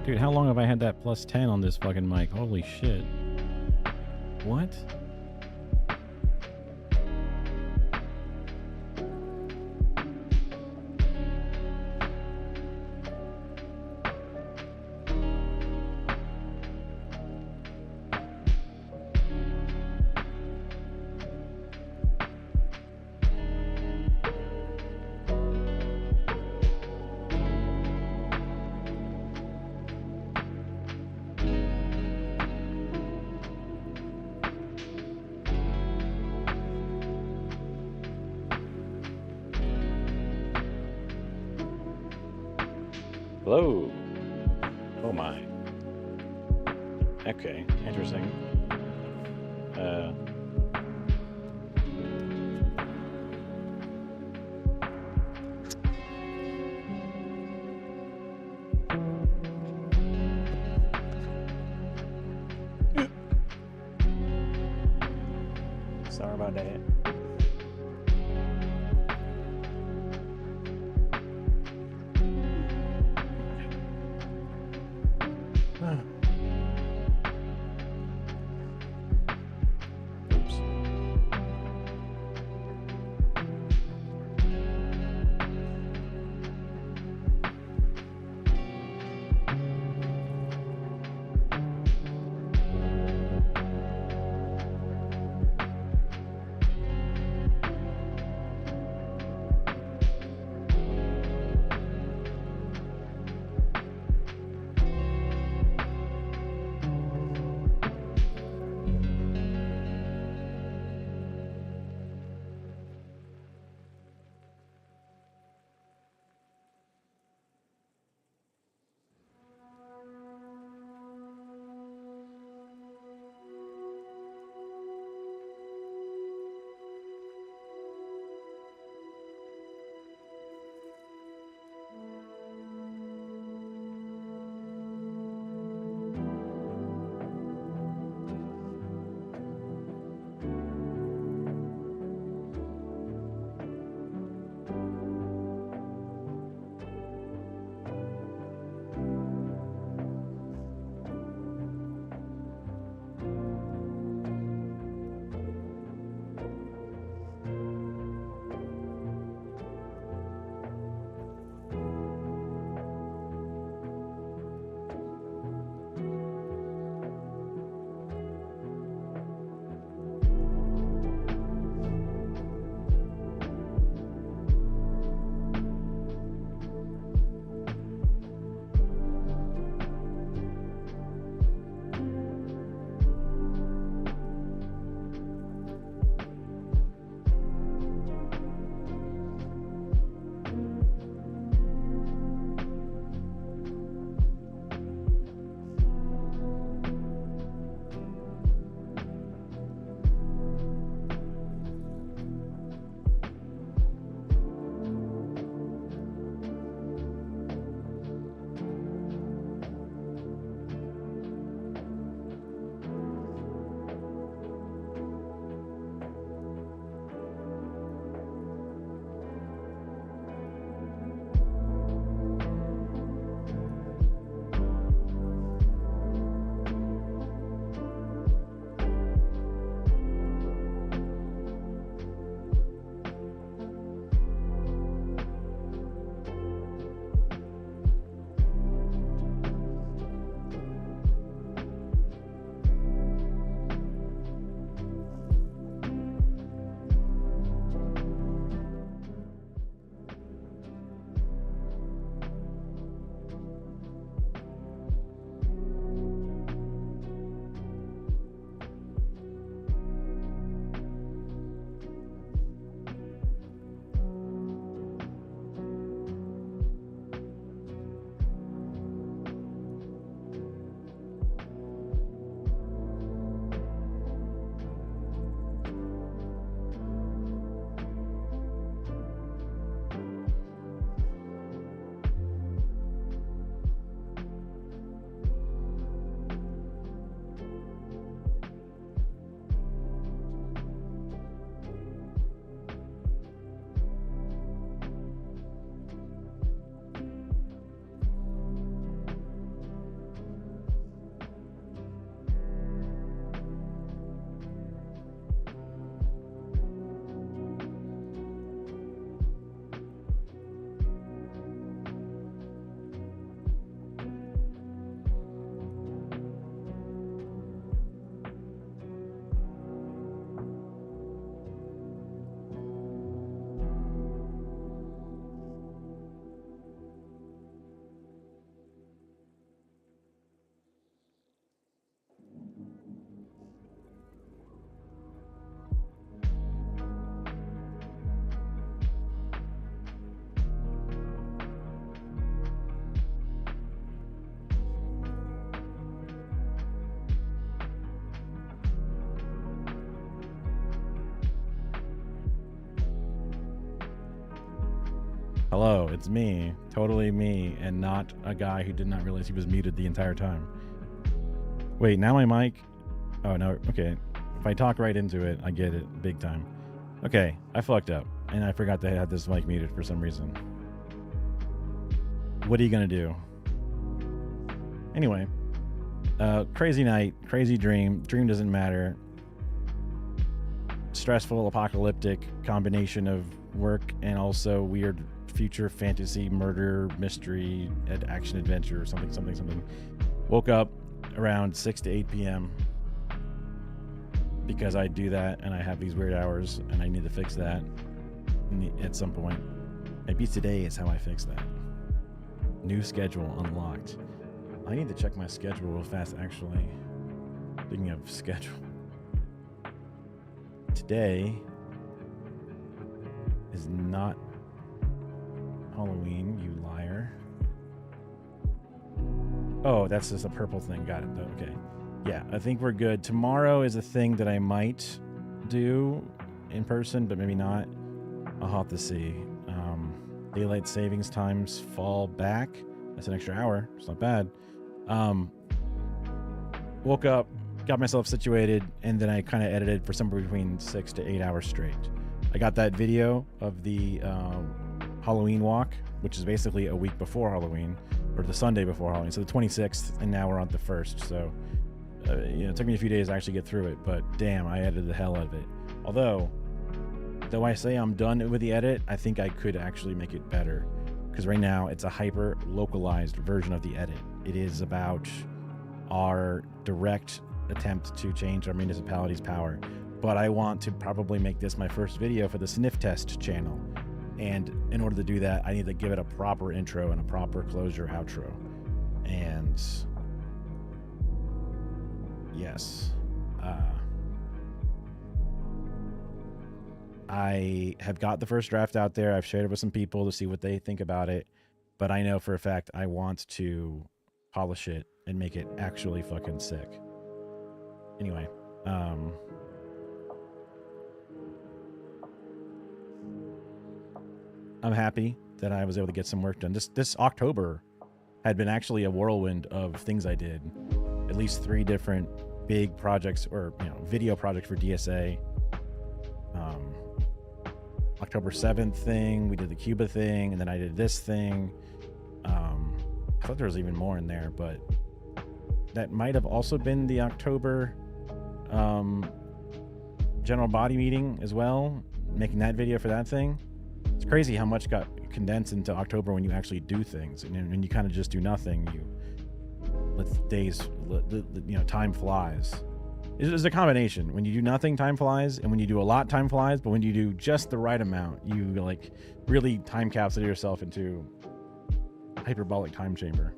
Dude, how long have I had that plus 10 on this fucking mic? Holy shit. What? Hello. Oh my. Okay, interesting. Sorry about that. Oops. Hello, it's me. Totally me, and not a guy who did not realize he was muted the entire time. Wait, now my mic... Oh, no, okay. If I talk right into it, I get it big time. Okay, I fucked up, and I forgot to have this mic muted for some reason. What are you gonna do? Anyway, crazy night, crazy dream. Dream doesn't matter. Stressful, apocalyptic combination of work and also weird future fantasy, murder, mystery, action adventure, something. Woke up around 6 to 8 p.m. because I do that and I have these weird hours and I need to fix that at some point. Maybe today is how I fix that. New schedule unlocked. I need to check my schedule real fast, actually. Speaking of schedule. Today is not Halloween, you liar. Oh, that's just a purple thing. Got it. Okay. Yeah, I think we're good. Tomorrow is a thing that I might do in person, but maybe not. I'll have to see. Daylight savings times fall back. That's an extra hour. It's not bad. Woke up, got myself situated, and then I kind of edited for somewhere between 6 to 8 hours straight. I got that video of the Halloween walk, which is basically a week before Halloween, or the Sunday before Halloween. So the 26th, and now we're on the 1st. So it took me a few days to actually get through it, but damn, I edited the hell out of it. Although I say I'm done with the edit, I think I could actually make it better. Because right now, it's a hyper-localized version of the edit. It is about our direct attempt to change our municipality's power. But I want to probably make this my first video for the Sniff Test channel. And in order to do that, I need to give it a proper intro and a proper closure outro. And yes, I have got the first draft out there. I've shared it with some people to see what they think about it. But I know for a fact I want to polish it and make it actually fucking sick. Anyway, I'm happy that I was able to get some work done. This October had been actually a whirlwind of things I did. At least 3 different big projects, or video projects for DSA. October 7th thing, we did the Cuba thing, and then I did this thing. I thought there was even more in there, but that might have also been the October general body meeting as well, making that video for that thing. It's crazy how much got condensed into October when you actually do things, and when you kind of just do nothing, time flies. It's a combination. When you do nothing, time flies, and when you do a lot, time flies. But when you do just the right amount, you like really time capsule yourself into a hyperbolic time chamber.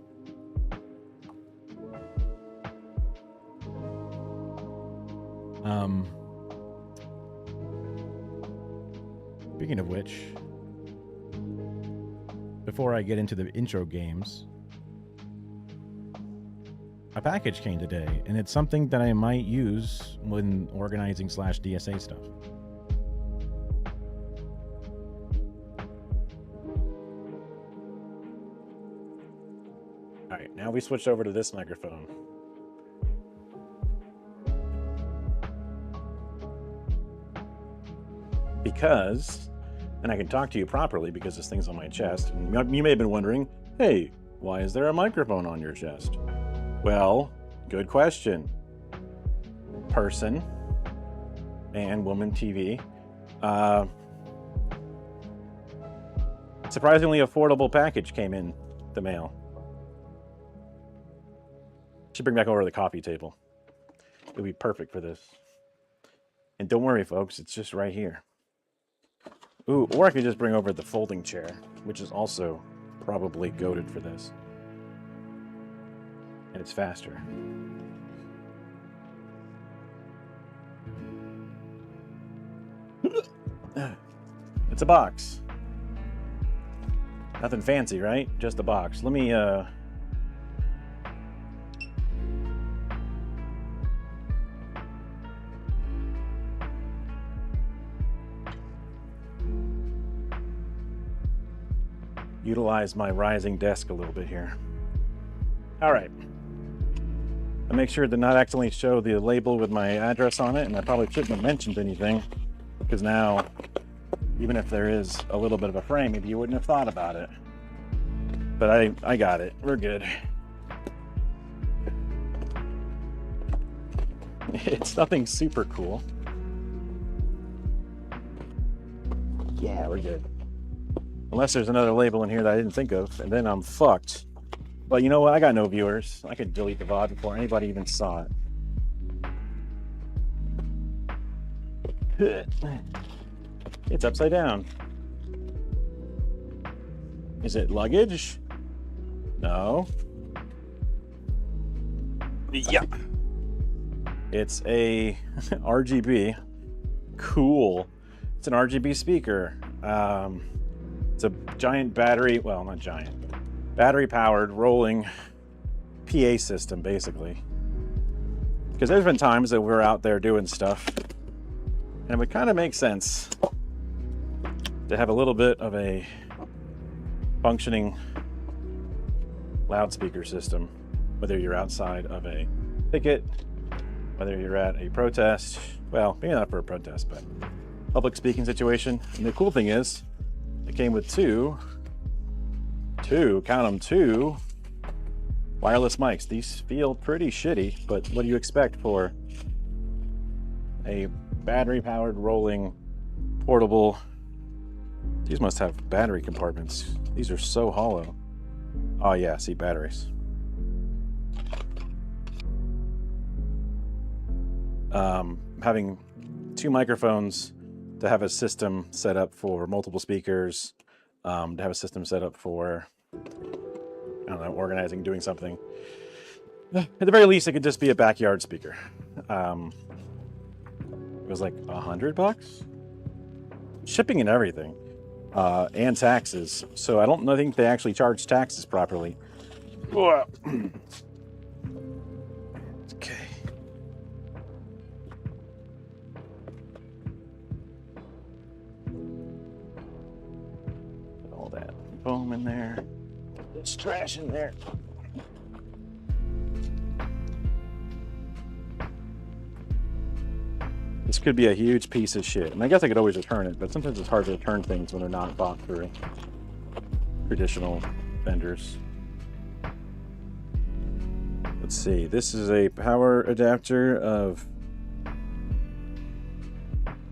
Speaking of which, before I get into the intro games, a package came today, and it's something that I might use when organizing /DSA stuff. All right, now we switch over to this microphone. Because, and I can talk to you properly because this thing's on my chest, and you may have been wondering, hey, why is there a microphone on your chest? Well, good question. Person and woman TV. Surprisingly affordable package came in the mail. Should bring back over the coffee table. It would be perfect for this. And don't worry, folks, it's just right here. Ooh, or I could just bring over the folding chair, which is also probably goated for this. And it's faster. It's a box. Nothing fancy, right? Just a box. Let me, utilize my rising desk a little bit here. All right. I make sure to not accidentally show the label with my address on it, and I probably shouldn't have mentioned anything, because now, even if there is a little bit of a frame, maybe you wouldn't have thought about it. But I got it. We're good. It's nothing super cool. Yeah, we're good. Unless there's another label in here that I didn't think of, and then I'm fucked. But you know what? I got no viewers. I could delete the VOD before anybody even saw it. It's upside down. Is it luggage? No. Yeah. It's a RGB. Cool. It's an RGB speaker. It's a giant battery, well, not giant, but battery powered rolling PA system, basically. Because there's been times that we're out there doing stuff, and it would kind of make sense to have a little bit of a functioning loudspeaker system, whether you're outside of a picket, whether you're at a protest, well, maybe not for a protest, but public speaking situation. And the cool thing is, it came with two, count them, two wireless mics. These feel pretty shitty, but what do you expect for a battery-powered, rolling, portable? These must have battery compartments. These are so hollow. Oh yeah, see, batteries. Having two microphones to have a system set up for multiple speakers, to have a system set up for, I don't know, organizing, doing something. At the very least, it could just be a backyard speaker. It was like $100, shipping and everything, and taxes. So I don't think they actually charge taxes properly. Okay. All that foam in there. There's trash in there. This could be a huge piece of shit. And I guess I could always return it, but sometimes it's hard to return things when they're not bought through traditional vendors. Let's see. This is a power adapter of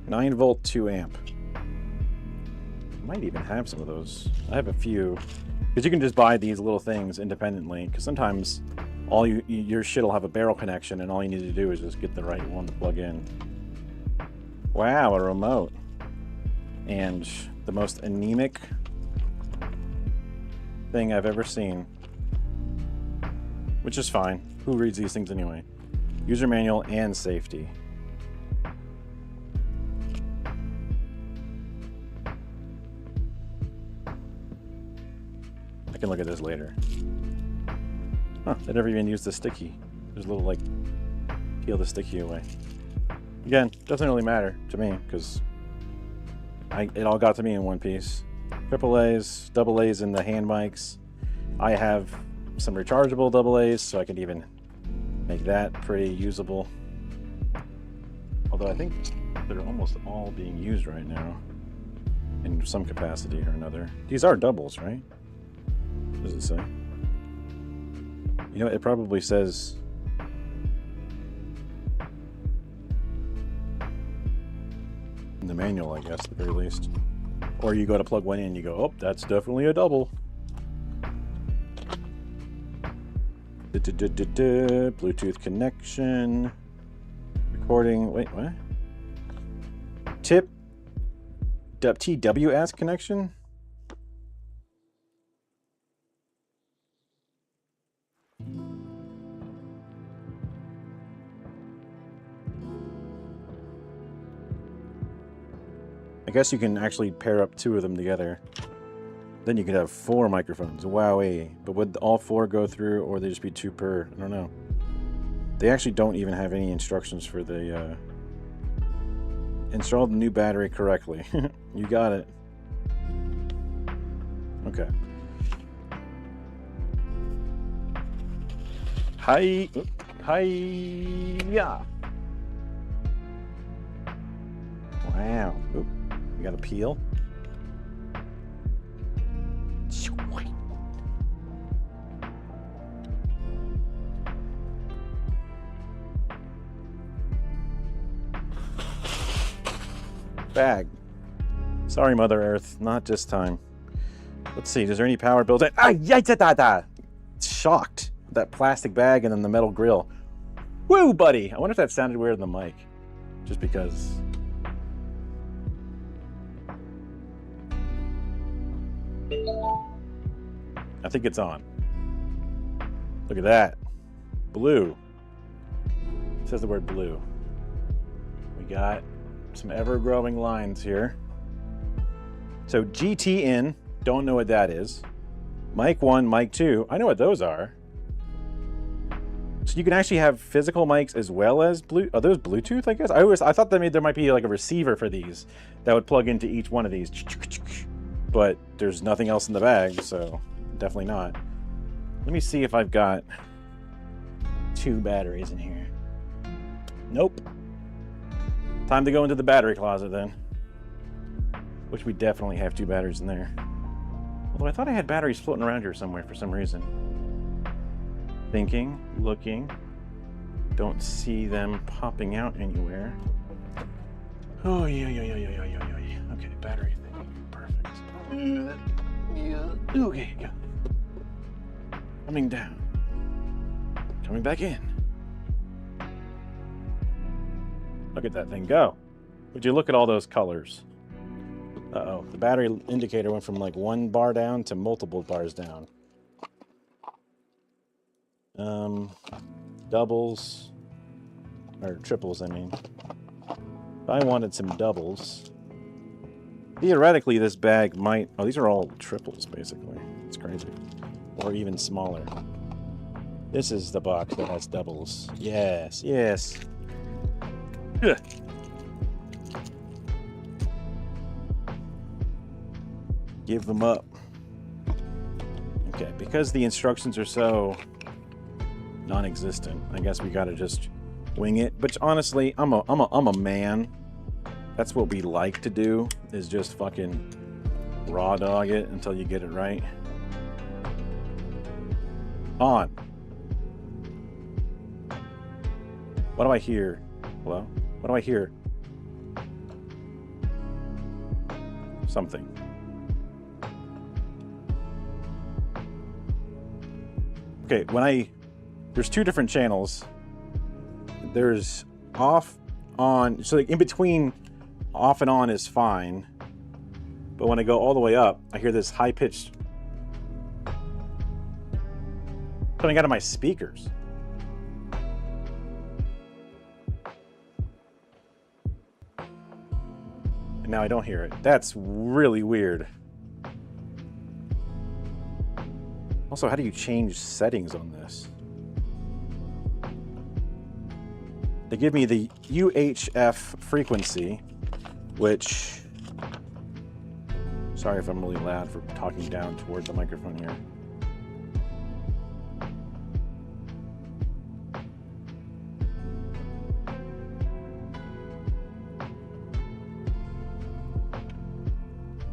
9 volt, 2 amp. I might even have some of those. I have a few. Because you can just buy these little things independently. Because sometimes your shit will have a barrel connection, and all you need to do is just get the right one to plug in. Wow, a remote. And the most anemic thing I've ever seen. Which is fine. Who reads these things anyway? User manual and safety. I can look at this later. Huh, they never even used the sticky. There's a little, like, peel the sticky away. Again, doesn't really matter to me, because it all got to me in one piece. AAAs, AA's in the hand mics. I have some rechargeable AA's, so I can even make that pretty usable. Although I think they're almost all being used right now in some capacity or another. These are doubles, right? What does it say? You know, it probably says in the manual, I guess, at the very least. Or you go to plug one in and you go, oh, that's definitely a double. Bluetooth connection. Recording. Wait, what? TWS connection? I guess you can actually pair up 2 of them together. Then you could have 4 microphones. Wowee. But would all 4 go through, or they just be 2 per? I don't know. They actually don't even have any instructions for the install the new battery correctly. You got it. Okay. Hi. Hi-ya. Wow. Oop. We got a peel. Bag. Sorry, Mother Earth. Not this time. Let's see. Is there any power built in? Ah, yeah, da, da. Shocked. That plastic bag and then the metal grill. Woo, buddy. I wonder if that sounded weird on the mic. Just because. I think it's on. Look at that. Blue. It says the word blue. We got some ever-growing lines here. So GT in, don't know what that is. Mic 1, mic 2, I know what those are. So you can actually have physical mics as well as are those Bluetooth, I guess? I thought there might be like a receiver for these that would plug into each one of these. But there's nothing else in the bag, so definitely not. Let me see if I've got 2 batteries in here. Nope. Time to go into the battery closet then. Which we definitely have 2 batteries in there. Although I thought I had batteries floating around here somewhere for some reason. Thinking, looking. Don't see them popping out anywhere. Oh, yeah. Okay, battery thing. Perfect. Okay, go. Coming down. Coming back in. Look at that thing go. Would you look at all those colors? Uh-oh, the battery indicator went from like 1 bar down to multiple bars down. Doubles, or triples, I mean. If I wanted some doubles, theoretically this bag might, oh, these are all triples basically. It's crazy. Or even smaller. This is the box that has doubles. Yes. Ugh. Give them up. Okay, because the instructions are so non-existent, I guess we gotta just wing it. But honestly, I'm a man. That's what we like to do, is just fucking raw dog it until you get it right. On. What do I hear? Hello? What do I hear? Something. Okay, there's 2 different channels. There's off, on, so like in between off and on is fine. But when I go all the way up, I hear this high-pitched coming out of my speakers. And now I don't hear it. That's really weird. Also, how do you change settings on this? They give me the UHF frequency, which... Sorry if I'm really loud for talking down toward the microphone here.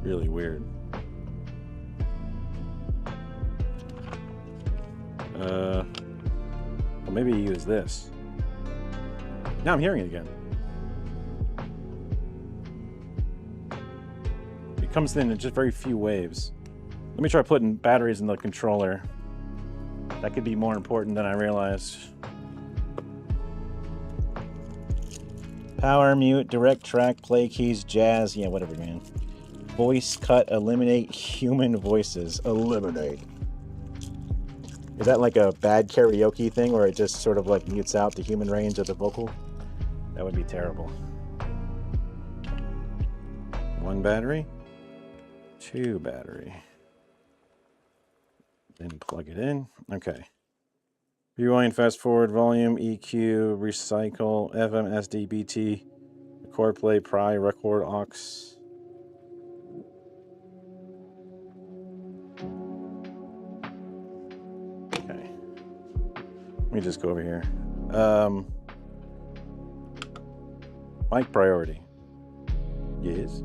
Really weird. Well, maybe use this. Now I'm hearing it again. It comes in just very few waves. Let me try putting batteries in the controller. That could be more important than I realized. Power, mute, direct track, play keys, jazz, yeah, whatever, man. Voice cut, eliminate human voices. Eliminate. Is that like a bad karaoke thing where it just sort of like mutes out the human range of the vocal? That would be terrible. 1 battery, 2 battery. Then plug it in. Okay. Rewind, fast forward, volume, EQ, recycle, FM, SD, BT, record, play, pry, record, aux. me just go over here. Mic priority. Yes.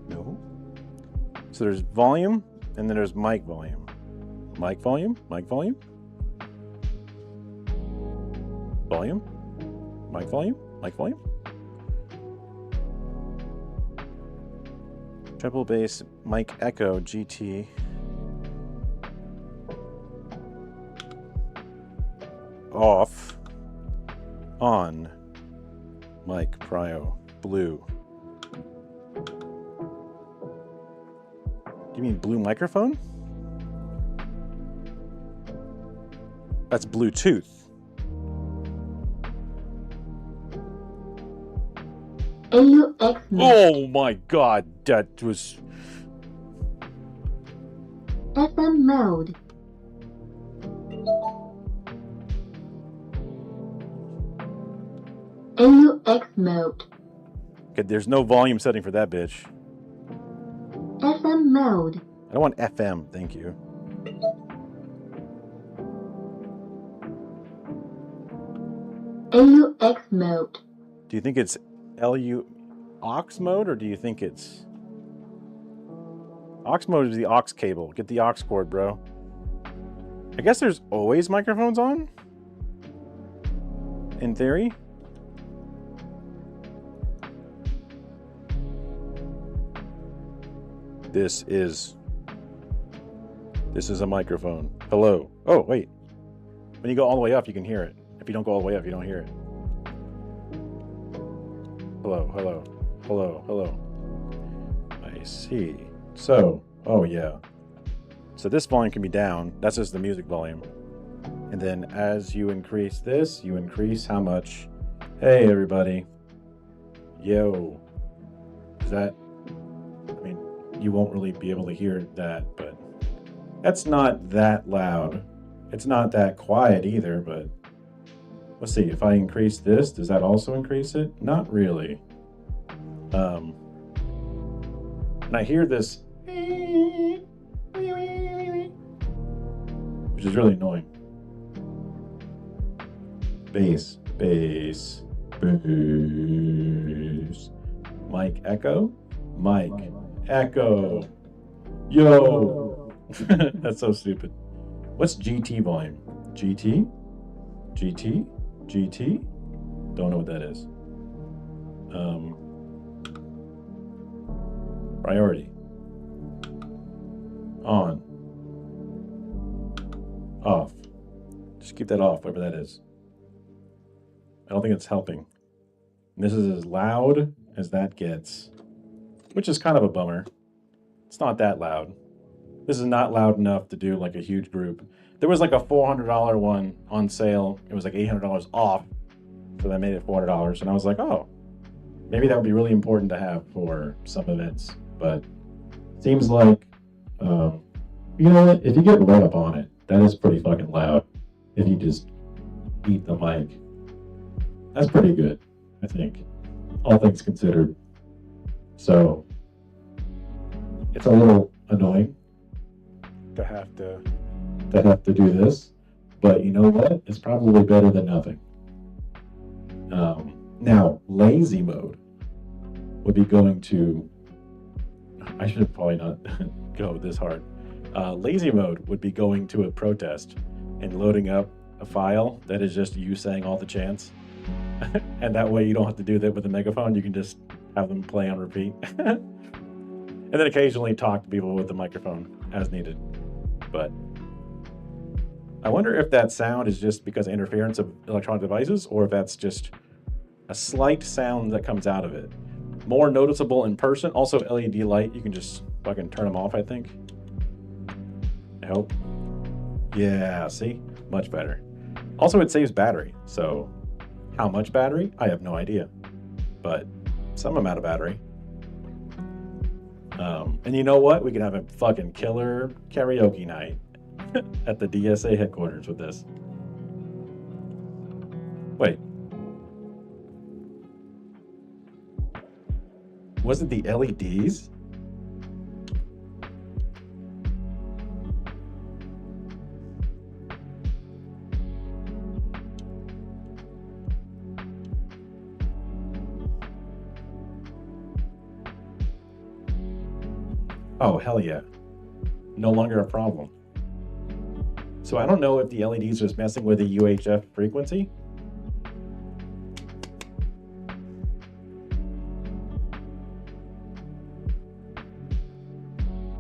No. So there's volume, and then there's mic volume. Mic volume, mic volume. Volume, mic volume, mic volume. Treble bass, mic echo, GT. Off. On. Mic prio, blue. You mean blue microphone? That's Bluetooth. AUX mode. Oh my god, that was... FM mode. AUX mode. Okay, there's no volume setting for that bitch. FM mode. I don't want FM, thank you. AUX mode. Do you think it's LU aux mode, or do you think it's... Aux mode is the aux cable. Get the aux cord, bro. I guess there's always microphones on? In theory? This is a microphone. Hello. Oh, wait. When you go all the way up, you can hear it. If you don't go all the way up, you don't hear it. Hello, hello, hello, hello. I see. So, oh yeah. So this volume can be down. That's just the music volume. And then as you increase this, you increase how much? Hey, everybody. Yo. Is that... I mean, you won't really be able to hear that, but that's not that loud. It's not that quiet either, but let's see. If I increase this, does that also increase it? Not really. And I hear this, which is really annoying. Bass, bass, bass. Mic echo, mic echo. Yo, that's so stupid. What's GT volume? GT, GT, GT. Don't know what that is. Priority. On. Off. Just keep that off, whatever that is. I don't think it's helping. And this is as loud as that gets, which is kind of a bummer. It's not that loud. This is not loud enough to do like a huge group. There was like a $400 one on sale. It was like $800 off. So that made it $400. And I was like, oh, maybe that would be really important to have for some events. But seems like, you know what? If you get right up on it, that is pretty fucking loud. If you just eat the mic, that's pretty good, I think, all things considered. So it's a little annoying to have to do this, but you know what? It's probably better than nothing. Now, lazy mode would be going to... I should probably not go this hard. Lazy mode would be going to a protest and loading up a file that is just you saying all the chants. And that way you don't have to do that with a megaphone. You can just have them play on repeat. And then occasionally talk to people with the microphone as needed. But I wonder if that sound is just because of interference of electronic devices, or if that's just a slight sound that comes out of it. More noticeable in person. Also, LED light, you can just fucking turn them off, I think. I hope. Yeah, see? Much better. Also, it saves battery. So, how much battery? I have no idea. But some amount of battery. And you know what? We can have a fucking killer karaoke night at the DSA headquarters with this. Wait. Was it the LEDs? Oh, hell yeah. No longer a problem. So I don't know if the LEDs are just messing with the UHF frequency.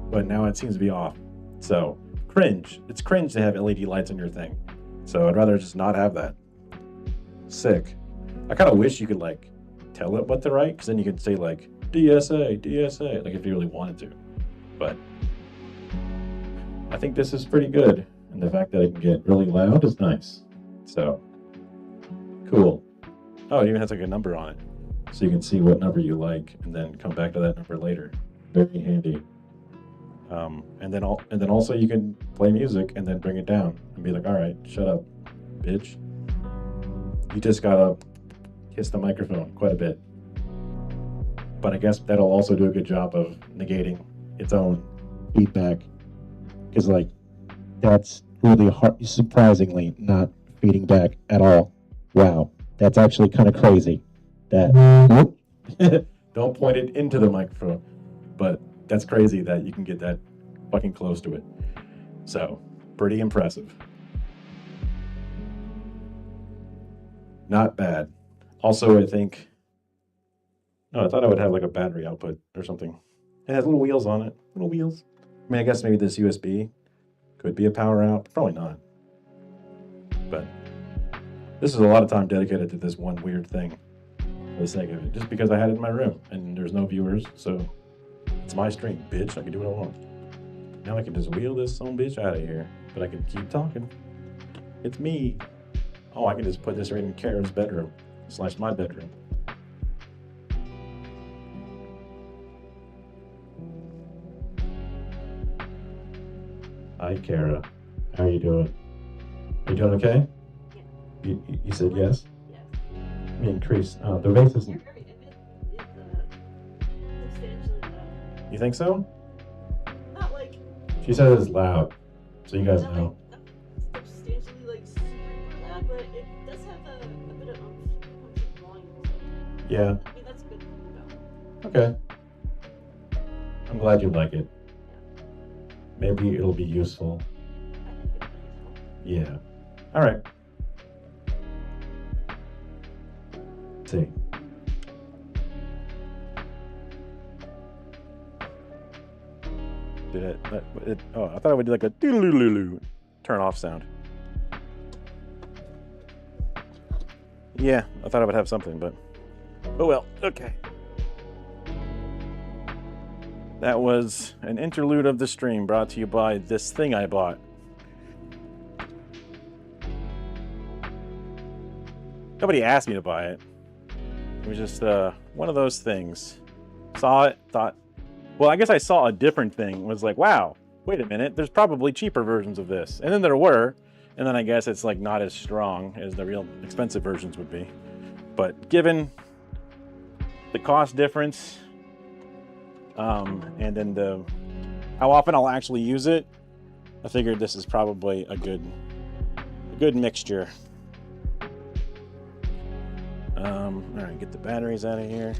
But now it seems to be off. So cringe. It's cringe to have LED lights on your thing. So I'd rather just not have that. Sick. I kind of wish you could like tell it what to write, because then you could say like DSA, DSA, like if you really wanted to. But I think this is pretty good. And the fact that it can get really loud is nice. So cool. Oh, it even has like a number on it. So you can see what number you like and then come back to that number later. Very handy. And then also you can play music and then bring it down and be like, all right, shut up, bitch. You just gotta kiss the microphone quite a bit. But I guess that'll also do a good job of negating its own feedback. Because like, that's really hard, surprisingly not feeding back at all. Wow, that's actually kind of crazy. That don't point it into the microphone, but that's crazy that you can get that fucking close to it. So, pretty impressive. Not bad. Also, I think, no, I thought I would have like a battery output or something. It has little wheels on it. Little wheels. I mean, I guess maybe this USB could be a power out. Probably not. But this is a lot of time dedicated to this one weird thing for the sake of it. Just because I had it in my room and there's no viewers, so it's my stream, bitch. I can do what I want. Now I can just wheel this son bitch out of here, but I can keep talking. It's me. Oh, I can just put this right in Kara's bedroom / my bedroom. Hi, Kara. How are you doing? Are you doing okay? Yeah. You said yes? Yes. Let me increase. The vase isn't. Substantially loud. You think so? Not like. She said it's loud, so you guys not know. Like substantially like super loud, but it does have a bit of volume. So. Yeah. I mean that's good. No. Okay. I'm glad you like it. Maybe it'll be useful. I think it'll be useful. Yeah. All right. Let's see. Did it? Oh, I thought it would do like a doodle turn off sound. Yeah, I thought I would have something, but oh well. Okay. That was an interlude of the stream brought to you by this thing I bought. Nobody asked me to buy it. It was just one of those things. Saw it, thought, well, I guess I saw a different thing. Was like, wow, wait a minute, there's probably cheaper versions of this. And then there were, and then I guess it's like not as strong as the real expensive versions would be. But given the cost difference, and then how often I'll actually use it, I figured this is probably a good mixture. All right, get the batteries out of here.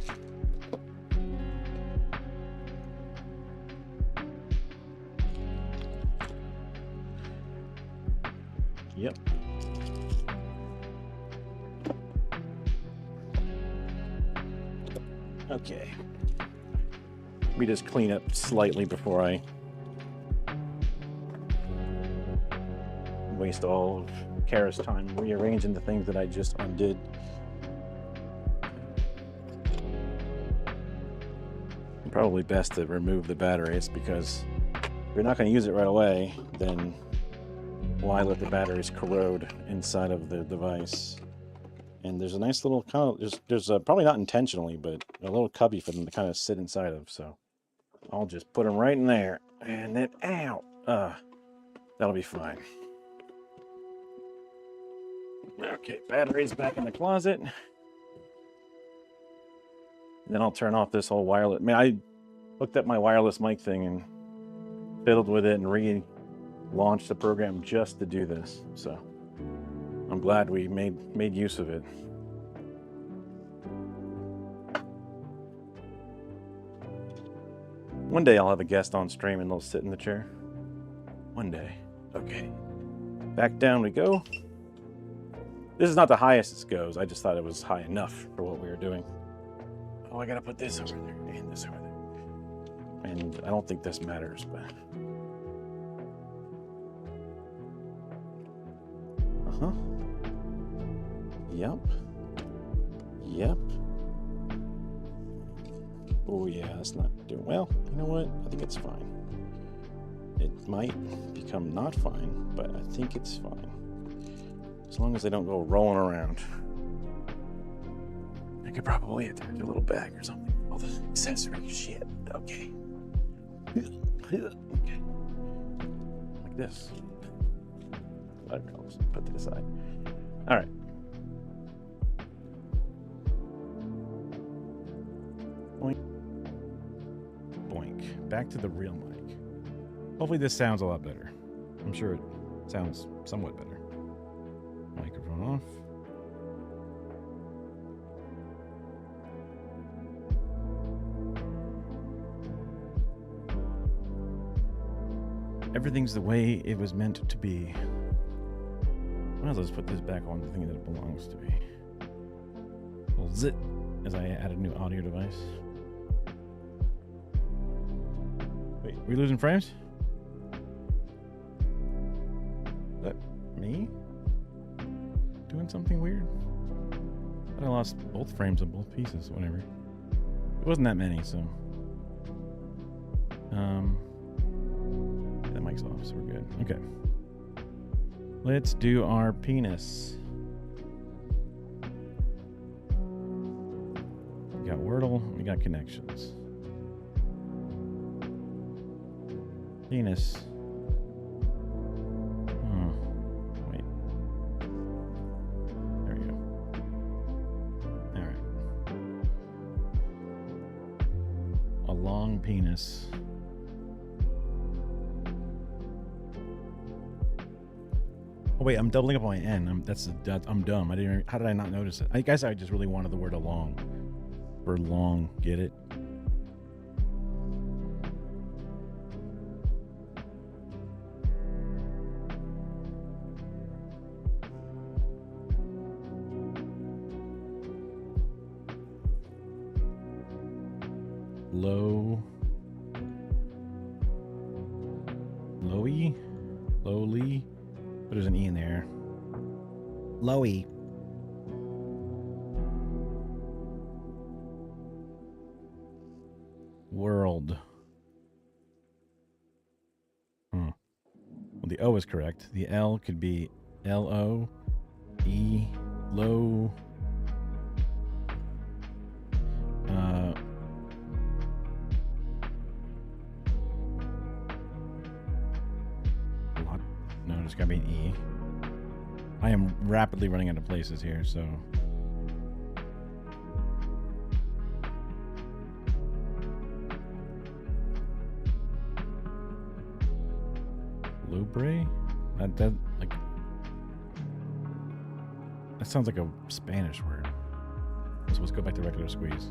Yep. Okay. Let me just clean up slightly before I waste all of Kara's time rearranging the things that I just undid. Probably best to remove the batteries, because if you're not going to use it right away, then why let the batteries corrode inside of the device? And there's a nice little kind of, there's probably not intentionally, but a little cubby for them to kind of sit inside of. So I'll just put them right in there, and then ow, that'll be fine. Okay, batteries back in the closet. Then I'll turn off this whole wireless. I mean, I looked at my wireless mic thing and fiddled with it and relaunched the program just to do this. So I'm glad we made use of it. One day I'll have a guest on stream and they'll sit in the chair. One day. Okay. Back down we go. This is not the highest it goes. I just thought it was high enough for what we were doing. Oh, I gotta put this over there and this over there. And I don't think this matters, but... Uh-huh. Yep. Yep. Oh yeah, that's not doing well. You know what? I think it's fine. It might become not fine, but I think it's fine. As long as they don't go rolling around. I could probably attach a little bag or something. All the accessory shit. Okay. Okay. Like this. I'll just put to the side. All right. Boink. Boink. Back to the real mic. Hopefully this sounds a lot better. I'm sure it sounds somewhat better. Microphone off. Everything's the way it was meant to be. Might as well just put this back on the thing that it belongs to be. Well, zit, as I add a new audio device. Wait, we losing frames? Is that me? Doing something weird? I thought I lost both frames of both pieces, whatever. It wasn't that many, so. That mic's off, so we're good. Okay. Let's do our penis. We got Wordle, we got connections. Penis. Oh, wait. There we go. Alright. A long penis. Oh wait, I'm doubling up on my N. I'm dumb. I didn't. How did I not notice it? I guess I just really wanted the word along. For long, get it? Low. Lowy? Lowly? But there's an E in there. Lowy. World. Well, the O is correct. The L could be L-O, E, low. No, there's gotta be an E. I am rapidly running out of places here, so. Lubre? That like that sounds like a Spanish word. So let's go back to regular squeeze.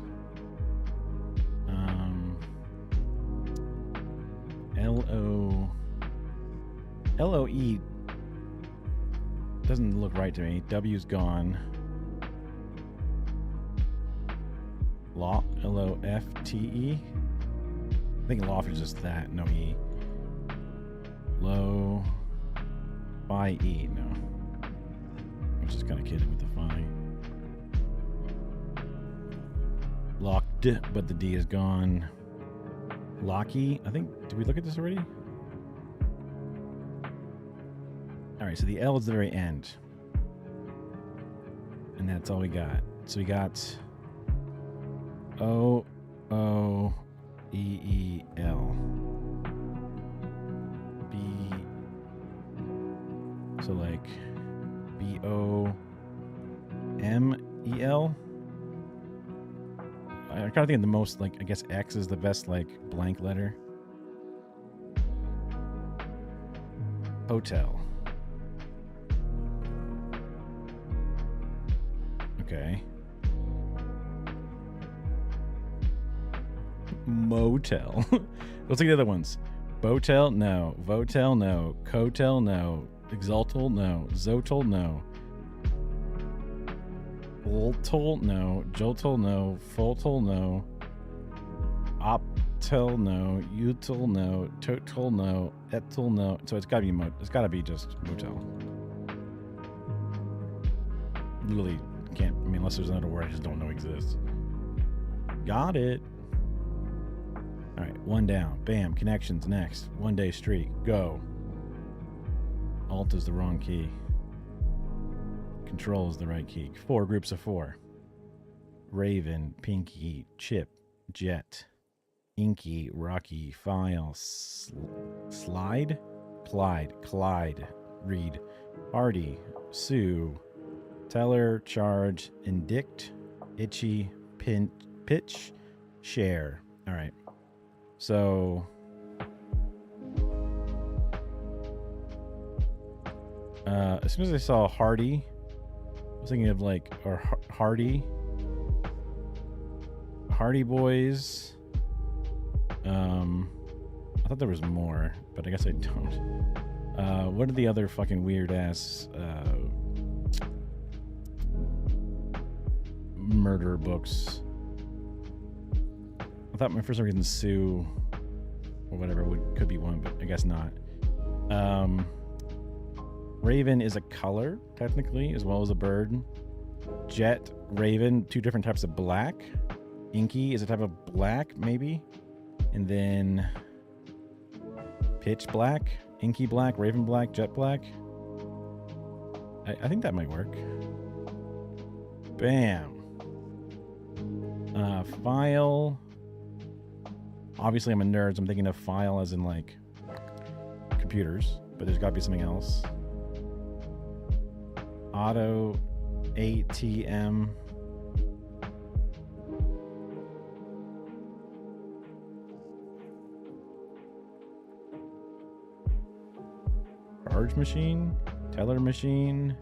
L-O-E doesn't look right to me. W's gone. L-O-F-T-E. I think loft is just that, no E. Low. Phi E, no. I'm just kind of kidding with the phi. Locked, but the D is gone. Locky, I think, did we look at this already? Alright, so the L is the very end. And that's all we got. So we got O-O-E-E-L. B. So like B-O-M-E-L. I kind of think the most, like, I guess X is the best, like, blank letter. Hotel. Okay. Motel. Let's look at the other ones. Botel, no. Votel, no. Cotel, no. Exaltal, no. Zotel, no. Voltol, no. Joltol, no. Foltol, no. Optel, no. Util, no. Total, no. Etel, no. So it's gotta be it's gotta be just motel. Literally can't. I mean, unless there's another word I just don't know exists. Got it. All right, one down. Bam. Connections next. 1 day streak. Go. Alt is the wrong key. Control is the right key. 4 groups of 4. Raven, Pinky, Chip, Jet, Inky, Rocky, File, Slide, Clyde, Reed, Hardy, Sue, Teller, Charge, Indict, Itchy, Pitch, Share. All right. So as soon as I saw Hardy, I was thinking of like, or Hardy Boys. I thought there was more, but I guess I don't. What are the other fucking weird ass murder books? I thought for some reason Sue or whatever could be one, but I guess not. Raven is a color, technically, as well as a bird. Jet, Raven, 2 different types of black. Inky is a type of black, maybe. And then Pitch Black, Inky Black, Raven Black, Jet Black. I think that might work. Bam. File. Obviously, I'm a nerd, so I'm thinking of file as in like computers, but there's got to be something else. Auto, ATM. Charge machine, teller machine.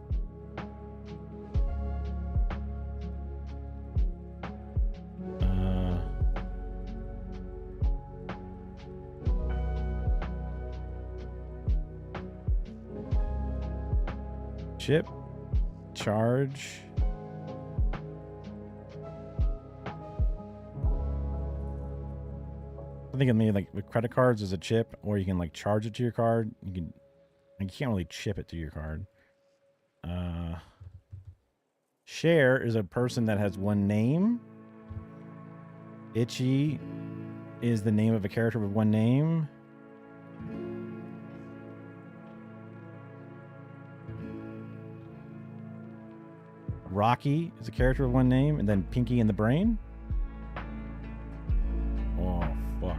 Chip, charge. I think maybe like with credit cards is a chip, or you can like charge it to your card. You can't really chip it to your card. Share is a person that has one name. Itchy is the name of a character with one name. Rocky is a character with one name, and then Pinky in the Brain. Oh, fuck.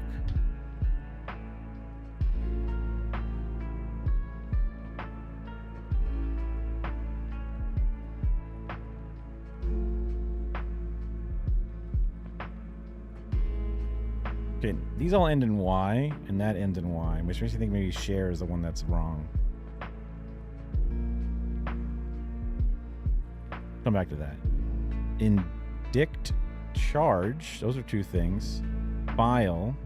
Okay, these all end in Y, and that ends in Y, which makes me think maybe Share is the one that's wrong. Come back to that. Indict, charge. Those are 2 things. File.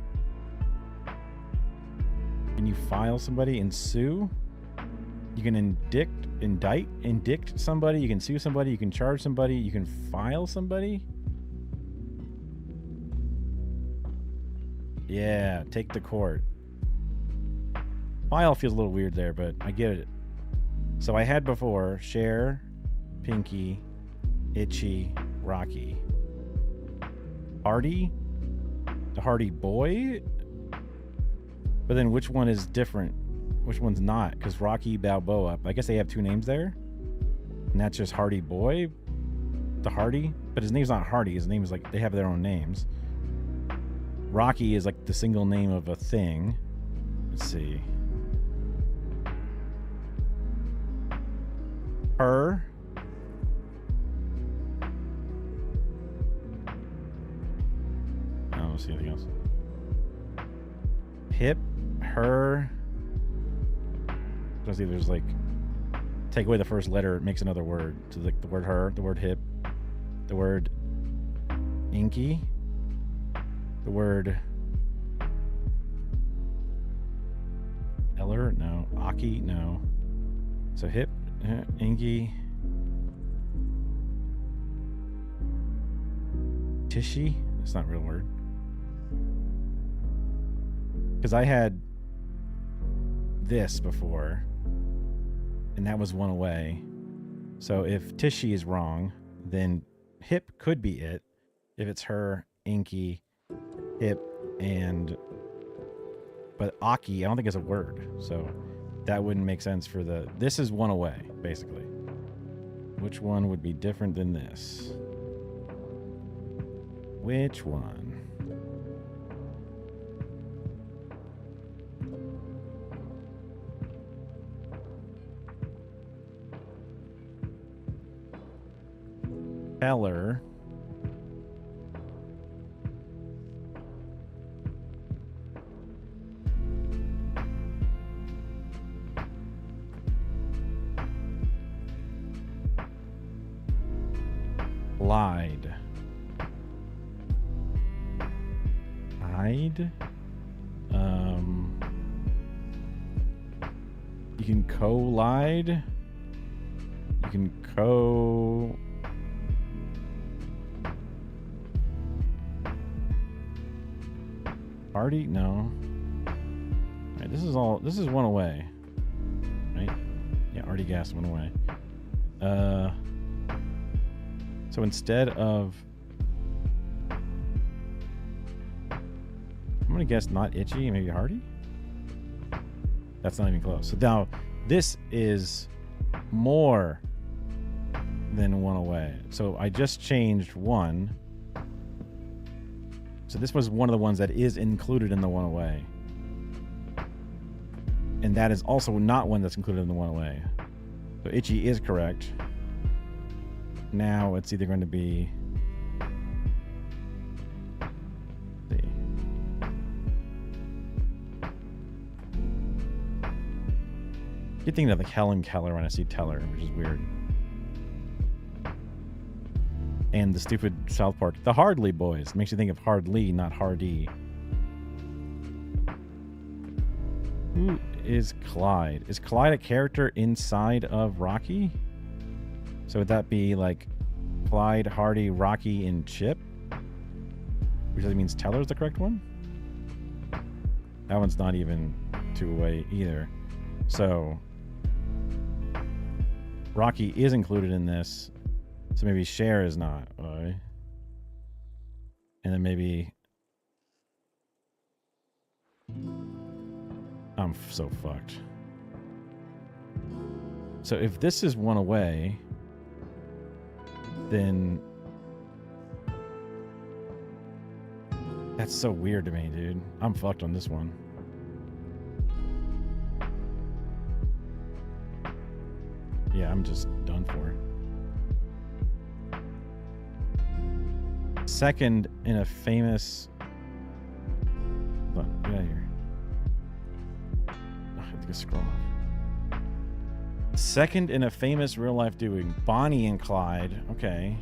Can you file somebody and sue? You can indict somebody. You can sue somebody. You can charge somebody. You can file somebody. Yeah, take to court. File feels a little weird there, but I get it. So I had before Share, Pinky, Itchy, Rocky. Hardy? The Hardy Boy? But then which one is different? Which one's not? Because Rocky Balboa, I guess they have 2 names there. And that's just Hardy Boy? The Hardy? But his name's not Hardy. His name is like, they have their own names. Rocky is like the single name of a thing. Let's see. Her. I don't see anything else. Hip, her. Let's see, there's like, take away the first letter, it makes another word. So like the word her, the word hip, the word inky, the word Eller? No. Aki? No. So hip, Inky, Tishy? That's not a real word. Because I had this before, and that was one away. So if Tishy is wrong, then hip could be it. If it's her, Inky, hip, but Aki, I don't think it's a word. So that wouldn't make sense for this is one away, basically. Which one would be different than this? Which one? Teller. Lied. Hide. You can collide. You can Party? No. Alright, this is one away. Right? Yeah, already guessed one away. So instead of, I'm gonna guess not itchy, maybe hardy? That's not even close. So now this is more than one away. So I just changed one. So this was one of the ones that is included in the one away. And that is also not one that's included in the one away. So itchy is correct. Now it's either going to be, let's see. I keep thinking of like Helen Keller when I see Teller, which is weird. And the stupid South Park, the Hardly Boys. Makes you think of Hardly, not Hardy. Who is Clyde? Is Clyde a character inside of Rocky? So would that be like Clyde, Hardy, Rocky, and Chip? Which really means Teller's the correct one? That one's not even two away either. So Rocky is included in this. So maybe Cher is not. And then maybe... I'm so fucked. So if this is one away, then... That's so weird to me, dude. I'm fucked on this one. Yeah, I'm just done for. Second in a famous... Hold on, get out of here. I have to scroll off. Second in a famous real-life doing. Bonnie and Clyde. Okay.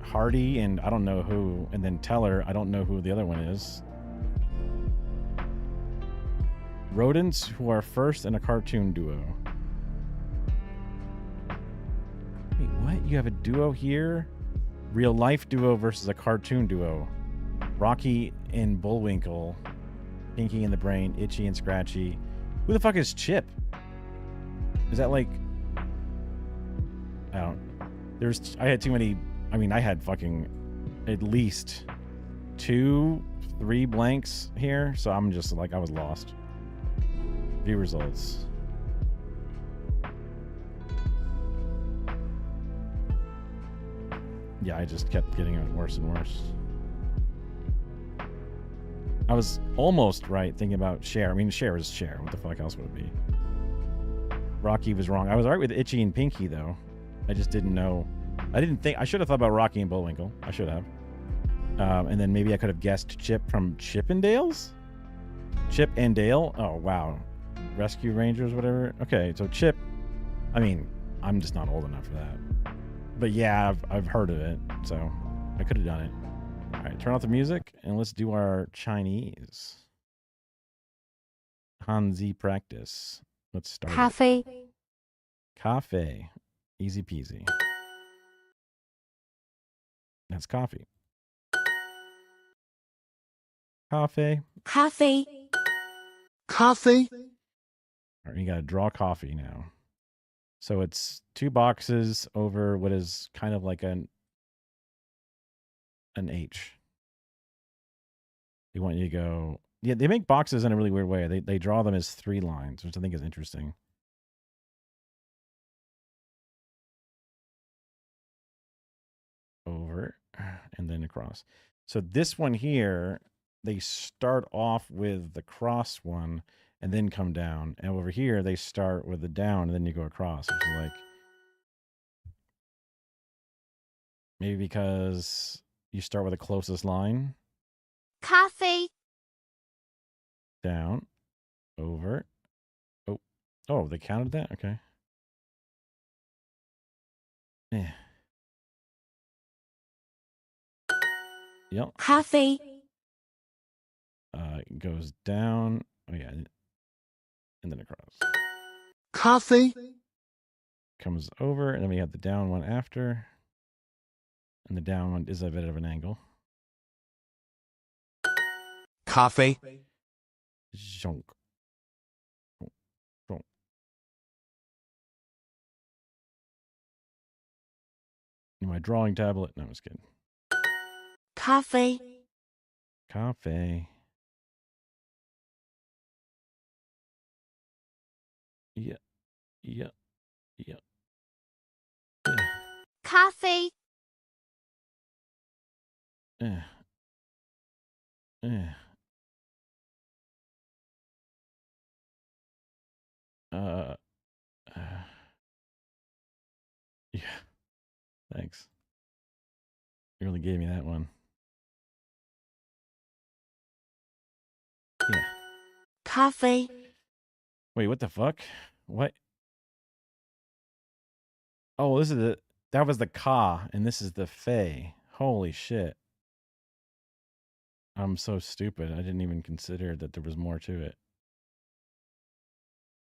Hardy and I don't know who. And then Teller, I don't know who the other one is. Rodents who are first in a cartoon duo. Wait, what? You have a duo here? Real life duo versus a cartoon duo. Rocky and Bullwinkle. Pinky and the Brain. Itchy and Scratchy. Who the fuck is Chip? Is that like... I don't... I had too many... I mean, I had fucking at least 2, 3 blanks here. So I'm just like, I was lost. View results. Yeah, I just kept getting it worse and worse. I was almost right thinking about Cher. I mean, Cher is Cher. What the fuck else would it be? Rocky was wrong. I was alright with Itchy and Pinky, though. I just didn't know. I should have thought about Rocky and Bullwinkle. I should have. And then maybe I could have guessed Chip from Chip and Dale's? Chip and Dale? Oh, wow. Rescue Rangers, whatever. Okay, so Chip. I mean, I'm just not old enough for that. But yeah, I've heard of it, so I could have done it. All right, turn off the music and let's do our Chinese. Hanzi practice. Let's start. 咖啡 Cafe. Easy peasy. That's coffee. Cafe. 咖啡 Coffee. All right, you got to draw coffee now. So it's 2 boxes over what is kind of like an H. They want you to go. Yeah, they make boxes in a really weird way. They draw them as 3 lines, which I think is interesting. Over and then across. So this one here, they start off with the cross one and then come down. And over here, they start with the down and then you go across, which is like maybe because you start with the closest line. 咖啡 Down, over. Oh, they counted that? Okay. Yeah. Yep. 咖啡 It goes down. Oh, yeah. And then across. Coffee. Comes over, and then we have the down one after. And the down one is a bit of an angle. Coffee. Zonk. Zonk. In my drawing tablet. No, I'm just kidding. 咖啡 Cafe. Yeah. Yeah. Yeah. Yeah. 咖啡 Yeah. Yeah. Yeah. Thanks. You really gave me that one. Yeah. 咖啡 Wait, what the fuck? What? Oh, this is that was the ka, and this is the fei. Holy shit. I'm so stupid. I didn't even consider that there was more to it.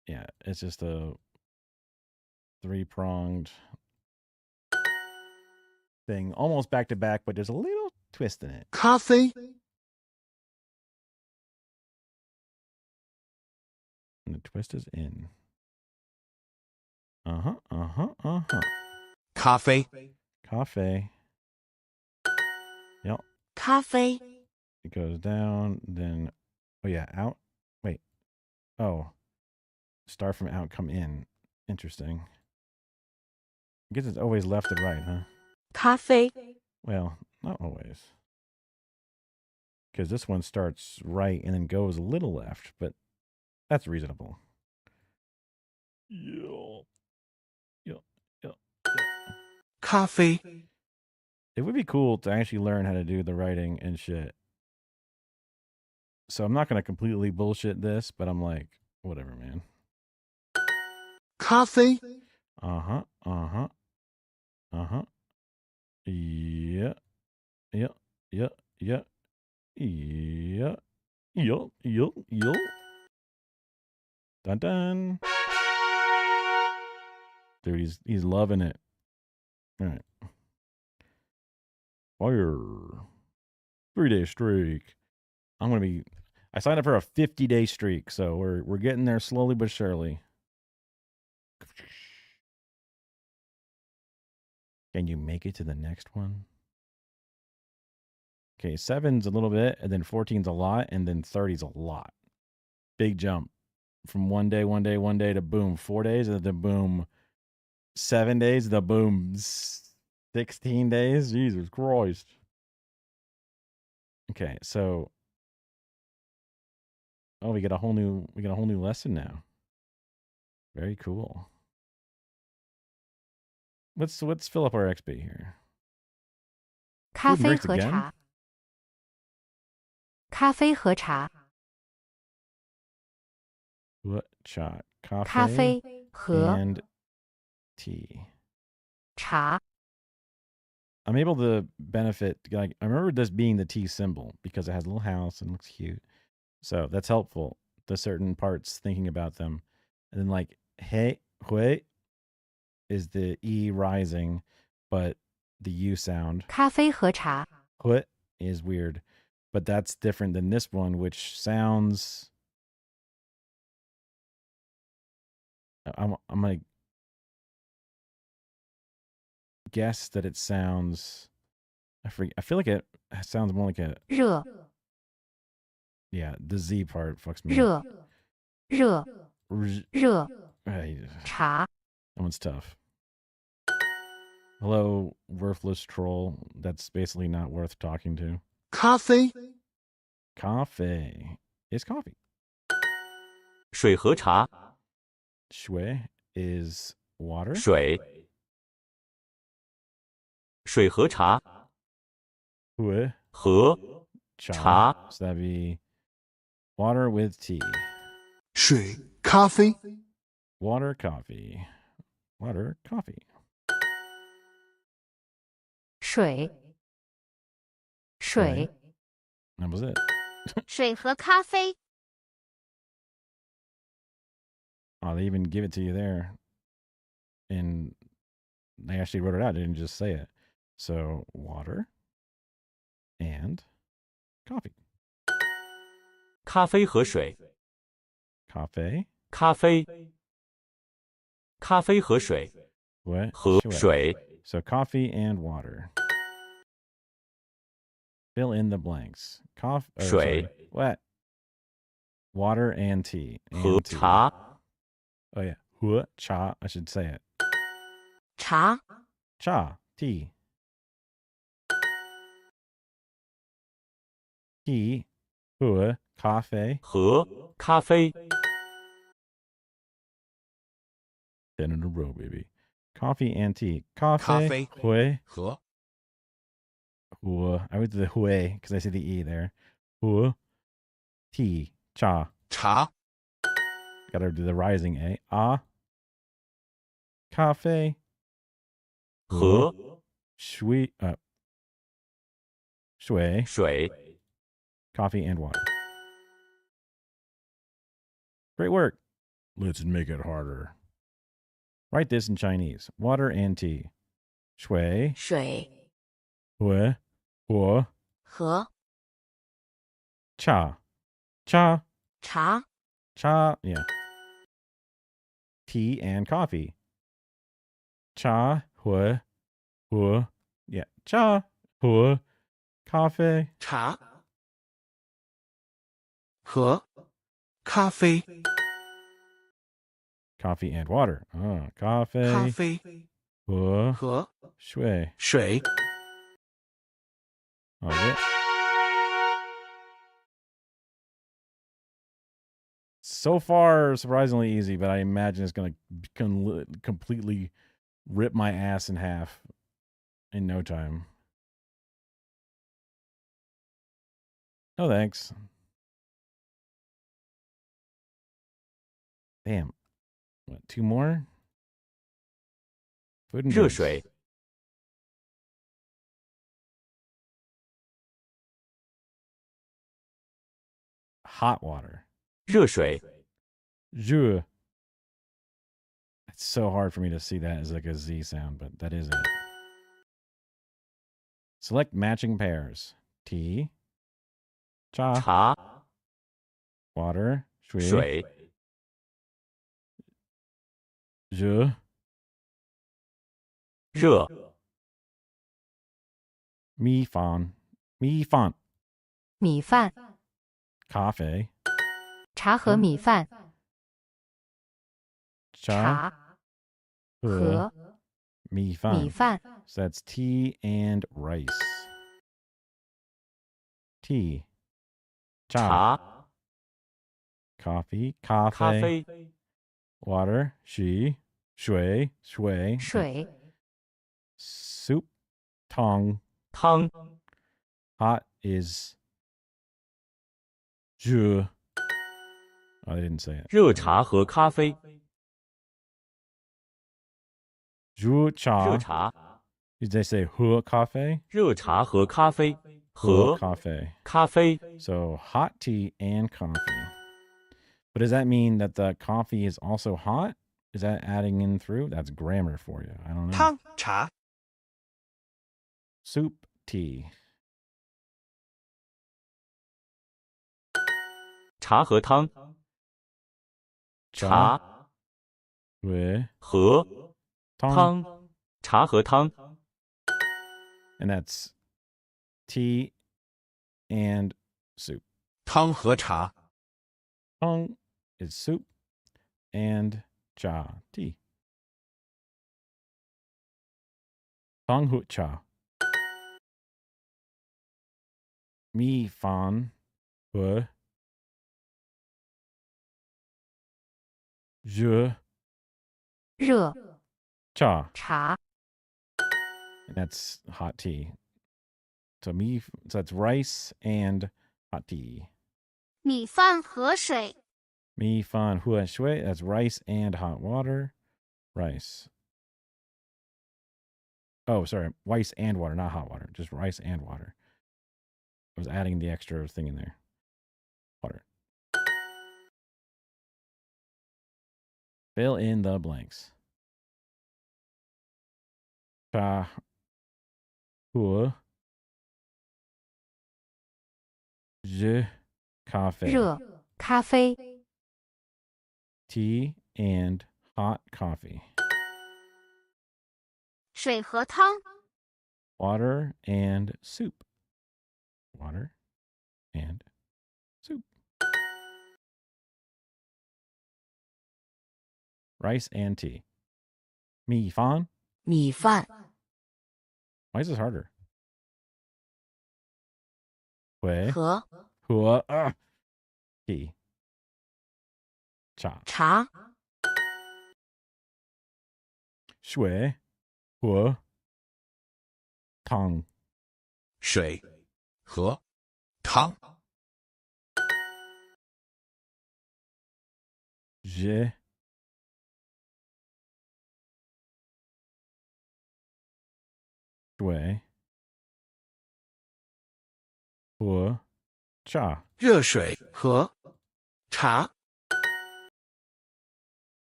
Yeah, it's just a 3-pronged thing. Almost back to back, but there's a little twist in it. Coffee. And the twist is in. Uh-huh, uh-huh, uh-huh. Coffee. Cafe. Yep. 咖啡 It goes down, then oh yeah, out. Wait. Oh. Start from out, come in. Interesting. I guess it's always left and right, huh? 咖啡 Well, not always. Because this one starts right and then goes a little left, but that's reasonable. Yeah. Yeah. Yeah. Coffee. It would be cool to actually learn how to do the writing and shit. So I'm not going to completely bullshit this, but I'm like, whatever, man. Coffee. Uh-huh. Uh-huh. Uh-huh. Yeah. Yeah. Yeah. Yeah. Yeah. Yo. Yo. Yo. Dun dun. Dude, he's loving it. All right. Fire. 3-day streak. I signed up for a 50-day streak, so we're getting there slowly but surely. Can you make it to the next one? Okay, 7's a little bit, and then 14's a lot, and then 30's a lot. Big jump from one day to boom, 4 days, and then boom, 7 days, the boom, 16 days. Jesus Christ. Okay, so we get a whole new lesson now. Very cool. Let's fill up our XP here. 咖 Food and 啡 drinks 和 again? 茶咖啡和茶 What shot? 咖 Coffee 啡和 and tea. 茶 I'm able to benefit. Like I remember this being the T symbol because it has a little house and looks cute. So that's helpful. The certain parts thinking about them, and then like hey hui is the E rising, but the U sound 咖啡和茶， hui is weird, but that's different than this one, which sounds. I'm gonna guess that it sounds. I feel like it sounds more like a. 热 Yeah, the Z part fucks me up. 热 热 That 茶， one's tough. Hello, worthless troll. That's basically not worth talking to. 咖啡 Coffee is coffee. 水和茶， Shui is water. 水，水和茶， Hui 和 cha. Cha. So that'd be water with tea. 水咖啡 Water, coffee. Water, coffee. 水水 That was it. 水和咖啡， Oh, they even give it to you there. And they actually wrote it out. They didn't just say it. So water and coffee. 咖啡和水， Coffee. 咖啡，咖啡和水， What? 和 Shui. 水， So coffee and water. Fill in the blanks. Shui. What? Water and tea. 和 And tea. 茶， Oh yeah. Hua cha. I should say it. 茶 Cha. Tea. Tea. Hua. Coffee. 和咖啡， 10 in a row, baby. Coffee and tea. Coffee. 咖啡 Hui. 和 Hua. I went to the hui because I see the E there. Hua. Tea. Cha. 茶 Gotta do the rising A. Ah. Cafe. 和 Shui. Shui. 水， Coffee and water. Great work. Let's make it harder. Write this in Chinese. Water and tea. Shui. 水 Hui. Hua. 和 Cha. Cha. 茶 Cha. Yeah. Tea and coffee. Cha. Hui. Hua. Yeah. Cha. Hua. Coffee. 茶和咖啡 Coffee and water. Oh, coffee. 咖啡 Hua. 和 Shui. 水 Oh, yeah. So far, surprisingly easy, but I imagine it's going to completely rip my ass in half in no time. No thanks. Damn. What, 2 more? Food and 热 drinks. 水， Hot water. 热水， Zhu. It's so hard for me to see that as like a Z sound, but that is it. Select matching pairs. Tea. Cha. 茶， Water. Shui. 水， Zhu. 热， Mi fan. Mi fan. 米饭 Coffee. 茶和米饭 Cha. 茶 He. 和 Mi 米 fan. 饭 So that's tea and rice. Tea. Cha. 茶， Coffee. 咖 Coffee. 啡， Water. Shi. Shui. Shui. 水 Soup. Tong. 汤， Hot is Zhu. Oh, I didn't say it. 热茶和咖啡， Zhu 热 cha 茶， Did they say 喝咖啡？热茶和咖啡，喝和咖啡。咖啡， So hot tea and coffee. But does that mean that the coffee is also hot? Is that adding in through? That's grammar for you. I don't know. 汤茶 Soup tea. 茶和汤，茶with 和 汤，汤，茶和汤， and that's tea and soup. 汤和茶 Tang is soup and cha tea. Tang hu cha. Mi fan hu je 热 cha. 茶 And that's hot tea. So that's rice and hot tea. 米饭和水 Mi fan hua shui, that's rice and hot water. Rice. Oh, sorry. Rice and water, not hot water. Just rice and water. I was adding the extra thing in there. Water. Fill in the blanks. Cha hua je cafe. 热咖啡 Tea and hot coffee. 水和汤 Water and soup. Water and soup. Rice and tea. Mi fan. 米饭 Why is this harder? Hui. 和 Hua. Tea. Cha. 茶 Shui. Hua. Tang. 水和汤 Je. Shui. Hua. Cha. 热水和茶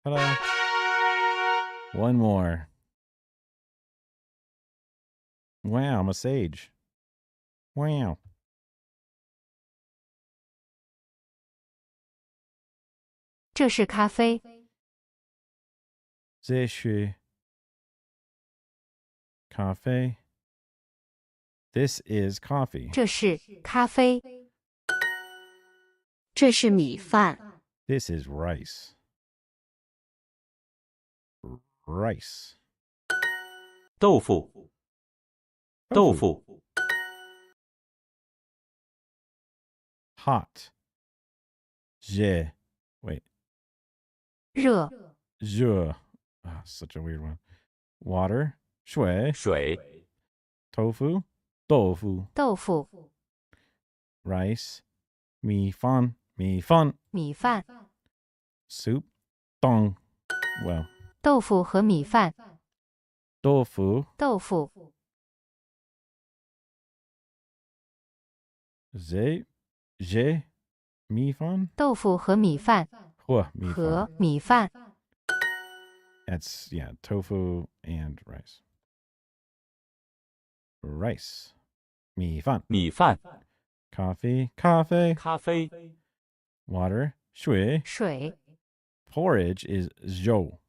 Hello. One more. Wow, I'm a sage. Wow. 这是咖啡 这是 coffee. This is coffee. 这是咖啡这是米饭 This is rice. Rice. 豆腐，豆腐， Hot. Je. Wait. 热 Je. Ah, such a weird one. Water. Shui. 水， Tofu. Tofu. 豆腐 Rice. Mi fan. Mi fan. 米饭 Soup. Tong. Well. 豆腐和米饭 Tofu. 豆腐 Je. Je. Mi fan. 豆腐和米饭 Hua. Mi 和 fan. 米饭 That's, yeah, tofu and rice. Rice. Mi fan. 米饭， Coffee. Coffee. 咖啡， Water. Shui. 水 Porridge is zhou.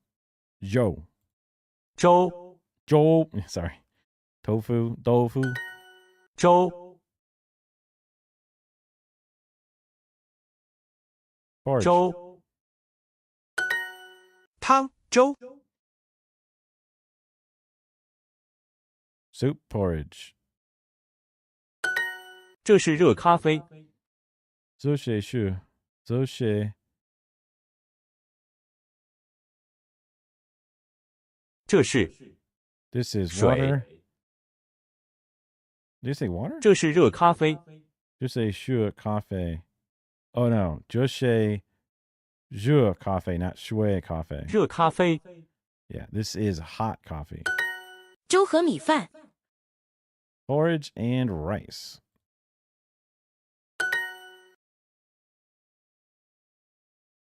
Zhou. 粥， Zhou. Sorry. Tofu. Tofu. 粥， Porridge. 粥， 汤粥 Soup. Porridge. 这是热咖啡， Zoshe shu. Zoshe. 这是 This is 水 water. Did you say water? 这是热咖啡， Just say shu coffee. Oh no. Just say zhu coffee, not shui coffee. 热咖啡， Yeah, this is hot coffee. 粥和米饭， Porridge and rice.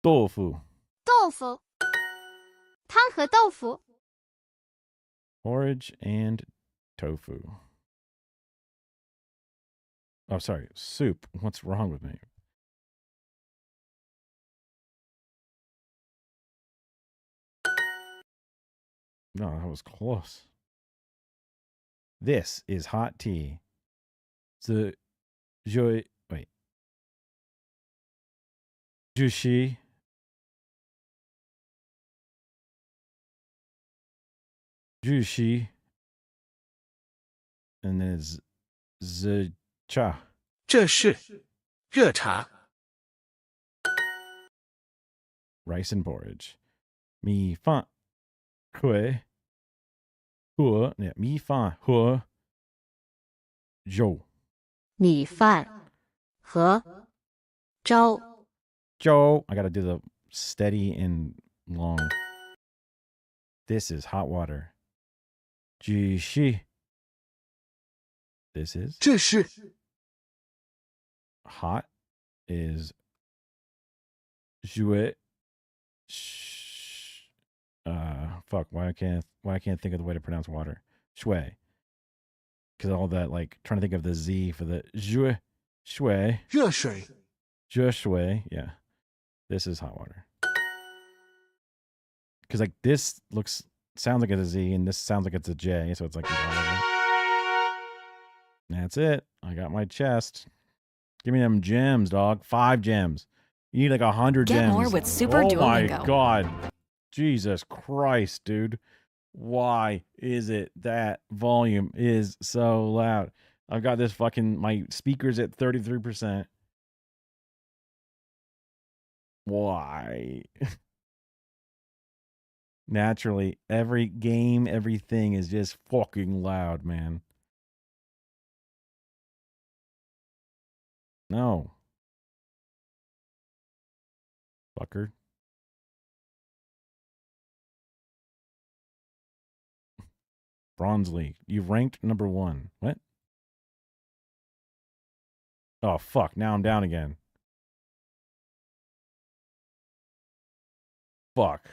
豆腐。豆腐，汤和豆腐， Porridge and tofu. Oh, sorry. Soup. What's wrong with me? No, that was close. This is hot tea. The joy. Wait. Jushi. Jushi. And then it's the cha. 这是热茶。 Rice and porridge. Mi fan. Hui. Hua. Yeah, mi fan. Hua. Jo. 米饭和粥。 Joe. I gotta do the steady and long. This is hot water. Jushi. This is 这是 hot is jouet. Fuck. Why I can't think of the way to pronounce water. Shui. Because all that, like, trying to think of the Z for the jouet. Shui. 热水。 Shui. Yeah. This is hot water. Because, like, this sounds like it's a Z, and this sounds like it's a J, so it's like... That's it. I got my chest. Give me them gems, dog. 5 gems. You need like 100 gems. Get more with Super Oh Duolingo. my god. Jesus Christ, dude. Why is it that volume is so loud? I've got this fucking... My speaker's at 33%. Why? Naturally, every game, everything is just fucking loud, man. No. Fucker. Bronze League. You've ranked number 1. What? Oh, fuck. Now I'm down again. Fuck.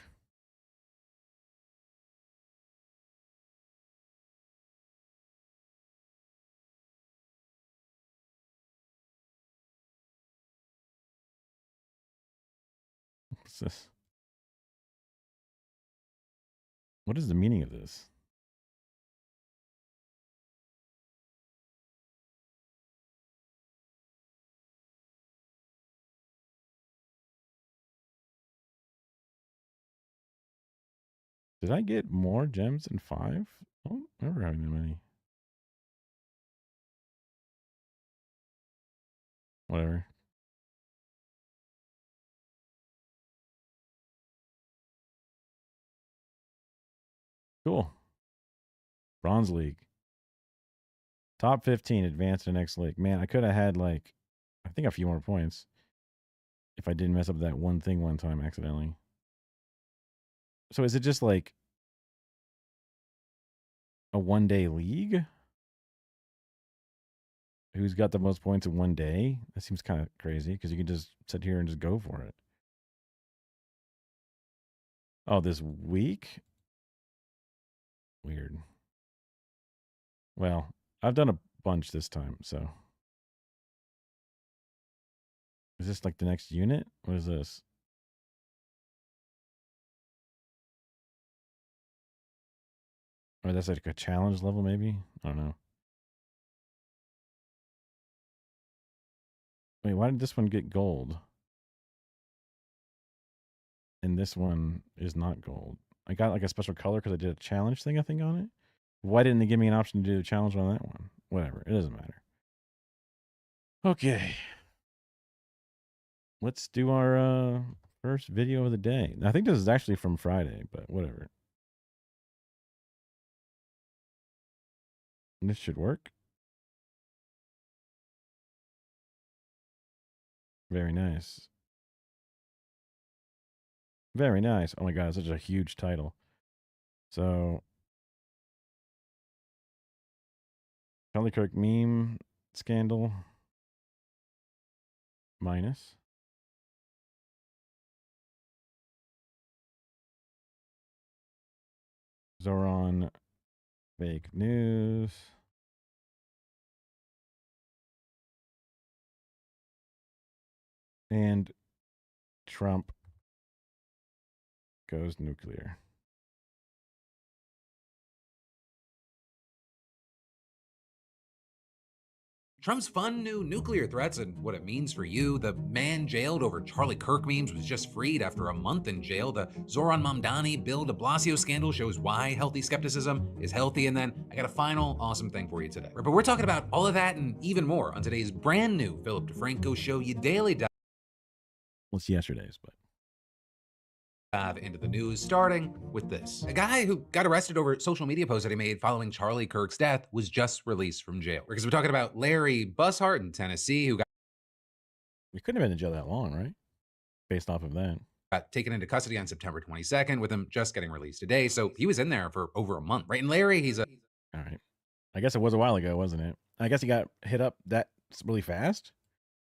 What's this? What is the meaning of this? Did I get more gems than 5? I don't remember having that many. Whatever. Cool. Bronze League. Top 15 advanced to next league. Man, I could have had like, I think a few more points if I didn't mess up that one thing one time accidentally. So is it just like a 1-day league? Who's got the most points in 1 day? That seems kind of crazy because you can just sit here and just go for it. Oh, this week? Weird. Well, I've done a bunch this time, so. Is this like the next unit? What is this? Or that's like a challenge level, maybe? I don't know. Wait, why did this one get gold? And this one is not gold. I got like a special color because I did a challenge thing, I think, on it. Why didn't they give me an option to do a challenge on that one? Whatever. It doesn't matter. Okay. Let's do our first video of the day. I think this is actually from Friday, but whatever. This should work. Very nice. Very nice. Oh my god, such a huge title. So Charlie Kirk meme scandal. Minus. Zoran fake news. And Trump goes nuclear. Trump's fun new nuclear threats and what it means for you. The man jailed over Charlie Kirk memes was just freed after a month in jail. The Zoran Mamdani Bill de Blasio scandal shows why healthy skepticism is healthy. And then I got a final awesome thing for you today. But we're talking about all of that and even more on today's brand new Philip DeFranco Show, you daily dive Yesterday's, but into the news, starting with this. A guy who got arrested over social media posts that he made following Charlie Kirk's death was just released from jail. Because we're talking about Larry Bushart in Tennessee, who he couldn't have been in jail that long, right? Based off of that. Got taken into custody on September 22nd, with him just getting released today. So he was in there for over a month, right? And Larry, he's a... All right. I guess it was a while ago, wasn't it? I guess he got hit up that really fast.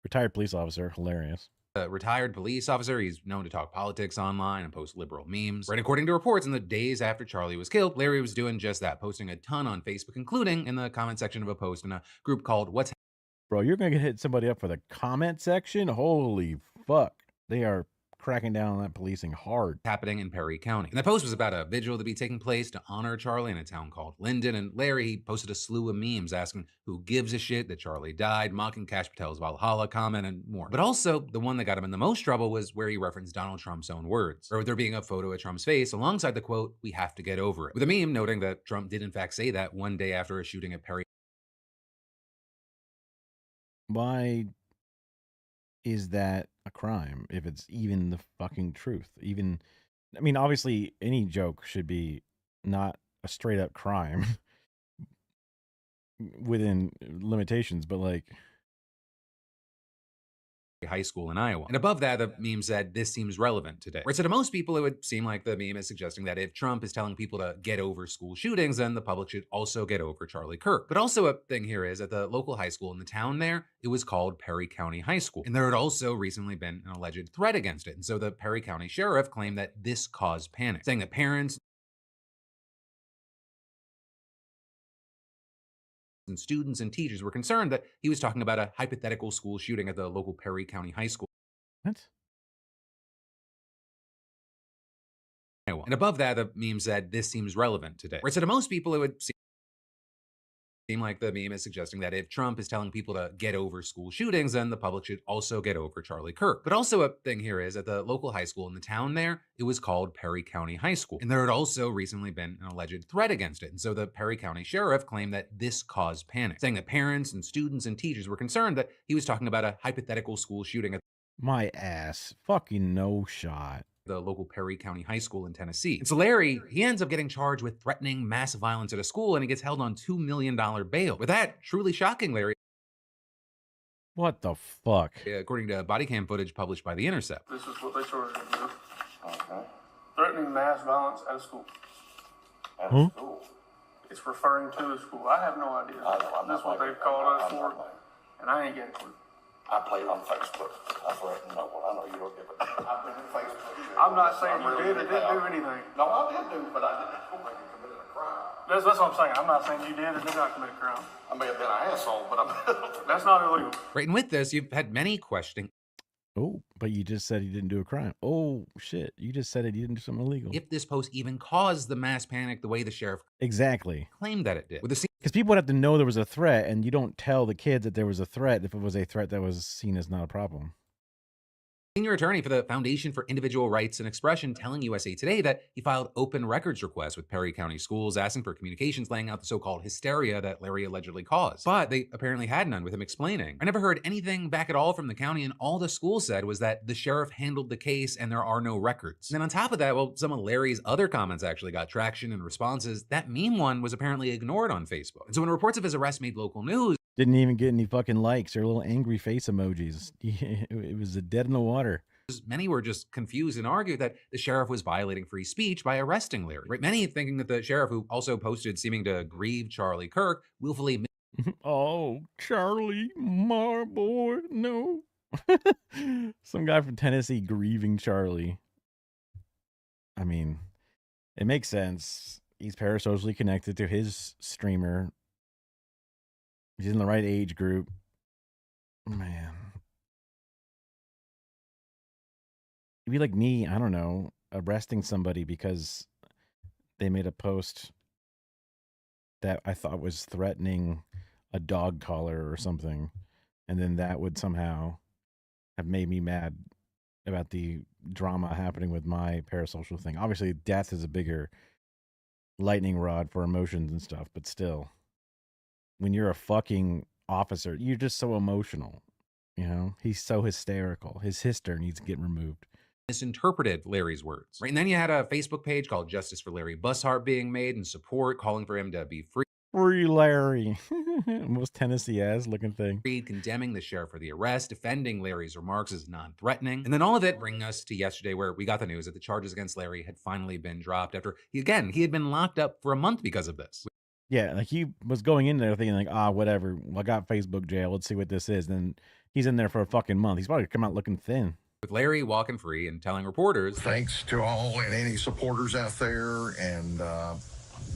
Retired police officer, hilarious. A retired police officer. He's known to talk politics online and post liberal memes. Right, according to reports, in the days after Charlie was killed, Larry was doing just that, posting a ton on Facebook, including in the comment section of a post in a group called What's... Bro, you're going to hit somebody up for the comment section? Holy fuck. They are cracking down on that policing hard. Happening in Perry County. And the post was about a vigil to be taking place to honor Charlie in a town called Linden. And Larry, he posted a slew of memes asking who gives a shit that Charlie died, mocking Kash Patel's Valhalla comment, and more. But also, the one that got him in the most trouble was where he referenced Donald Trump's own words, or there being a photo of Trump's face alongside the quote, "We have to get over it," with a meme noting that Trump did in fact say that one day after a shooting at Perry. Why is that a crime if it's even the fucking truth? Even, I mean, obviously any joke should be not a straight up crime within limitations, but like... High school in Iowa. And above that, the meme said, "This seems relevant today." Right, so to most people, it would seem like the meme is suggesting that if Trump is telling people to get over school shootings, then the public should also get over Charlie Kirk. But also a thing here is at the local high school in the town there, it was called Perry County High School. And there had also recently been an alleged threat against it. And so the Perry County sheriff claimed that this caused panic, saying that parents and students and teachers were concerned that he was talking about a hypothetical school shooting at the local Perry County High School. What? And above that, the meme said, "This seems relevant today." Right, so to most people, it would seem like the meme is suggesting that if Trump is telling people to get over school shootings, then the public should also get over Charlie Kirk. But also a thing here is at the local high school in the town there, it was called Perry County High School. And there had also recently been an alleged threat against it. And so the Perry County sheriff claimed that this caused panic, saying that parents and students and teachers were concerned that he was talking about a hypothetical school shooting at my ass. Fucking no shot. The local Perry County High School in Tennessee. And so Larry, he ends up getting charged with threatening mass violence at a school, and he gets held on $2 million bail. With that, truly shocking, Larry. What the fuck? According to body cam footage published by The Intercept. This is what they charged him with. Okay. Threatening mass violence at a school. At a school? It's referring to a school. I have no idea. That's what they've called us for, and I ain't got a clue. I played on Facebook. I threatened no one. I know you don't give a damn. I've been on Facebook. I'm not saying you did or didn't do anything. No, I did do, but I didn't think you committed a crime. That's what I'm saying. I'm not saying you did or did not commit a crime. I may have been an asshole, but that's not illegal. Right, and with this, you've had many questioning. Oh, but you just said he didn't do a crime. Oh, shit. You just said he didn't do something illegal. If this post even caused the mass panic the way the sheriff exactly claimed that it did. Because people would have to know there was a threat, and you don't tell the kids that there was a threat if it was a threat that was seen as not a problem. Senior attorney for the Foundation for Individual Rights and Expression telling USA Today that he filed open records requests with Perry County Schools asking for communications laying out the so-called hysteria that Larry allegedly caused. But they apparently had none, with him explaining, "I never heard anything back at all from the county, and all the school said was that the sheriff handled the case and there are no records." And then on top of that, well, some of Larry's other comments actually got traction and responses. That meme one was apparently ignored on Facebook. And so when reports of his arrest made local news, didn't even get any fucking likes or little angry face emojis. It was a dead in the water. Many were just confused and argued that the sheriff was violating free speech by arresting Larry. Right? Many thinking that the sheriff, who also posted seeming to grieve Charlie Kirk, willfully Oh, Charlie, my boy, no. Some guy from Tennessee grieving Charlie. I mean, it makes sense. He's parasocially connected to his streamer. He's in the right age group. Man. It'd be like me, I don't know, arresting somebody because they made a post that I thought was threatening a dog collar or something. And then that would somehow have made me mad about the drama happening with my parasocial thing. Obviously, death is a bigger lightning rod for emotions and stuff, but still, when you're a fucking officer, you're just so emotional. You know, he's so hysterical. His hyster needs to get removed. Misinterpreted Larry's words. Right? And then you had a Facebook page called Justice for Larry Bussart being made and support calling for him to be free. Free Larry. Most Tennessee ass looking thing. Condemning the sheriff for the arrest, defending Larry's remarks as non-threatening. And then all of it bringing us to yesterday where we got the news that the charges against Larry had finally been dropped after, he had been locked up for a month because of this. Yeah, like he was going in there thinking like, whatever, I got Facebook jail, let's see what this is. Then he's in there for a fucking month. He's probably come out looking thin. With Larry walking free and telling reporters, thanks to all and any supporters out there, and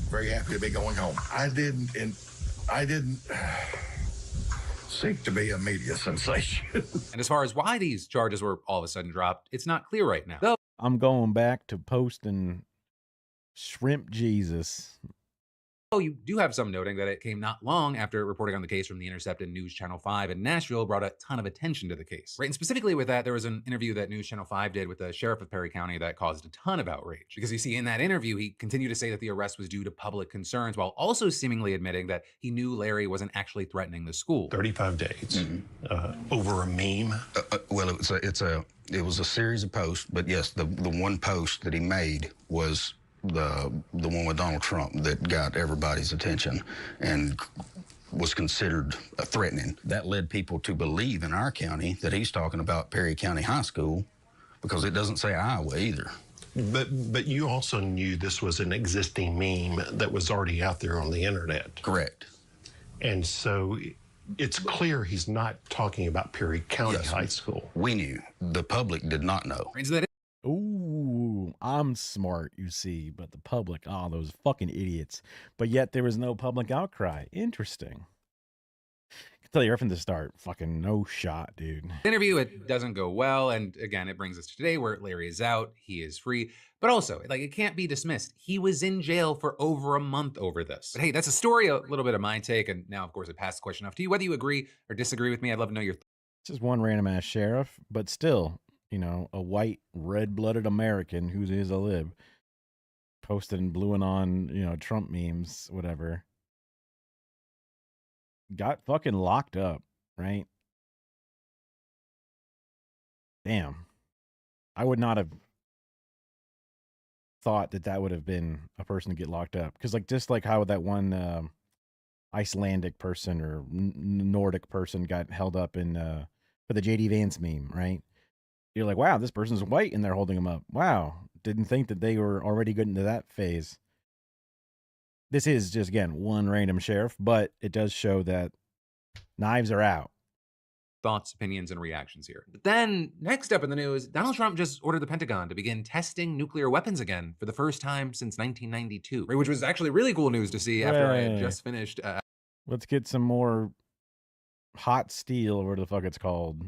very happy to be going home. I didn't seek to be a media sensation. And as far as why these charges were all of a sudden dropped, it's not clear right now. Though I'm going back to posting shrimp Jesus. You do have some noting that it came not long after reporting on the case from the Intercept and News Channel 5 in Nashville brought a ton of attention to the case. Right, and specifically with that, there was an interview that News Channel 5 did with the sheriff of Perry County that caused a ton of outrage. Because you see, in that interview, he continued to say that the arrest was due to public concerns while also seemingly admitting that he knew Larry wasn't actually threatening the school. 35 days over a meme. Well, it was a series of posts, but yes, the one post that he made was the one with Donald Trump that got everybody's attention and was considered threatening. That led people to believe in our county that he's talking about Perry County High School, because it doesn't say Iowa either. But you also knew this was an existing meme that was already out there on the internet. Correct. And so it's clear he's not talking about Perry County High School. We knew. The public did not know. Ooh, I'm smart, you see, but the public, those fucking idiots. But yet there was no public outcry. Interesting. I can tell you right from the start, fucking no shot, dude. The interview, it doesn't go well, and again, it brings us to today where Larry is out, he is free, but also, like, it can't be dismissed. He was in jail for over a month over this. But hey, that's a story, a little bit of my take, and now, of course, I pass the question off to you. Whether you agree or disagree with me, I'd love to know your thoughts. Just one random ass sheriff, but still, you know, a white, red-blooded American who is a lib, posted and bluing on, you know, Trump memes, whatever, got fucking locked up, right? Damn. I would not have thought that would have been a person to get locked up. Because, like, just like how that one Icelandic person or Nordic person got held up in for the JD Vance meme, right? You're like, wow, this person's white and they're holding him up. Wow. Didn't think that they were already getting into that phase. This is just, again, one random sheriff, but it does show that knives are out. Thoughts, opinions, and reactions here. But then, next up in the news, Donald Trump just ordered the Pentagon to begin testing nuclear weapons again for the first time since 1992, which was actually really cool news to see after I had just finished. Let's get some more hot steel, or whatever the fuck it's called.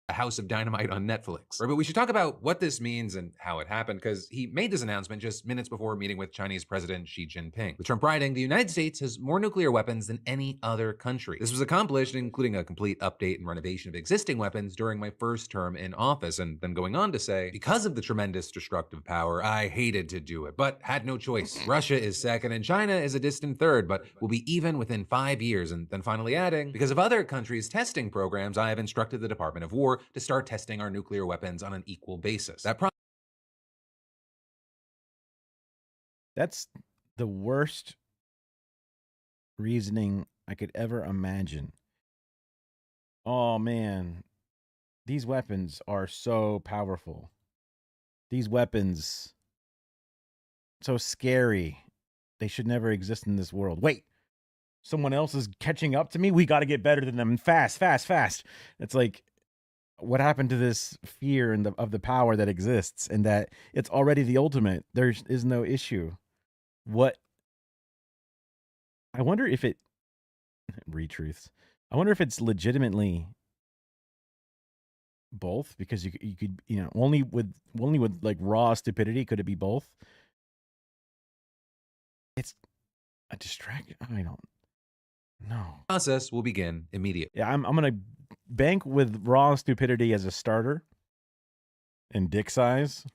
A House of Dynamite on Netflix. But we should talk about what this means and how it happened, because he made this announcement just minutes before meeting with Chinese President Xi Jinping. With Trump writing, the United States has more nuclear weapons than any other country. This was accomplished, including a complete update and renovation of existing weapons during my first term in office, and then going on to say, because of the tremendous destructive power, I hated to do it, but had no choice. Russia is second and China is a distant third, but will be even within 5 years, and then finally adding, because of other countries' testing programs, I have instructed the Department of War to start testing our nuclear weapons on an equal basis. That's the worst reasoning I could ever imagine. Oh man, these weapons are so powerful. These weapons, so scary. They should never exist in this world. Wait, someone else is catching up to me. We got to get better than them fast, fast, fast. It's like, what happened to this fear and of the power that exists and that it's already the ultimate? There is no issue. What? I wonder if it retruths. I wonder if it's legitimately both, because you could, only with like raw stupidity could it be both. It's a distraction. I don't know. Process will begin immediately. Yeah, I'm gonna bank with raw stupidity as a starter and dick size.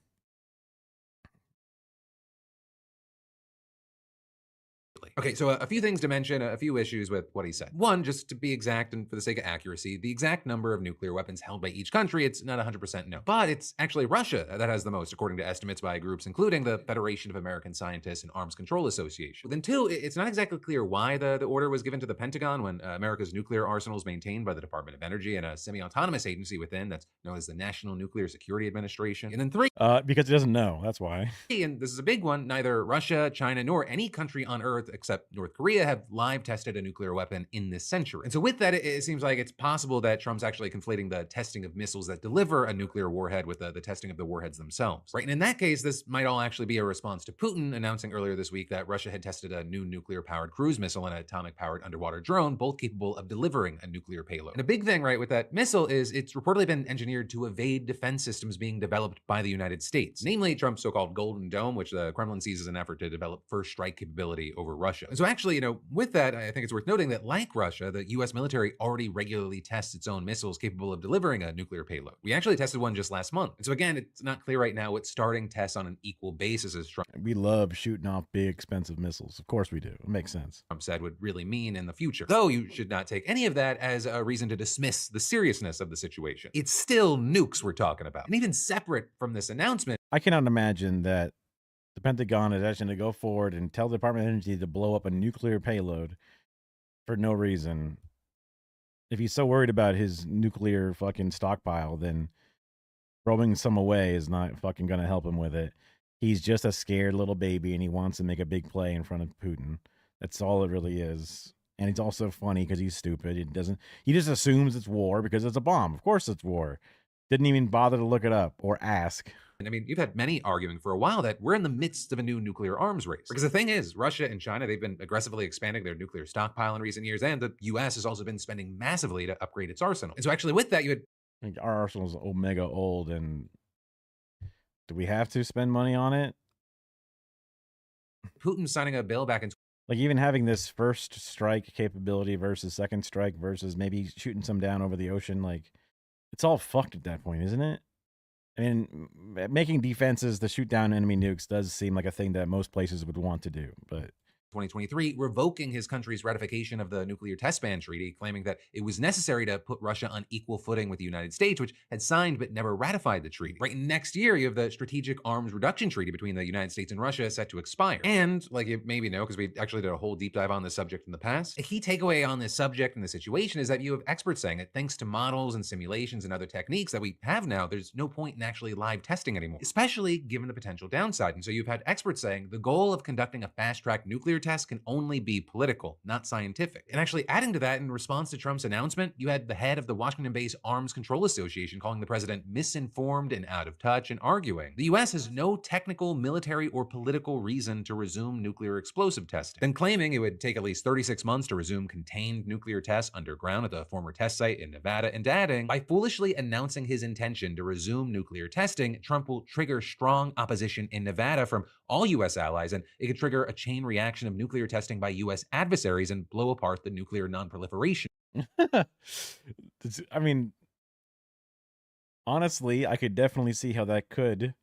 Okay, so a few things to mention, a few issues with what he said. One, just to be exact and for the sake of accuracy, the exact number of nuclear weapons held by each country, it's not 100% no. But it's actually Russia that has the most, according to estimates by groups including the Federation of American Scientists and Arms Control Association. Then two, it's not exactly clear why the order was given to the Pentagon when America's nuclear arsenal is maintained by the Department of Energy and a semi-autonomous agency within that's known as the National Nuclear Security Administration. And then three, because it doesn't know, that's why. And this is a big one, neither Russia, China, nor any country on Earth except North Korea have live tested a nuclear weapon in this century. And so with that, it seems like it's possible that Trump's actually conflating the testing of missiles that deliver a nuclear warhead with the testing of the warheads themselves, right? And in that case, this might all actually be a response to Putin announcing earlier this week that Russia had tested a new nuclear-powered cruise missile and an atomic-powered underwater drone, both capable of delivering a nuclear payload. And a big thing, right, with that missile is it's reportedly been engineered to evade defense systems being developed by the United States, namely Trump's so-called Golden Dome, which the Kremlin sees as an effort to develop first strike capability over Russia. And so actually, with that, I think it's worth noting that like Russia, the US military already regularly tests its own missiles capable of delivering a nuclear payload. We actually tested one just last month. And so again, it's not clear right now what starting tests on an equal basis as Trump. We love shooting off big, expensive missiles. Of course we do. It makes sense. Trump said would really mean in the future. Though you should not take any of that as a reason to dismiss the seriousness of the situation. It's still nukes we're talking about. And even separate from this announcement, I cannot imagine that the Pentagon is actually going to go forward and tell the Department of Energy to blow up a nuclear payload for no reason. If he's so worried about his nuclear fucking stockpile, then throwing some away is not fucking going to help him with it. He's just a scared little baby and he wants to make a big play in front of Putin. That's all it really is. And it's also funny because he's stupid. He just assumes it's war because it's a bomb. Of course it's war. Didn't even bother to look it up or ask. And I mean, you've had many arguing for a while that we're in the midst of a new nuclear arms race. Because the thing is, Russia and China, they've been aggressively expanding their nuclear stockpile in recent years, and the US has also been spending massively to upgrade its arsenal. And so actually with that, you had... I think our arsenal's mega old, and do we have to spend money on it? Putin signing a bill back in... Like even having this first strike capability versus second strike versus maybe shooting some down over the ocean, like it's all fucked at that point, isn't it? I mean, making defenses to shoot down enemy nukes does seem like a thing that most places would want to do, but 2023, revoking his country's ratification of the Nuclear Test Ban Treaty, claiming that it was necessary to put Russia on equal footing with the United States, which had signed but never ratified the treaty. Right next year, you have the Strategic Arms Reduction Treaty between the United States and Russia set to expire. And, like you maybe know, because we actually did a whole deep dive on this subject in the past, a key takeaway on this subject and the situation is that you have experts saying that thanks to models and simulations and other techniques that we have now, there's no point in actually live testing anymore, especially given the potential downside. And so you've had experts saying the goal of conducting a fast-track nuclear test can only be political, not scientific. And actually adding to that, in response to Trump's announcement, you had the head of the Washington-based Arms Control Association calling the president misinformed and out of touch and arguing the US has no technical, military, or political reason to resume nuclear explosive testing, then claiming it would take at least 36 months to resume contained nuclear tests underground at the former test site in Nevada, and adding, by foolishly announcing his intention to resume nuclear testing, Trump will trigger strong opposition in Nevada from all US allies, and it could trigger a chain reaction of nuclear testing by US adversaries and blow apart the nuclear nonproliferation. I mean, honestly, I could definitely see how that could.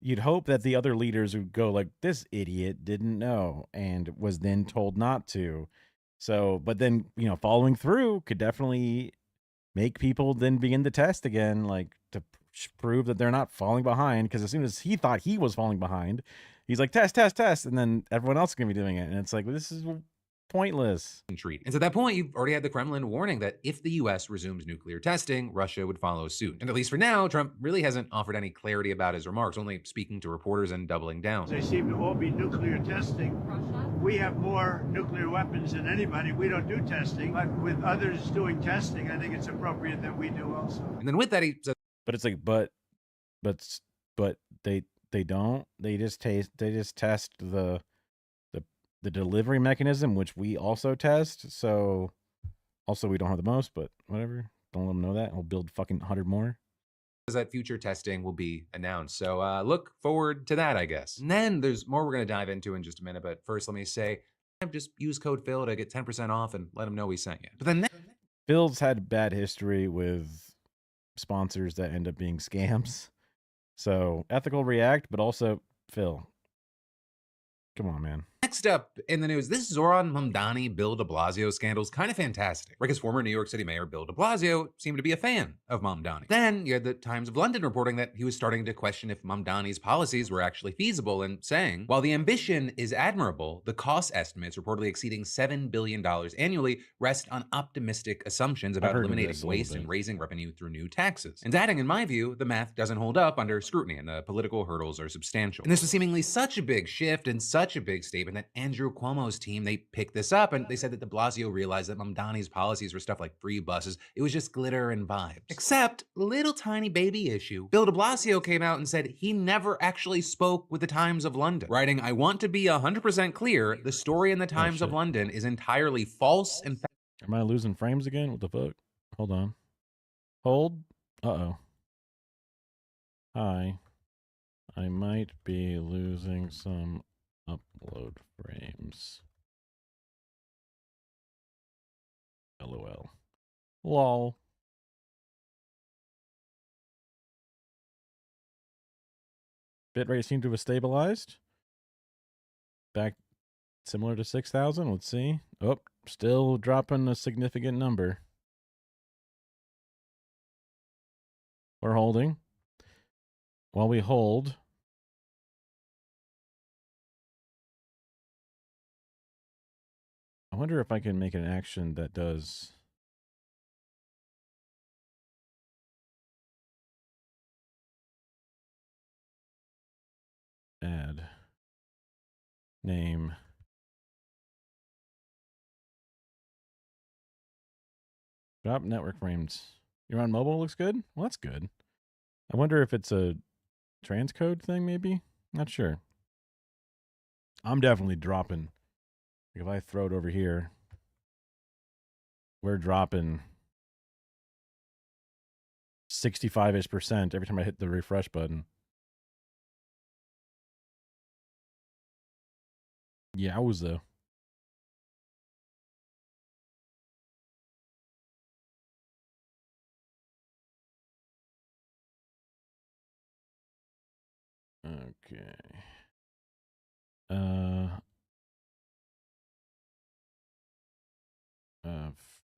You'd hope that the other leaders would go like, this idiot didn't know and was then told not to. So, but then, following through could definitely make people then begin to test again, like to prove that they're not falling behind. Because as soon as he thought he was falling behind, he's like, test, test, test. And then everyone else is going to be doing it. And it's like, this is pointless. Treat. And so at that point, you've already had the Kremlin warning that if the US resumes nuclear testing, Russia would follow suit. And at least for now, Trump really hasn't offered any clarity about his remarks, only speaking to reporters and doubling down. They seem to all be nuclear testing. We have more nuclear weapons than anybody. We don't do testing, but with others doing testing, I think it's appropriate that we do also. And then with that, he said, but it's like, but they don't. They just test the delivery mechanism, which we also test. So also we don't have the most, but whatever. Don't let them know that. We'll build fucking 100 more. That future testing will be announced. So look forward to that, I guess. And then there's more we're going to dive into in just a minute. But first, let me say, just use code Phil to get 10% off and let them know we sent you. But then Phil's had bad history with sponsors that end up being scams. So ethical react, but also Phil. Come on, man. Next up in the news, this Zoran Mamdani Bill de Blasio scandal is kind of fantastic. Because former New York City Mayor Bill de Blasio seemed to be a fan of Mamdani. Then you had the Times of London reporting that he was starting to question if Mamdani's policies were actually feasible and saying, while the ambition is admirable, the cost estimates reportedly exceeding $7 billion annually rest on optimistic assumptions about eliminating waste and raising revenue through new taxes. And adding, in my view, the math doesn't hold up under scrutiny and the political hurdles are substantial. And this was seemingly such a big shift and such a big statement that Andrew Cuomo's team, they picked this up and they said that de Blasio realized that Mamdani's policies were stuff like free buses. It was just glitter and vibes. Except, little tiny baby issue. Bill de Blasio came out and said he never actually spoke with the Times of London, writing, "I want to be 100% clear, the story in the Times of London is entirely false and Am I losing frames again? What the fuck? Hold on. Hold. Uh-oh. Hi. I might be losing some upload frames. LOL. Lol. Bitrate seemed to have stabilized. Back similar to 6,000. Let's see. Oh, still dropping a significant number. We're holding. While we hold, I wonder if I can make an action that does add name drop network frames. You're on mobile, looks good. Well, that's good. I wonder if it's a transcode thing, maybe. Not sure. I'm definitely dropping. Like if I throw it over here, we're dropping 65-ish% every time I hit the refresh button. Yowza. Okay.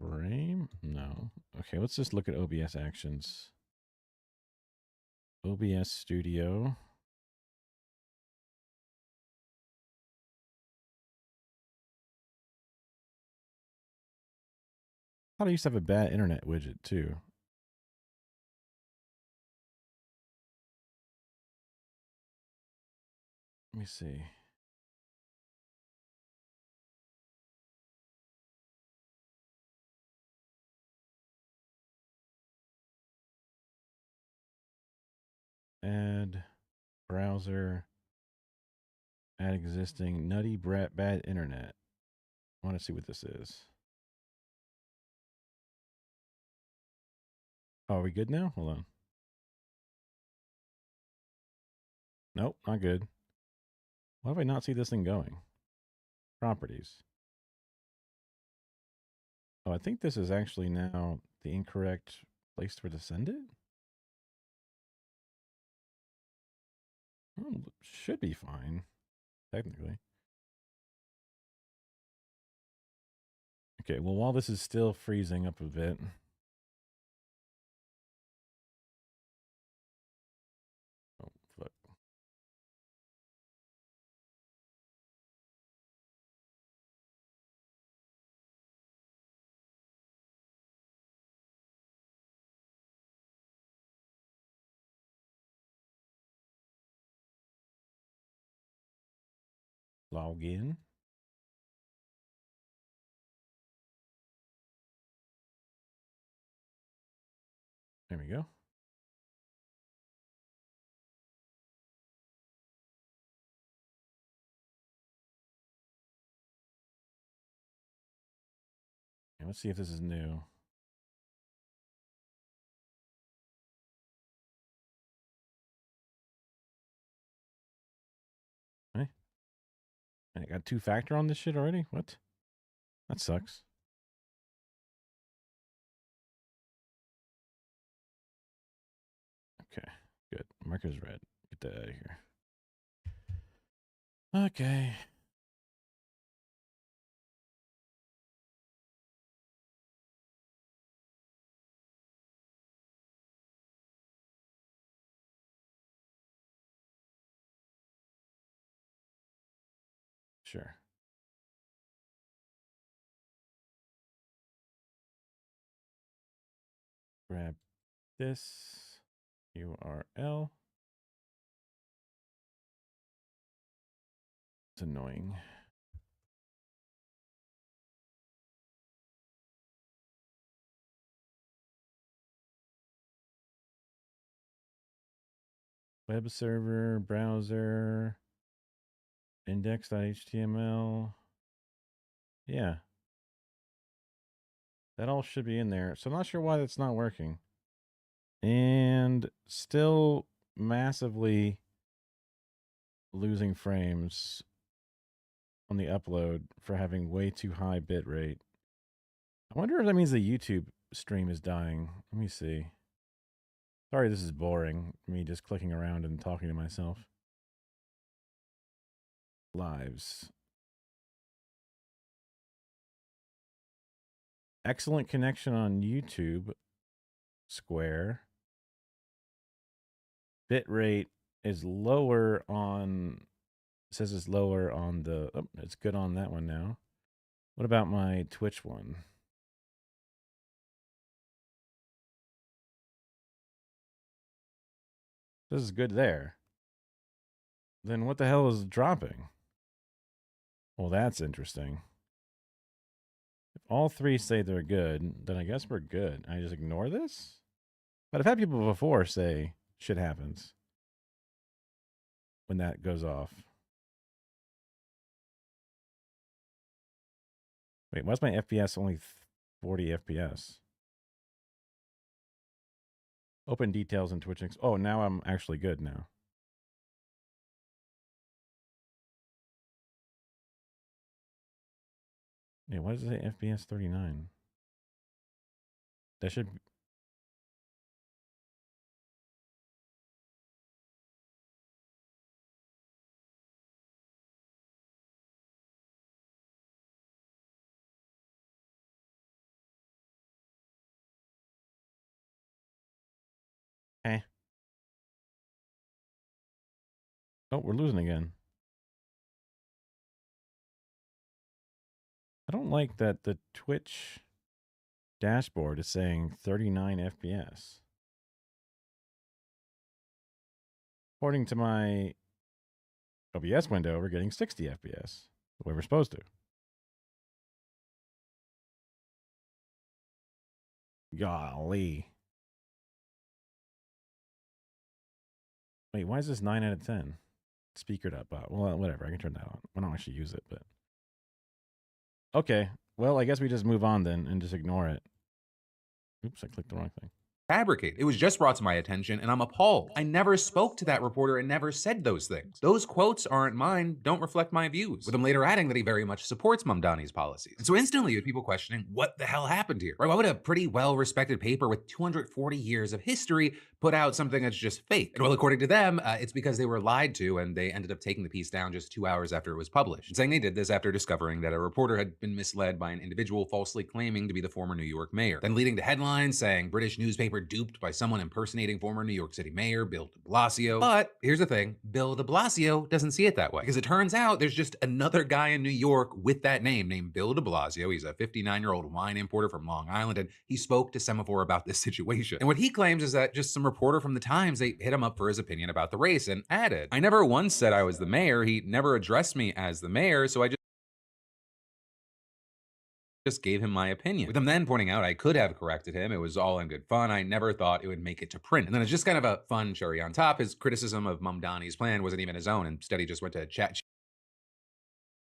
Frame? No. Okay, let's just look at OBS actions. OBS Studio. I thought I used to have a bad internet widget too. Let me see. Add browser. Add existing nutty brat bad internet. I want to see what this is. Oh, are we good now? Hold on. Nope, not good. Why have I not see this thing going? Properties. Oh, I think this is actually now the incorrect place for to send it. Oh, should be fine, technically. Okay, well, while this is still freezing up a bit. Oh, fuck. Log in. There we go. Okay, let's see if this is new. Okay. I got 2-factor on this shit already? What? That sucks. Okay, good. Marker's red. Get that out of here. Okay. Sure. Grab this URL. It's annoying. Web server, browser, index.html. Yeah. That all should be in there. So I'm not sure why that's not working. And still massively losing frames on the upload for having way too high bit rate. I wonder if that means the YouTube stream is dying. Let me see. Sorry, this is boring. Me just clicking around and talking to myself. Lives. Excellent connection on YouTube. Square. Bit rate is lower on. It says it's lower on the. Oh, it's good on that one now. What about my Twitch one? This is good there. Then what the hell is dropping? Well, that's interesting. If all three say they're good, then I guess we're good. I just ignore this? But I've had people before say shit happens when that goes off. Wait, why's my FPS only 40 FPS? Open details in Twitch. Oh, now I'm actually good now. Yeah, why does it say FPS 39? That should... Eh. Oh, we're losing again. I don't like that the Twitch dashboard is saying 39 FPS. According to my OBS window, we're getting 60 FPS, the way we're supposed to. Golly. Wait, why is this 9 out of 10? Speakered up. Well, whatever. I can turn that on. I don't actually use it, but... Okay. Well, I guess we just move on then and just ignore it. Oops, I clicked the wrong thing. Fabricate. It was just brought to my attention, and I'm appalled. I never spoke to that reporter and never said those things. Those quotes aren't mine, don't reflect my views, with him later adding that he very much supports Mamdani's policies. And so instantly you had people questioning what the hell happened here, right? Why would a pretty well-respected paper with 240 years of history put out something that's just fake? And well, according to them, it's because they were lied to, and they ended up taking the piece down just 2 hours after it was published, and saying they did this after discovering that a reporter had been misled by an individual falsely claiming to be the former New York mayor, then leading to headlines saying British newspaper were duped by someone impersonating former New York City Mayor Bill de Blasio. But here's the thing, Bill de Blasio doesn't see it that way, because it turns out there's just another guy in New York with that name named Bill de Blasio. He's a 59-year-old wine importer from Long Island, and he spoke to Semaphore about this situation. And what he claims is that just some reporter from the Times, they hit him up for his opinion about the race, and added, "I never once said I was the mayor. He never addressed me as the mayor, so I just gave him my opinion," with him then pointing out I could have corrected him. It was all in good fun. I never thought it would make it to print. And then it's just kind of a fun cherry on top. His criticism of Mamdani's plan wasn't even his own. Instead, he just went to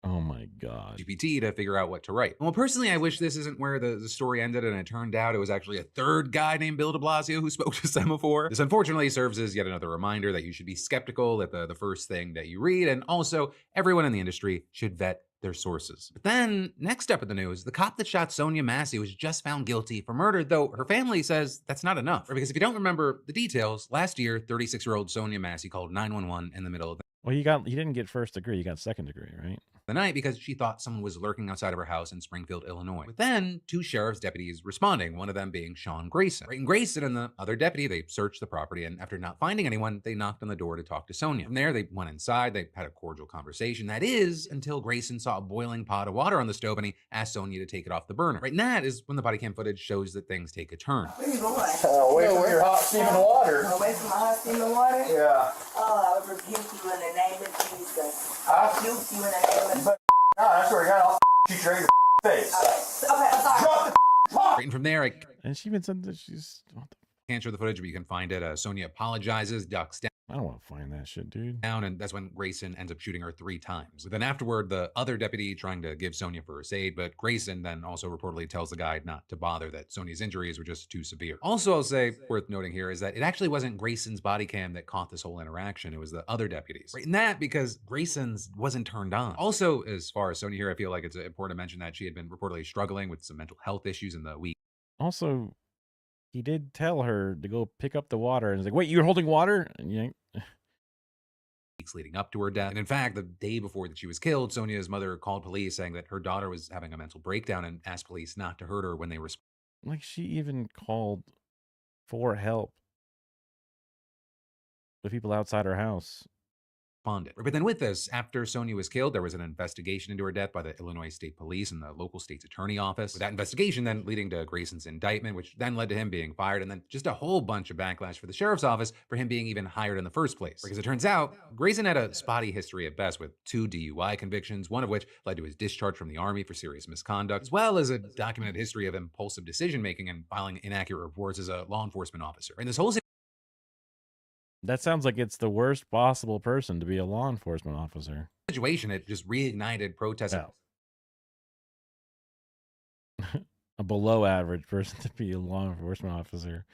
Oh my God. GPT to figure out what to write. Well, personally, I wish this isn't where the story ended and it turned out it was actually a third guy named Bill de Blasio who spoke to Semaphore. This unfortunately serves as yet another reminder that you should be skeptical at the first thing that you read, and also everyone in the industry should vet their sources. But then, next up in the news, the cop that shot Sonia Massey was just found guilty for murder, though her family says that's not enough. Because if you don't remember the details, last year, 36-year-old Sonia Massey called 911 in the middle of the Well, he didn't get first degree, he got second degree, right? night because she thought someone was lurking outside of her house in Springfield, Illinois. With then two sheriff's deputies responding, one of them being Sean Grayson. Right, and Grayson and the other deputy, they searched the property, and after not finding anyone, they knocked on the door to talk to Sonia. From there, they went inside, they had a cordial conversation. That is, until Grayson saw a boiling pot of water on the stove and he asked Sonia to take it off the burner. Right, and that is when the body cam footage shows that things take a turn. Where you going? Away from your hot steaming water. Away from my hot steaming water? Yeah. Oh, I rebuke you in the name of Jesus. I rebuke you in the name of I swear to God, I'll shoot you in your face. Okay, I'm sorry. Drop the Right, and from there, And she even said that she's. can't show the footage, but you can find it. Sonia apologizes, ducks I don't want to find that shit, dude. down, and that's when Grayson ends up shooting her 3 times. Then afterward, the other deputy trying to give Sonia first aid, but Grayson then also reportedly tells the guy not to bother, that Sonia's injuries were just too severe. Also, I'll say, worth noting here, is that it actually wasn't Grayson's body cam that caught this whole interaction. It was the other deputies. Right, and that because Grayson's wasn't turned on. Also, as far as Sonia here, I feel like it's important to mention that she had been reportedly struggling with some mental health issues in the week Also, he did tell her to go pick up the water, and he's like, "Wait, you're holding water?" And you weeks leading up to her death. And in fact, the day before that she was killed, Sonia's mother called police saying that her daughter was having a mental breakdown and asked police not to hurt her when they responded. like she even called for help. The people outside her house. But then with this, after Sonia was killed, there was an investigation into her death by the Illinois State Police and the local state's attorney office. With that investigation then leading to Grayson's indictment, which then led to him being fired, and then just a whole bunch of backlash for the sheriff's office for him being even hired in the first place. Because it turns out, Grayson had a spotty history at best with 2 DUI convictions, one of which led to his discharge from the Army for serious misconduct, as well as a documented history of impulsive decision-making and filing inaccurate reports as a law enforcement officer. And this whole That sounds like it's the worst possible person to be a law enforcement officer. situation, it just reignited protests. A below average person to be a law enforcement officer.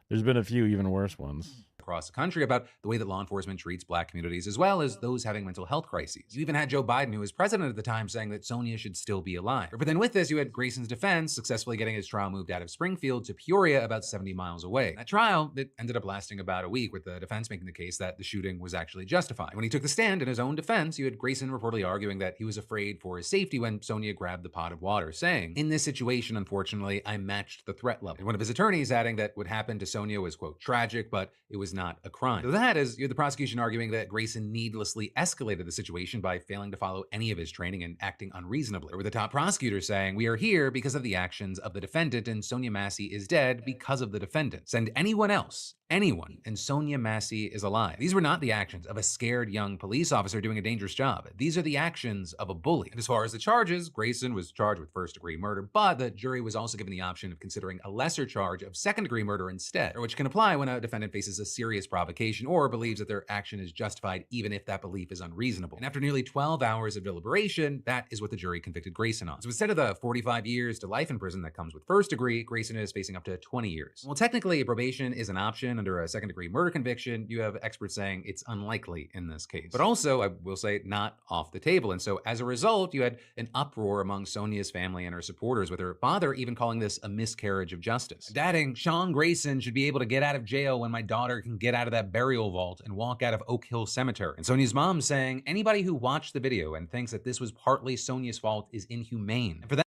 There's been a few even worse ones. Across the country about the way that law enforcement treats Black communities, as well as those having mental health crises. You even had Joe Biden, who was president at the time, saying that Sonia should still be alive. But then with this, you had Grayson's defense successfully getting his trial moved out of Springfield to Peoria, about 70 miles away. That trial, it ended up lasting about a week, with the defense making the case that the shooting was actually justified. When he took the stand in his own defense, you had Grayson reportedly arguing that he was afraid for his safety when Sonia grabbed the pot of water, saying, "In this situation, unfortunately, I matched the threat level." And one of his attorneys adding that what happened to Sonia was, quote, tragic, but it was not a crime. So that is, you have the prosecution arguing that Grayson needlessly escalated the situation by failing to follow any of his training and acting unreasonably. Or with the top prosecutor saying, "We are here because of the actions of the defendant, and Sonia Massey is dead because of the defendant. Send anyone else, anyone, and Sonia Massey is alive." These were not the actions of a scared young police officer doing a dangerous job. These are the actions of a bully. And as far as the charges, Grayson was charged with first-degree murder, but the jury was also given the option of considering a lesser charge of second-degree murder instead, which can apply when a defendant faces a serious provocation or believes that their action is justified even if that belief is unreasonable. And after nearly 12 hours of deliberation, that is what the jury convicted Grayson on. So instead of the 45 years to life in prison that comes with first degree, Grayson is facing up to 20 years. Well, technically, probation is an option under a second-degree murder conviction. You have experts saying it's unlikely in this case. But also, I will say, not off the table. And so as a result, you had an uproar among Sonia's family and her supporters, with her father even calling this a miscarriage of justice. And adding, "Sean Grayson should be able to get out of jail when my daughter can get out of that burial vault and walk out of Oak Hill Cemetery." And Sonia's mom saying, "Anybody who watched the video and thinks that this was partly Sonia's fault is inhumane." And for that,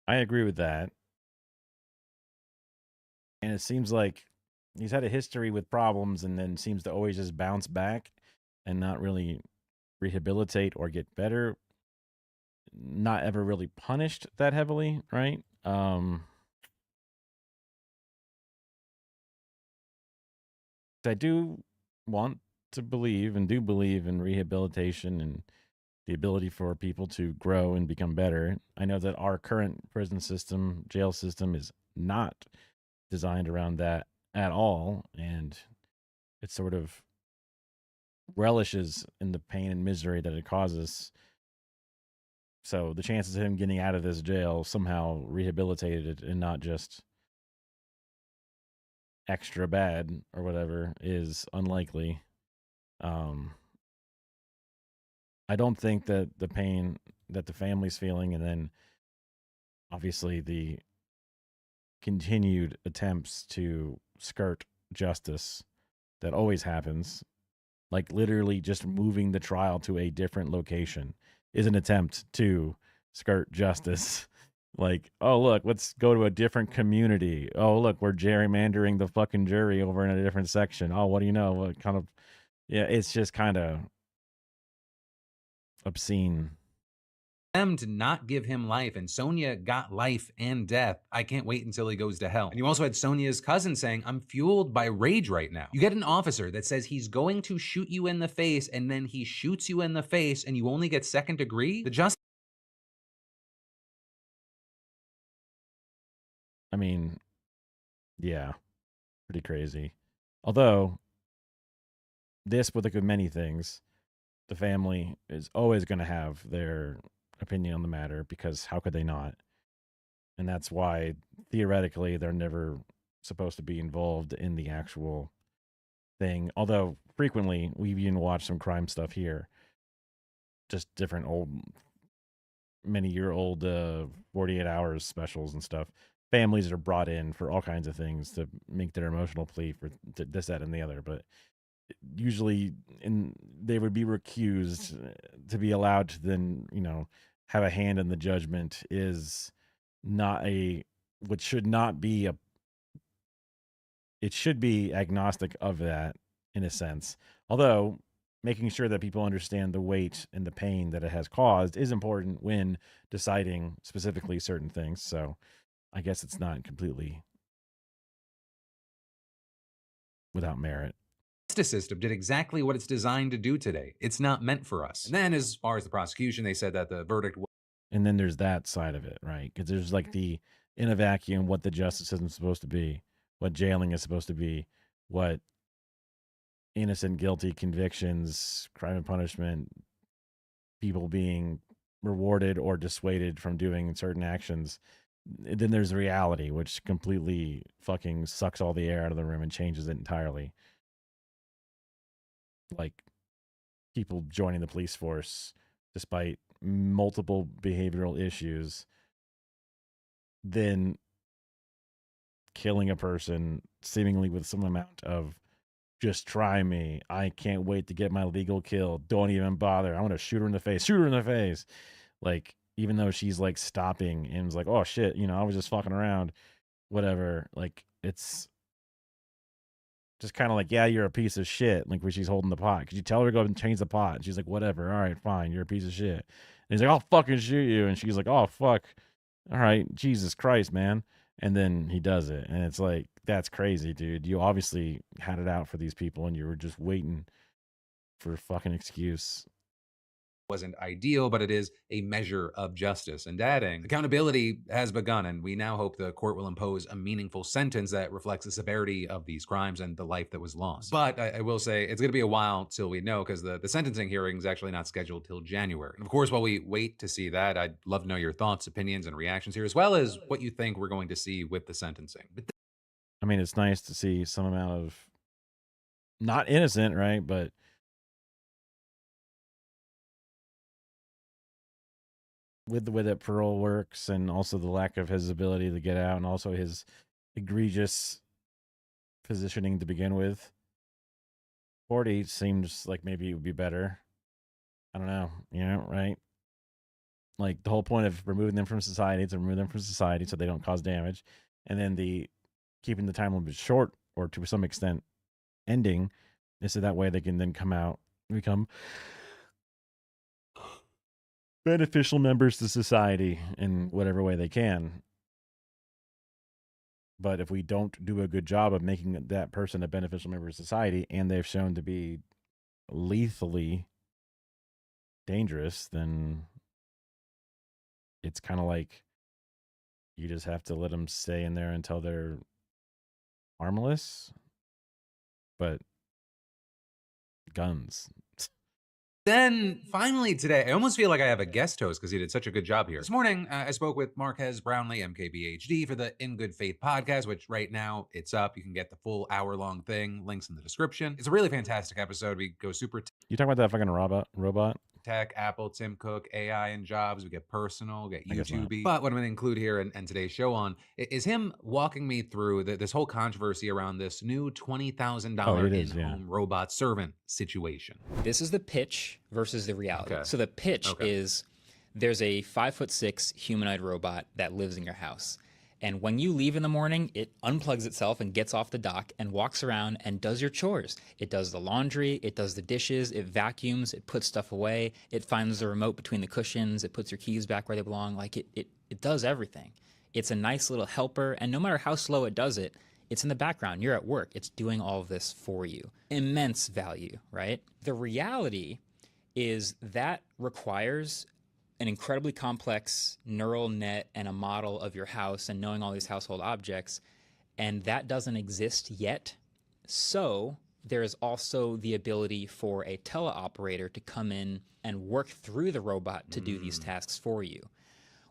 I agree with that. And it seems like he's had a history with problems and then seems to always just bounce back and not really rehabilitate or get better. Not ever really punished that heavily, right? I do want to believe and do believe in rehabilitation and the ability for people to grow and become better. I know that our current prison system, jail system, is not designed around that at all. And it sort of relishes in the pain and misery that it causes. So the chances of him getting out of this jail somehow rehabilitated and not just extra bad or whatever is unlikely. I don't think that the pain that the family's feeling, and then obviously the continued attempts to skirt justice that always happens, like literally just moving the trial to a different location, is an attempt to skirt justice. Like, oh, look, let's go to a different community. Oh, look, we're gerrymandering the fucking jury over in a different section. Oh, what do you know? What kind of, yeah, it's just kind of obscene. Them to not give him life, and Sonia got life and death. I can't wait until he goes to hell. And you also had Sonia's cousin saying, I'm fueled by rage right now. You get an officer that says he's going to shoot you in the face, and then he shoots you in the face, and you only get second degree? The justice. I mean, yeah, pretty crazy. Although, this, with like many things, the family is always going to have their opinion on the matter because how could they not? And that's why theoretically they're never supposed to be involved in the actual thing. Although frequently we've even watched some crime stuff here, just different old, many year old 48 hours specials and stuff. Families are brought in for all kinds of things to make their emotional plea for this, that, and the other. But usually they would be recused to be allowed to then, have a hand in the judgment is not what should not be it should be agnostic of that in a sense. Although making sure that people understand the weight and the pain that it has caused is important when deciding specifically certain things. So I guess it's not completely without merit. Justice system did exactly what it's designed to do today. It's not meant for us. And then as far as the prosecution, they said that the verdict and then there's that side of it, right? Because there's like in a vacuum, what the justice system is supposed to be, what jailing is supposed to be, what innocent, guilty convictions, crime and punishment, people being rewarded or dissuaded from doing certain actions. And then there's reality, which completely fucking sucks all the air out of the room and changes it entirely. Like people joining the police force despite multiple behavioral issues, then killing a person seemingly with some amount of just try me. I can't wait to get my legal kill. Don't even bother. I want to shoot her in the face. Shoot her in the face. Like, even though she's like stopping and was like, oh shit, I was just fucking around. Whatever. Like, it's just kind of like, yeah, you're a piece of shit. Like, when she's holding the pot. Could you tell her to go and change the pot? And she's like, whatever. All right, fine. You're a piece of shit. And he's like, I'll fucking shoot you. And she's like, oh, fuck. All right. Jesus Christ, man. And then he does it. And it's like, that's crazy, dude. You obviously had it out for these people and you were just waiting for a fucking excuse. Wasn't ideal, but it is a measure of justice. And adding, accountability has begun, and we now hope the court will impose a meaningful sentence that reflects the severity of these crimes and the life that was lost. But I will say it's going to be a while till we know, because the sentencing hearing is actually not scheduled till January. And of course, while we wait to see that, I'd love to know your thoughts, opinions, and reactions here, as well as what you think we're going to see with the sentencing. I mean, it's nice to see some amount of not innocent, right? But with the way that parole works, and also the lack of his ability to get out, and also his egregious positioning to begin with, 40 seems like maybe it would be better. I don't know, right? Like, the whole point of removing them from society is to remove them from society so they don't cause damage, and then the keeping the time limit short or to some extent ending, is so that way they can then become beneficial members to society in whatever way they can. But if we don't do a good job of making that person a beneficial member of society, and they've shown to be lethally dangerous, then it's kind of like you just have to let them stay in there until they're harmless. But guns. Then finally today, I almost feel like I have a guest host because he did such a good job here. This morning, I spoke with Marquez Brownlee, MKBHD, for the In Good Faith podcast, which right now it's up. You can get the full hour-long thing. Links in the description. It's a really fantastic episode. We go super You talking about that fucking robot? tech, Apple, Tim Cook, AI, and jobs. We get personal, we get I guess not. YouTube. But what I'm going to include here and today's show on is him walking me through this whole controversy around this new $20,000 in-home robot servant situation. This is the pitch versus the reality. So the pitch is there's a 5'6" humanoid robot that lives in your house. And when you leave in the morning, it unplugs itself and gets off the dock and walks around and does your chores. It does the laundry, it does the dishes, it vacuums, it puts stuff away, it finds the remote between the cushions, it puts your keys back where they belong. Like it does everything. It's a nice little helper, and no matter how slow it does it, it's in the background. You're at work. It's doing all of this for you. Immense value, right? The reality is that requires an incredibly complex neural net and a model of your house and knowing all these household objects, and that doesn't exist yet. So there is also the ability for a teleoperator to come in and work through the robot to do these tasks for you,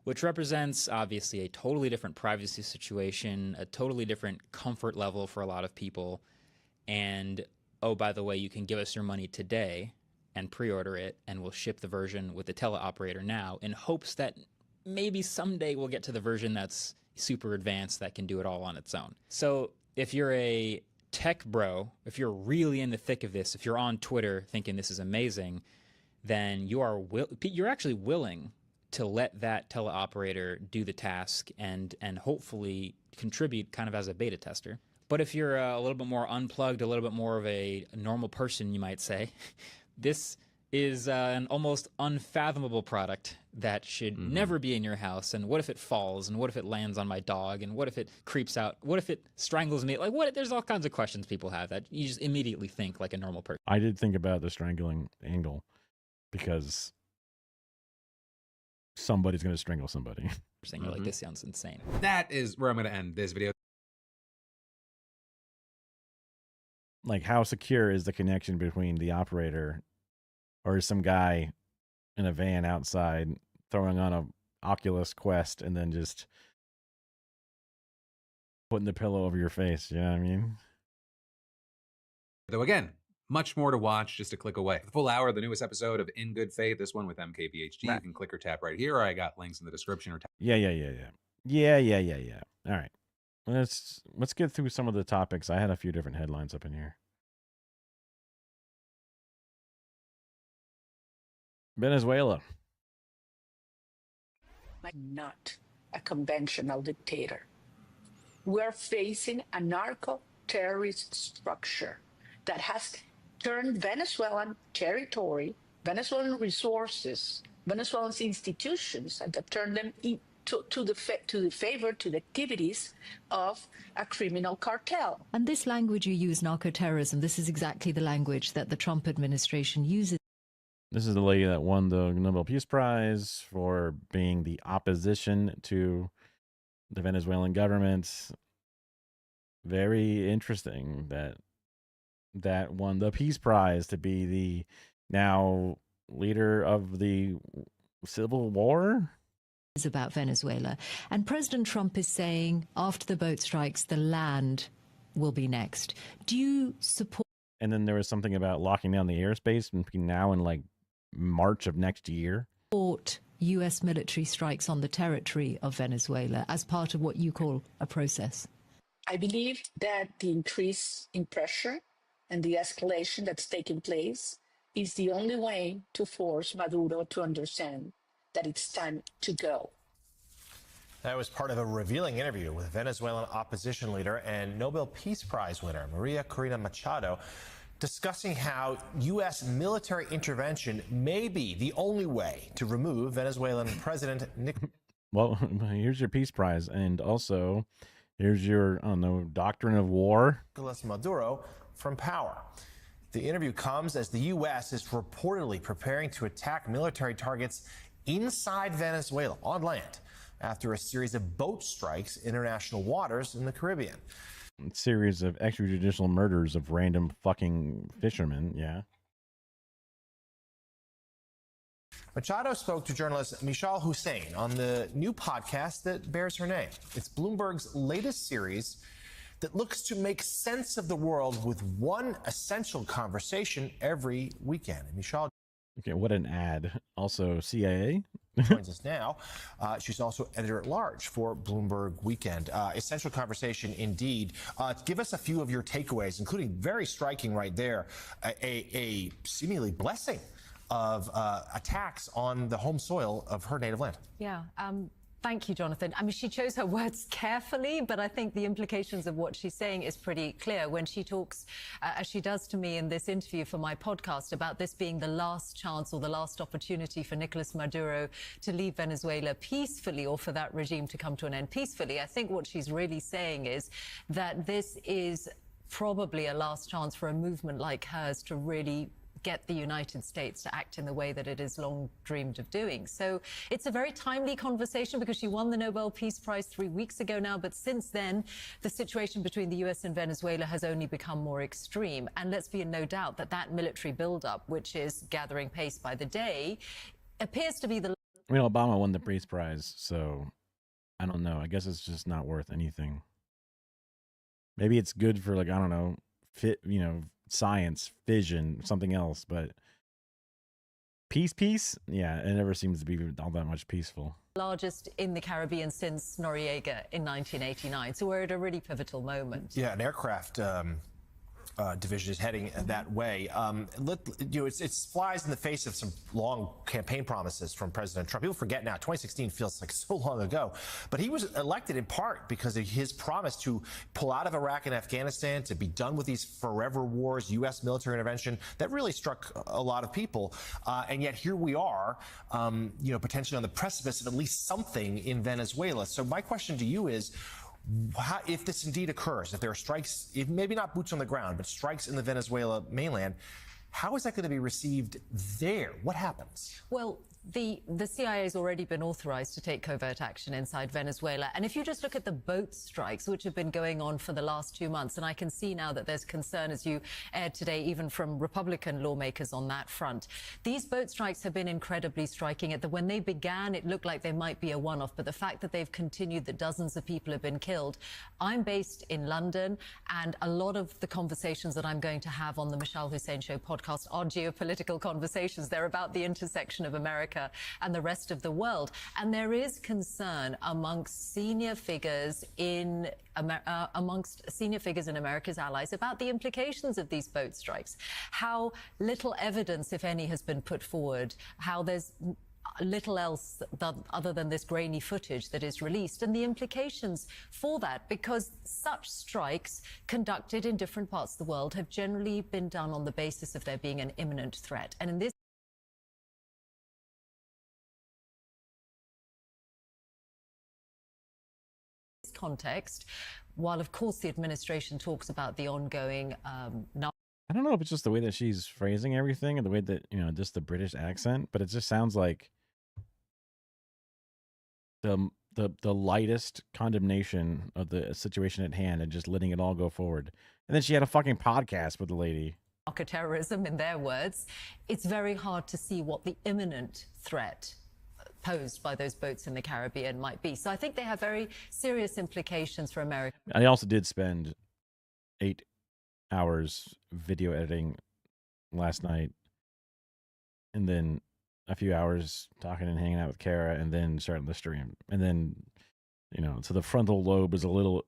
which represents obviously a totally different privacy situation, a totally different comfort level for a lot of people. And oh, by the way, you can give us your money today and pre-order it, and we'll ship the version with the teleoperator now in hopes that maybe someday we'll get to the version that's super advanced that can do it all on its own. So if you're a tech bro, if you're really in the thick of this, if you're on Twitter thinking this is amazing, then you're actually willing to let that teleoperator do the task and hopefully contribute kind of as a beta tester. But if you're a little bit more unplugged, a little bit more of a normal person, you might say, this is an almost unfathomable product that should never be in your house. And what if it falls? And what if it lands on my dog? And what if it creeps out? What if it strangles me? Like, what? There's all kinds of questions people have that you just immediately think like a normal person. I did think about the strangling angle because somebody's going to strangle somebody. You're like, this sounds insane. That is where I'm going to end this video. Like, how secure is the connection between the operator or some guy in a van outside throwing on a Oculus Quest and then just putting the pillow over your face? You know what I mean? Though again, much more to watch, just a click away. The full hour of the newest episode of In Good Faith, this one with MKBHD. You can click or tap right here, or I got links in the description. Or tap. Yeah. All right. Let's get through some of the topics. I had a few different headlines up in here. Venezuela. Not a conventional dictator. We're facing a narco-terrorist structure that has turned Venezuelan territory, Venezuelan resources, Venezuelan institutions, and that turned them to the activities of a criminal cartel. And this language you use, narco-terrorism, this is exactly the language that the Trump administration uses. This is the lady that won the Nobel Peace Prize for being the opposition to the Venezuelan government. Very interesting that won the Peace Prize to be the now leader of the civil war. Is about Venezuela. And President Trump is saying after the boat strikes, the land will be next. Do you support? And then there was something about locking down the airspace between now and like March of next year. Support U.S. military strikes on the territory of Venezuela as part of what you call a process? I believe that the increase in pressure and the escalation that's taking place is the only way to force Maduro to understand that it's time to go. That was part of a revealing interview with Venezuelan opposition leader and Nobel Peace Prize winner Maria Corina Machado, discussing how U.S. military intervention may be the only way to remove Venezuelan President Nicolas. Well, here's your Peace Prize, and also here's your, I don't know, doctrine of war. Maduro from power. The interview comes as the U.S. is reportedly preparing to attack military targets inside Venezuela on land after a series of boat strikes in international waters in the Caribbean. A series of extrajudicial murders of random fucking fishermen, yeah. Machado spoke to journalist Michal Hussein on the new podcast that bears her name. It's Bloomberg's latest series that looks to make sense of the world with one essential conversation every weekend. And Michal, okay, what an ad. Also, CIA joins us now. She's also editor-at-large for Bloomberg Weekend. Essential conversation indeed. Give us a few of your takeaways, including very striking right there, a seemingly blessing of attacks on the home soil of her native land. Yeah. Thank you, Jonathan. I mean, she chose her words carefully, but I think the implications of what she's saying is pretty clear when she talks, as she does to me in this interview for my podcast, about this being the last chance or the last opportunity for Nicolas Maduro to leave Venezuela peacefully, or for that regime to come to an end peacefully. I think what she's really saying is that this is probably a last chance for a movement like hers to really get the United States to act in the way that it has long dreamed of doing. So it's a very timely conversation because she won the Nobel Peace Prize 3 weeks ago now, but since then, the situation between the US and Venezuela has only become more extreme. And let's be in no doubt that that military buildup, which is gathering pace by the day, appears to be the... I mean, Obama won the Peace Prize, so I don't know. I guess it's just not worth anything. Maybe it's good for, like, I don't know, science, fission, something else, but peace, yeah, it never seems to be all that much peaceful. Largest in the Caribbean since Noriega in 1989, so we're at a really pivotal moment. Yeah, an aircraft division is heading that way. It flies in the face of some long campaign promises from President Trump. People forget now, 2016 feels like so long ago, but he was elected in part because of his promise to pull out of Iraq and Afghanistan, to be done with these forever wars, U.S. military intervention. That really struck a lot of people. And yet here we are, potentially on the precipice of at least something in Venezuela. So my question to you is, if this indeed occurs, if there are strikes, maybe not boots on the ground, but strikes in the Venezuela mainland, how is that going to be received there? What happens? Well, the CIA has already been authorized to take covert action inside Venezuela. And if you just look at the boat strikes, which have been going on for the last 2 months, and I can see now that there's concern, as you aired today, even from Republican lawmakers on that front. These boat strikes have been incredibly striking. When they began, it looked like they might be a one-off, but the fact that they've continued, that dozens of people have been killed. I'm based in London, and a lot of the conversations that I'm going to have on the Michal Hussein Show podcast are geopolitical conversations. They're about the intersection of America and the rest of the world. And there is concern amongst senior figures in America's allies about the implications of these boat strikes, how little evidence, if any, has been put forward, how there's little else other than this grainy footage that is released, and the implications for that, because such strikes conducted in different parts of the world have generally been done on the basis of there being an imminent threat. And in this context, while of course the administration talks about the ongoing I don't know if it's just the way that she's phrasing everything and the way that, just the British accent, but it just sounds like the lightest condemnation of the situation at hand and just letting it all go forward. And then she had a fucking podcast with the lady. Terrorism, in their words. It's very hard to see what the imminent threat posed by those boats in the Caribbean might be. So I think they have very serious implications for America. I also did spend 8 hours video editing last night, and then a few hours talking and hanging out with Kara, and then starting the stream. And then, so the frontal lobe is a little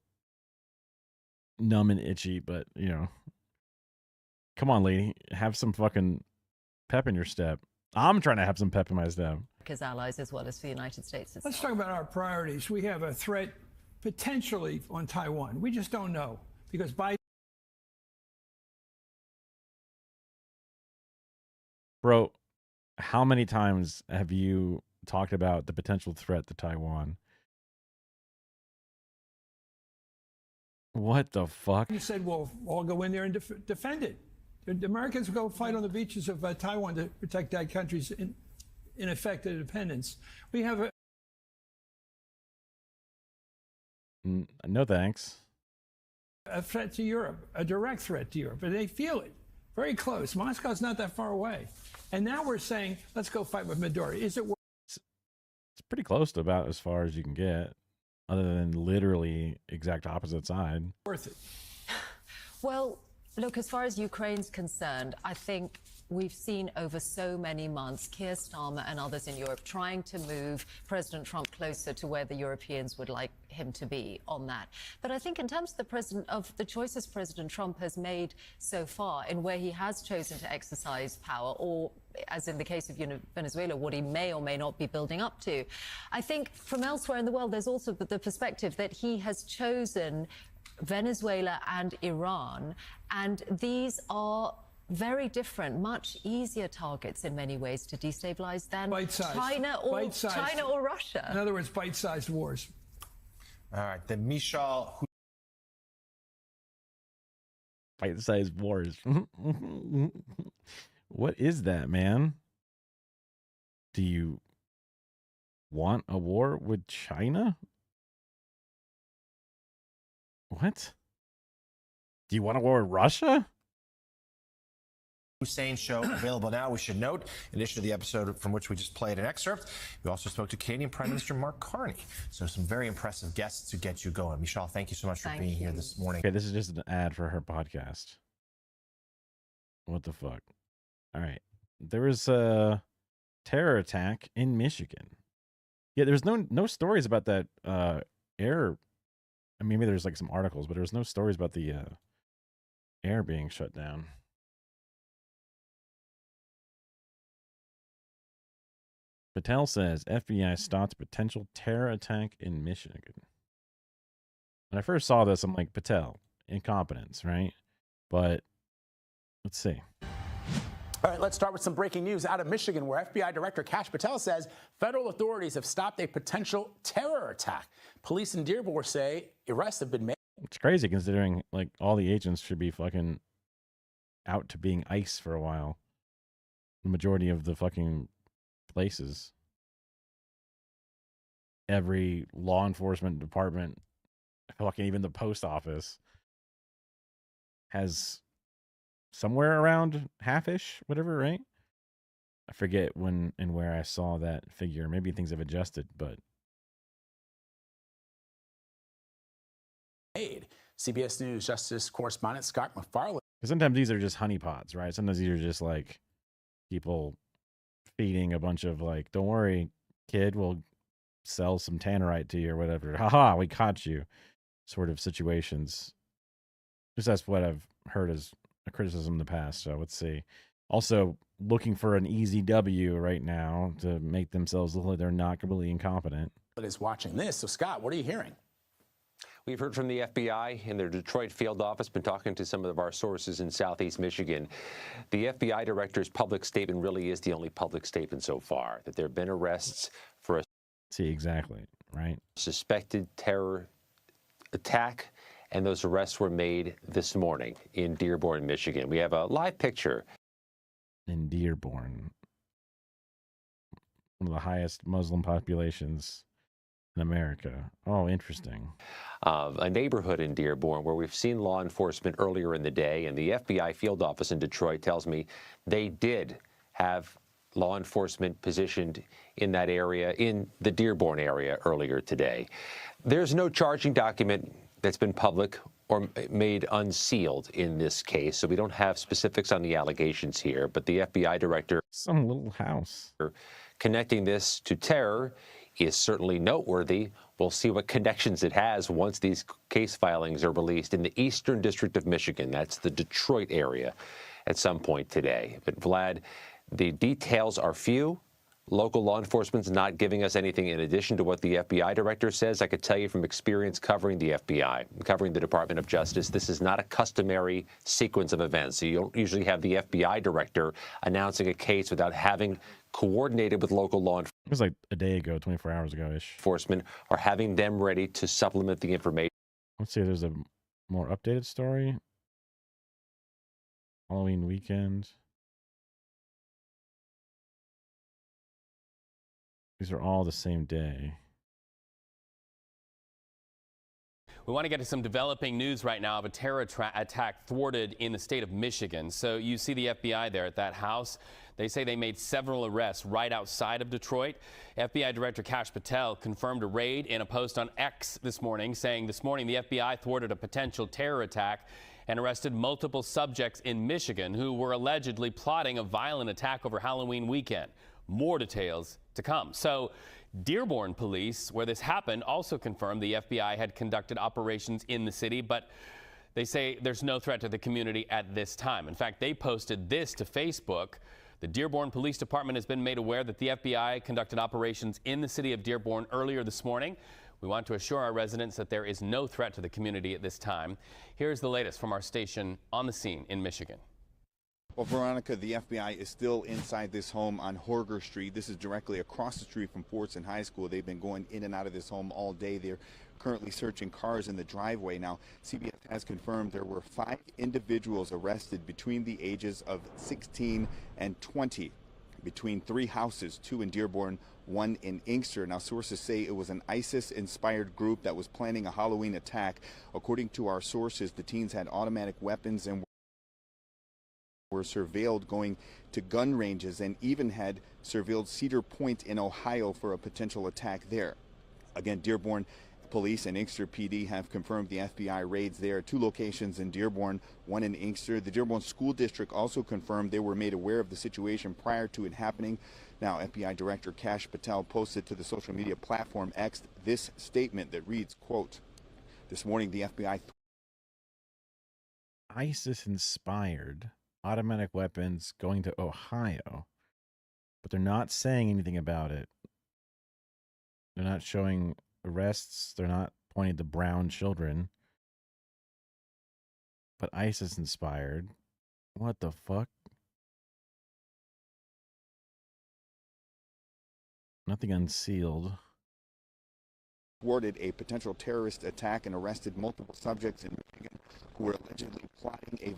numb and itchy, but, come on, lady, have some fucking pep in your step. I'm trying to have some pep in my step. His allies as well as for the United States itself. Let's talk about our priorities. We have a threat potentially on Taiwan. We just don't know because Biden. Bro, how many times have you talked about the potential threat to Taiwan? What the fuck? You said, well, all go in there and defend it. The Americans will go fight on the beaches of Taiwan to protect that country's, in effect, independence. We have a... No thanks. A threat to Europe, a direct threat to Europe, and they feel it very close. Moscow's not that far away. And now we're saying, let's go fight with Maduro. Is it worth it? It's pretty close to about as far as you can get, other than literally exact opposite side. Worth it? Well, look, as far as Ukraine's concerned, I think we've seen over so many months Keir Starmer and others in Europe trying to move President Trump closer to where the Europeans would like him to be on that. But I think in terms of the choices President Trump has made so far in where he has chosen to exercise power, or as in the case of Venezuela, what he may or may not be building up to, I think from elsewhere in the world, there's also the perspective that he has chosen Venezuela and Iran, and these are very different, much easier targets in many ways to destabilize than China or Russia. In other words, bite-sized wars. All right, then Michal. Bite-sized wars. What is that, man? Do you want a war with China? What? Do you want a war with Russia? Hussein Show available now. We should note, in addition to the episode from which we just played an excerpt, we also spoke to Canadian Prime Minister Mark Carney. So some very impressive guests to get you going. Michelle, thank you so much for being here this morning. Okay, this is just an ad for her podcast. What the fuck? All right. There was a terror attack in Michigan. Yeah, there's no stories about that air. I mean, maybe there's like some articles, but there was no stories about the air being shut down. Patel says FBI stops potential terror attack in Michigan. When I first saw this, I'm like, Patel, incompetence, right? But let's see. All right, let's start with some breaking news out of Michigan, where FBI Director Kash Patel says federal authorities have stopped a potential terror attack. Police in Dearborn say arrests have been made. It's crazy considering like all the agents should be fucking out to being ICE for a while. The majority of the fucking places. Every law enforcement department, fucking even the post office, has somewhere around half-ish, whatever, right? I forget when and where I saw that figure. Maybe things have adjusted, but CBS News Justice correspondent Scott McFarland. Sometimes these are just honeypots, right? Sometimes these are just like people feeding a bunch of like, don't worry, kid, we'll sell some tannerite to you or whatever. Haha, we caught you sort of situations. Just that's what I've heard as a criticism in the past. So let's see. Also looking for an easy W right now to make themselves look like they're not completely incompetent. But is watching this. So Scott, what are you hearing? We've heard from the FBI in their Detroit field office, been talking to some of our sources in Southeast Michigan. The FBI director's public statement really is the only public statement so far, that there have been arrests for a exactly, right? Suspected terror attack, and those arrests were made this morning in Dearborn, Michigan. We have a live picture. In Dearborn, one of the highest Muslim populations in America. Oh, interesting. A neighborhood in Dearborn where we've seen law enforcement earlier in the day, and the FBI field office in Detroit tells me they did have law enforcement positioned in that area, in the Dearborn area earlier today. There's no charging document that's been public or made unsealed in this case, so we don't have specifics on the allegations here, but the FBI director... Some little house. Connecting this to terror is certainly noteworthy. We'll see what connections it has once these case filings are released in the Eastern District of Michigan. That's the Detroit area at some point today. But Vlad, the details are few, Local law enforcement's not giving us anything in addition to what the FBI director says. I could tell you from experience covering the FBI, covering the Department of Justice, this is not a customary sequence of events. So you don't usually have the FBI director announcing a case without having coordinated with local law enforcement. It was like a day ago, 24 hours ago-ish. Enforcement, or having them ready to supplement the information. Let's see if there's a more updated story. Halloween weekend. These are all the same day. We want to get to some developing news right now of a terror attack thwarted in the state of Michigan. So you see the FBI there at that house. They say they made several arrests right outside of Detroit. FBI Director Kash Patel confirmed a raid in a post on X this morning, saying this morning the FBI thwarted a potential terror attack and arrested multiple subjects in Michigan who were allegedly plotting a violent attack over Halloween weekend. More details to come. So Dearborn police, where this happened, also confirmed the FBI had conducted operations in the city, but they say there's no threat to the community at this time. In fact, they posted this to Facebook. The Dearborn Police Department has been made aware that the FBI conducted operations in the city of Dearborn earlier this morning. We want to assure our residents that there is no threat to the community at this time. Here's the latest from our station on the scene in Michigan. Well, Veronica, the FBI is still inside this home on Horger Street. This is directly across the street from Fordson High School. They've been going in and out of this home all day. They're currently searching cars in the driveway. Now, CBS has confirmed there were 5 individuals arrested between the ages of 16 and 20, between 3 houses, 2 in Dearborn, 1 in Inkster. Now, sources say it was an ISIS-inspired group that was planning a Halloween attack. According to our sources, the teens had automatic weapons and were surveilled going to gun ranges and even had surveilled Cedar Point in Ohio for a potential attack there. Again, Dearborn Police and Inkster PD have confirmed the FBI raids there. 2 locations in Dearborn, 1 in Inkster. The Dearborn School District also confirmed they were made aware of the situation prior to it happening. Now, FBI Director Kash Patel posted to the social media platform X this statement that reads, quote, "This morning the FBI ISIS-inspired automatic weapons going to Ohio, but they're not saying anything about it. They're not showing arrests. They're not pointing to brown children. But ISIS-inspired. What the fuck? Nothing unsealed. thwarted a potential terrorist attack and arrested multiple subjects in Michigan who were allegedly plotting a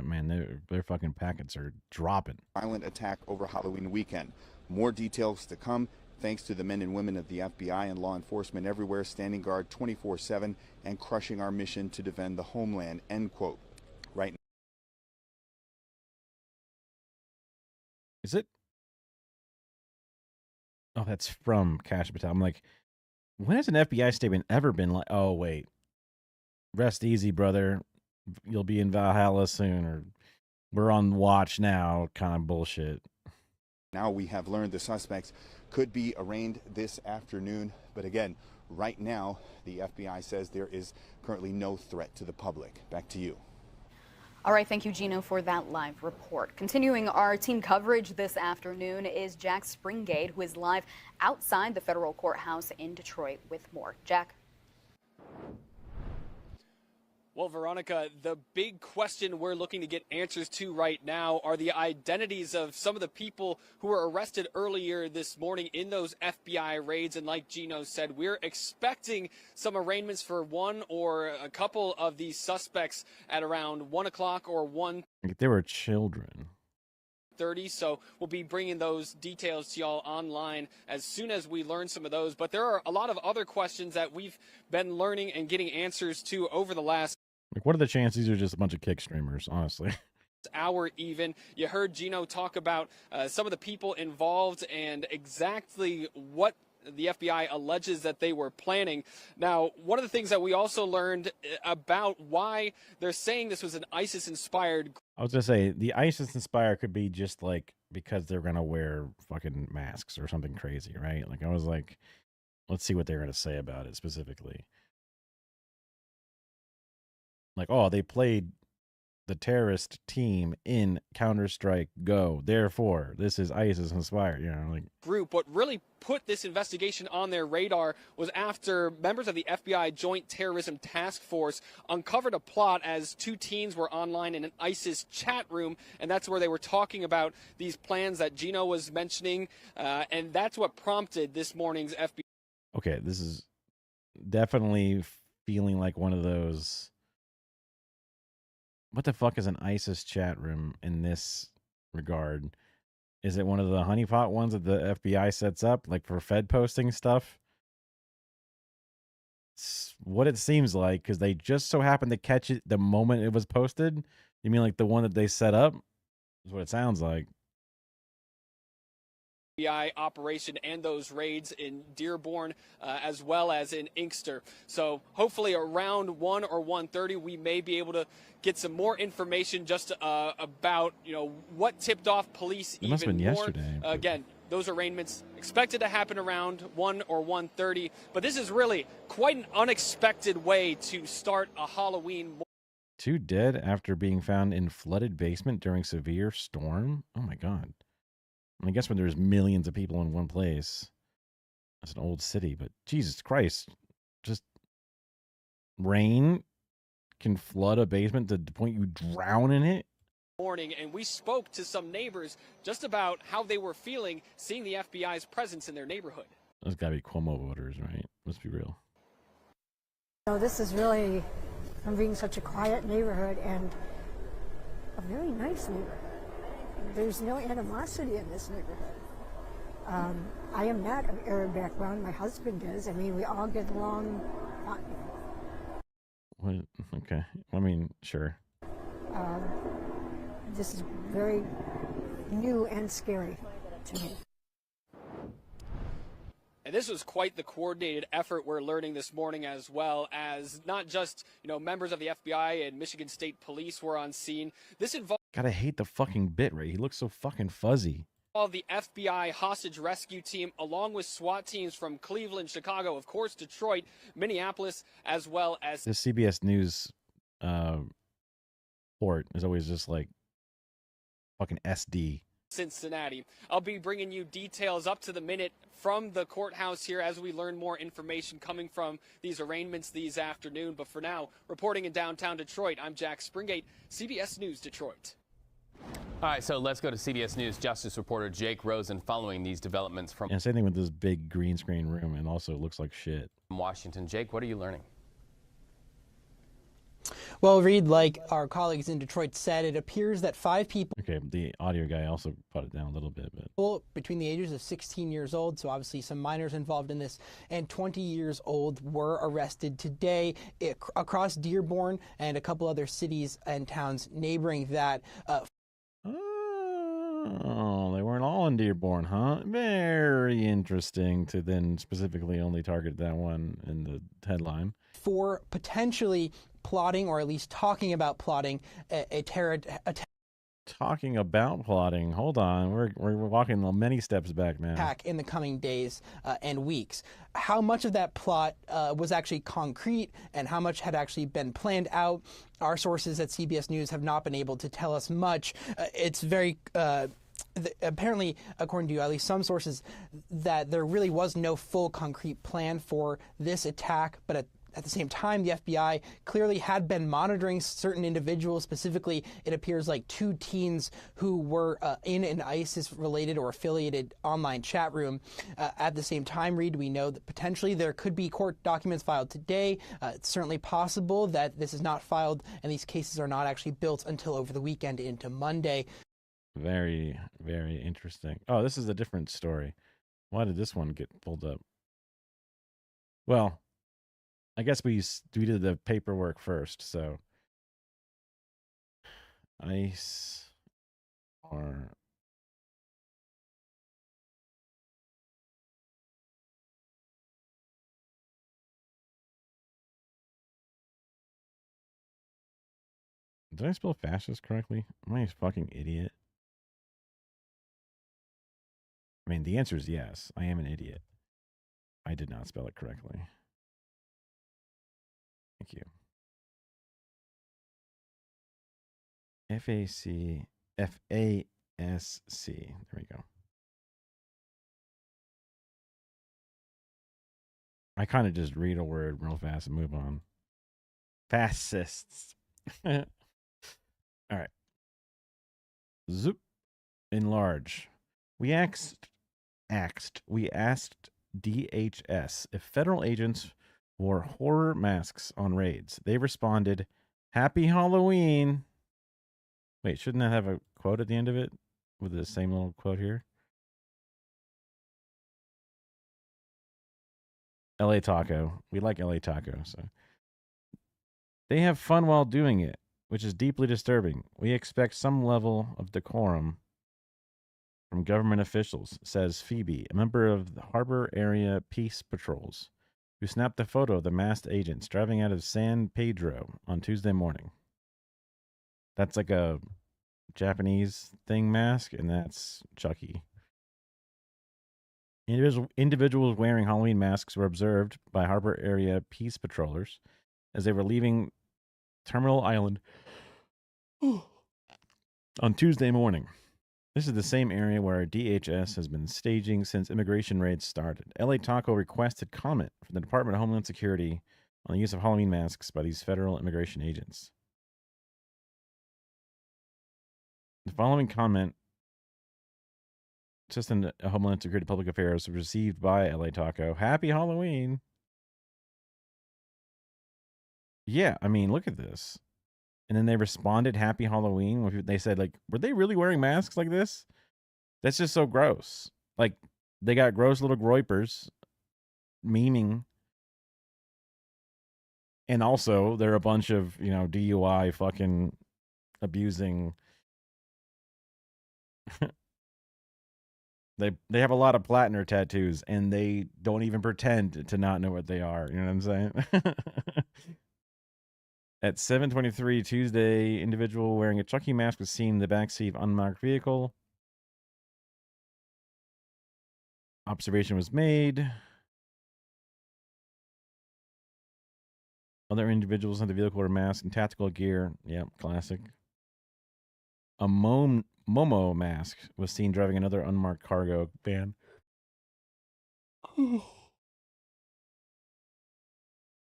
Man, their fucking packets are dropping. Violent attack over Halloween weekend. More details to come, thanks to the men and women of the FBI and law enforcement everywhere standing guard 24/7 and crushing our mission to defend the homeland," end quote. Right now. Is it? Oh, that's from Kash Patel. I'm like, when has an FBI statement ever been like, oh, wait, rest easy, brother. You'll be in Valhalla soon, or we're on watch now, kind of bullshit. Now we have learned the suspects could be arraigned this afternoon. But again, right now, the FBI says there is currently no threat to the public. Back to you. All right, thank you, Gino, for that live report. Continuing our team coverage this afternoon is Jack Springate, who is live outside the federal courthouse in Detroit with more. Jack. Well, Veronica, the big question we're looking to get answers to right now are the identities of some of the people who were arrested earlier this morning in those FBI raids. And like Gino said, we're expecting some arraignments for one or a couple of these suspects at around 1 o'clock or 1:30. Like they were children. So we'll be bringing those details to y'all online as soon as we learn some of those. But there are a lot of other questions that we've been learning and getting answers to over the last Like, what are the chances these are just a bunch of kick streamers, honestly? hour even. You heard Gino talk about some of the people involved and exactly what the FBI alleges that they were planning. Now, one of the things that we also learned about why they're saying this was an ISIS-inspired. I was going to say, the ISIS-inspired could be just, like, because they're going to wear fucking masks or something crazy, right? Like, I was like, let's see what they're going to say about it specifically. Like, oh, they played the terrorist team in Counter-Strike Go. Therefore, this is ISIS inspired. You know, like group. What really put this investigation on their radar was after members of the FBI Joint Terrorism Task Force uncovered a plot as two teens were online in an ISIS chat room, and that's where they were talking about these plans that Gino was mentioning, and that's what prompted this morning's FBI. Okay, this is definitely feeling like one of those. What the fuck is an ISIS chat room in this regard? Is it one of the honeypot ones that the FBI sets up, like for Fed posting stuff? It's what it seems like, because they just so happened to catch it the moment it was posted. You mean like the one that they set up? Is what it sounds like. FBI operation and those raids in Dearborn as well as in Inkster. So hopefully around 1 or 1:30 we may be able to get some more information just about what tipped off police It must have even been more. yesterday. Again, those arraignments expected to happen around 1 or 1:30, but this is really quite an unexpected way to start a Halloween. 2 dead after being found in flooded basement during severe storm. Oh my god. I guess when there's millions of people in one place, that's an old city, but Jesus Christ, just rain can flood a basement to the point you drown in it? Morning, and we spoke to some neighbors just about how they were feeling seeing the FBI's presence in their neighborhood. Those gotta be Cuomo voters, right? Let's be real. This is really, from being such a quiet neighborhood and a very nice neighborhood. There's no animosity in this neighborhood. I am not of Arab background. My husband is. I mean, we all get along fine. What? Okay. I mean, sure. This is very new and scary to me. And this was quite the coordinated effort we're learning this morning, as well as not just, members of the FBI and Michigan State Police were on scene. This involved Gotta hate the fucking bit rate. He looks so fucking fuzzy. the FBI hostage rescue team, along with SWAT teams from Cleveland, Chicago, of course, Detroit, Minneapolis, as well as This CBS News port is always just like fucking SD. Cincinnati. I'll be bringing you details up to the minute from the courthouse here as we learn more information coming from these arraignments this afternoon. But for now, reporting in downtown Detroit, I'm Jack Springate, CBS News Detroit. All right, so let's go to CBS News Justice reporter Jake Rosen following these developments from And same thing with this big green screen room, and also looks like shit. Washington. Jake, what are you learning? Well, Reed, like our colleagues in Detroit said, it appears that 5 people Okay, the audio guy also put it down a little bit, but between the ages of 16 years old, so obviously some minors involved in this, and 20 years old were arrested today across Dearborn and a couple other cities and towns neighboring that. Oh, they weren't all in Dearborn, huh? Very interesting to then specifically only target that one in the headline. For potentially plotting, or at least talking about plotting, a terror attack. Talking about plotting. Hold on, we're walking many steps back now. Attack in the coming days and weeks. How much of that plot was actually concrete and how much had actually been planned out? Our sources at CBS News have not been able to tell us much. It's very apparently, according to at least some sources, that there really was no full concrete plan for this attack, but at the same time, the FBI clearly had been monitoring certain individuals. Specifically, it appears like 2 teens who were in an ISIS-related or affiliated online chat room. At the same time, Reed, we know that potentially there could be court documents filed today. It's certainly possible that this is not filed and these cases are not actually built until over the weekend into Monday. Very, very interesting. Oh, this is a different story. Why did this one get pulled up? Well, I guess we did the paperwork first, so ICE or did I spell fascist correctly? Am I a fucking idiot? I mean, the answer is yes. I am an idiot. I did not spell it correctly. Thank you. FAC, FASC. There we go. I kind of just read a word real fast and move on. Fascists. All right. Zoop. Enlarge. We asked DHS if federal agents wore horror masks on raids. They responded, "Happy Halloween." Wait, shouldn't that have a quote at the end of it with the same little quote here? LA Taco. We like LA Taco, so. They have fun while doing it, which is deeply disturbing. We expect some level of decorum from government officials, says Phoebe, a member of the Harbor Area Peace Patrols, who snapped a photo of the masked agents driving out of San Pedro on Tuesday morning. That's like a Japanese thing mask, and that's Chucky. Individuals wearing Halloween masks were observed by Harbor Area Peace Patrollers as they were leaving Terminal Island on Tuesday morning. This is the same area where DHS has been staging since immigration raids started. LA Taco requested comment from the Department of Homeland Security on the use of Halloween masks by these federal immigration agents. The following comment, Assistant Homeland Security Public Affairs, was received by LA Taco. Happy Halloween. Yeah, I mean, look at this. And then they responded, Happy Halloween. They said, like, were they really wearing masks like this? That's just so gross. Like, they got gross little groypers memeing. And also, they're a bunch of, DUI fucking abusing. They have a lot of platinum tattoos, and they don't even pretend to not know what they are. You know what I'm saying? At 7:23 Tuesday, individual wearing a Chucky mask was seen in the backseat of unmarked vehicle. Observation was made. Other individuals in the vehicle were masked and tactical gear. Yep, classic. A Momo mask was seen driving another unmarked cargo van. A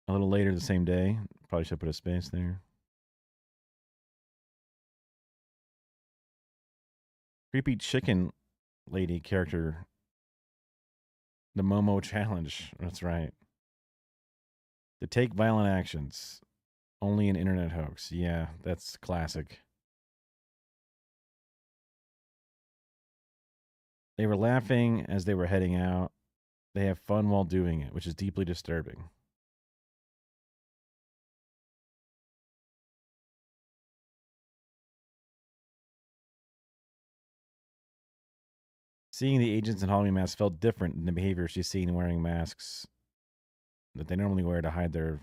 little later the same day. Probably should put a space there. Creepy chicken lady character. The Momo challenge. That's right. To take violent actions. Only an internet hoax. Yeah, that's classic. They were laughing as they were heading out. They have fun while doing it, which is deeply disturbing. Seeing the agents in Halloween masks felt different than the behavior she's seen wearing masks that they normally wear to hide to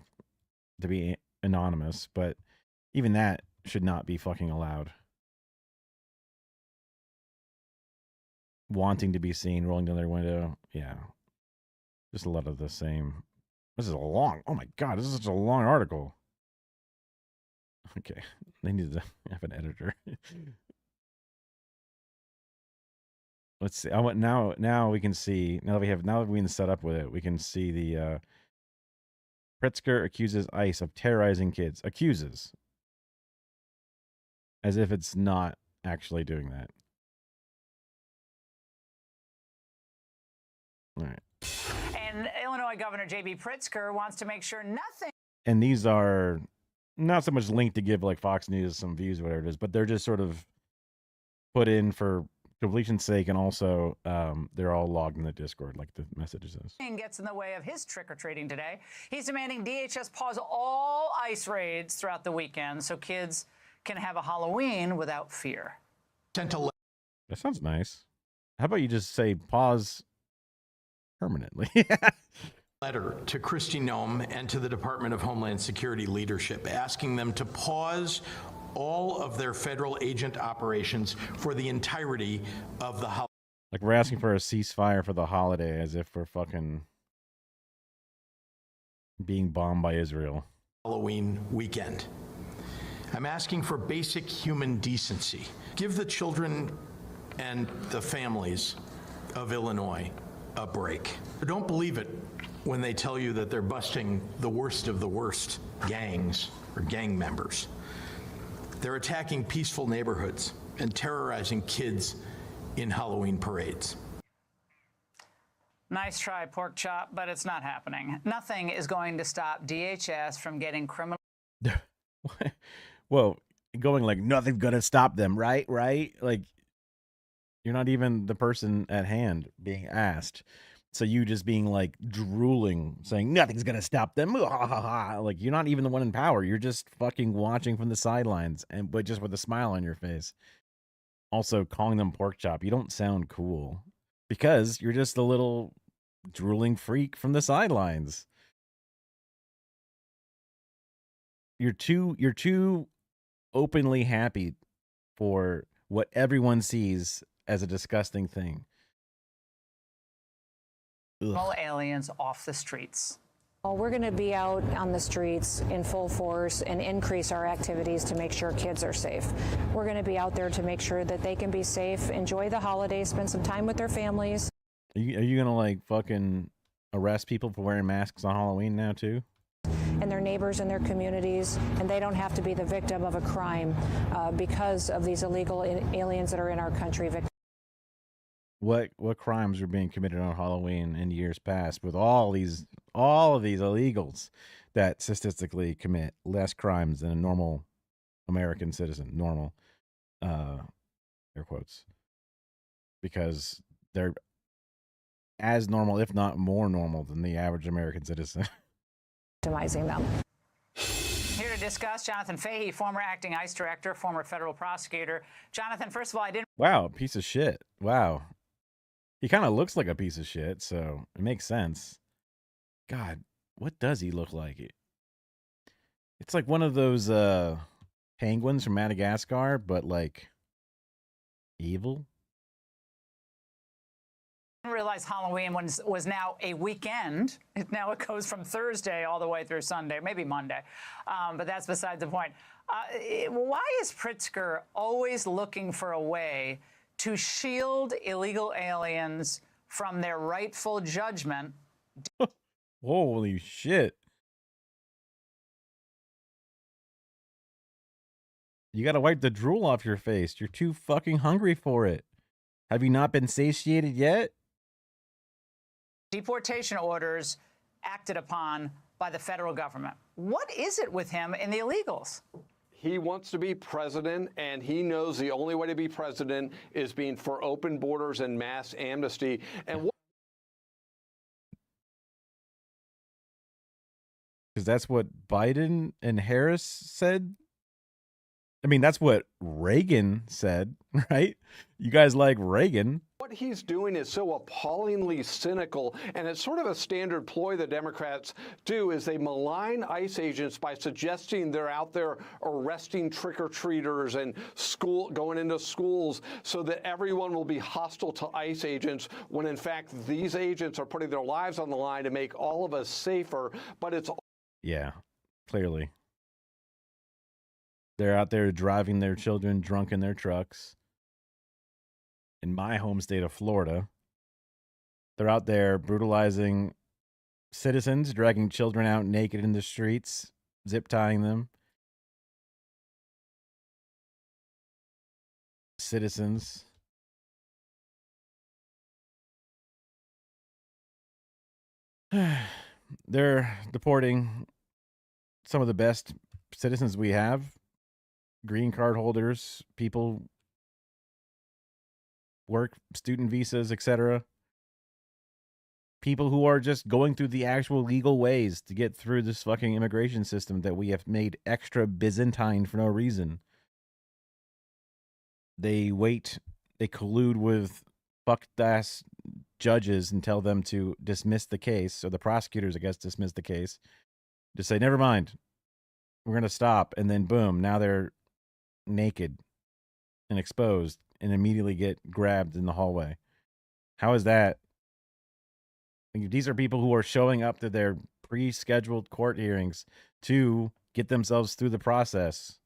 be anonymous, but even that should not be fucking allowed. Wanting to be seen, rolling down their window. Yeah. Just a lot of the same. This is oh my God, this is such a long article. Okay. They need to have an editor. Let's see. Now we can see. Now that we've been set up with it, we can see the Pritzker accuses ICE of terrorizing kids. Accuses. As if it's not actually doing that. All right. And Illinois Governor J.B. Pritzker wants to make sure nothing. And these are not so much linked to give like Fox News some views or whatever it is, but they're just sort of put in for completion's sake, and also they're all logged in the Discord, like the messages is. Gets in the way of his trick-or-treating today. He's demanding DHS pause all ICE raids throughout the weekend so kids can have a Halloween without fear. That sounds nice. How about you just say pause permanently? Letter to Kristi Noem and to the Department of Homeland Security leadership, asking them to pause all of their federal agent operations for the entirety of the holiday. Like we're asking for a ceasefire for the holiday, as if we're fucking being bombed by Israel. Halloween weekend. I'm asking for basic human decency. Give the children and the families of Illinois a break. Don't believe it when they tell you that they're busting the worst of the worst gangs or gang members. They're attacking peaceful neighborhoods and terrorizing kids in Halloween parades. Nice try, pork chop, but it's not happening. Nothing is going to stop DHS from getting criminal. Well, going like nothing's gonna stop them, right? Like you're not even the person at hand being asked. So you just being like drooling, saying nothing's gonna stop them. Like you're not even the one in power. You're just fucking watching from the sidelines, but just with a smile on your face. Also, calling them pork chop, you don't sound cool because you're just a little drooling freak from the sidelines. You're too openly happy for what everyone sees as a disgusting thing. Aliens off the streets. Well, we're going to be out on the streets in full force and increase our activities to make sure kids are safe. We're going to be out there to make sure that they can be safe, enjoy the holidays, spend some time with their families. Are you going to like fucking arrest people for wearing masks on Halloween now too? And their neighbors and their communities, and they don't have to be the victim of a crime because of these illegal aliens that are in our country. What crimes are being committed on Halloween in years past with all of these illegals that statistically commit less crimes than a normal American citizen, normal air quotes, because they're as normal, if not more normal than the average American citizen. Victimizing them. Here to discuss, Jonathan Fahey, former acting ICE director, former federal prosecutor. Jonathan, first of all, I didn't. Wow, piece of shit. Wow. He kind of looks like a piece of shit, so it makes sense. God, what does he look like? It's like one of those penguins from Madagascar, but like evil. I didn't realize Halloween was now a weekend. Now it goes from Thursday all the way through Sunday, maybe Monday. But that's beside the point. Why is Pritzker always looking for a way to shield illegal aliens from their rightful judgment? Holy shit. You got to wipe the drool off your face. You're too fucking hungry for it. Have you not been satiated yet? Deportation orders acted upon by the federal government. What is it with him and the illegals? He wants to be president, and he knows the only way to be president is being for open borders and mass amnesty. And because that's what Biden and Harris said. I mean, that's what Reagan said, right? You guys like Reagan. what he's doing is so appallingly cynical, and it's sort of a standard ploy the Democrats do, is they malign ICE agents by suggesting they're out there arresting trick-or-treaters and going into schools so that everyone will be hostile to ICE agents, when in fact these agents are putting their lives on the line to make all of us safer. But it's yeah, clearly. They're out there driving their children drunk in their trucks. In my home state of Florida, they're out there brutalizing citizens, dragging children out naked in the streets, zip tying them. Citizens. They're deporting some of the best citizens we have, green card holders, people, work, student visas, etc. People who are just going through the actual legal ways to get through this fucking immigration system that we have made extra Byzantine for no reason. They wait, they collude with fucked ass judges and tell them to dismiss the case, or the prosecutors, I guess, dismiss the case. Just say, never mind, we're going to stop. And then boom, now they're naked and exposed and immediately get grabbed in the hallway. How is that? These are people who are showing up to their pre-scheduled court hearings to get themselves through the process.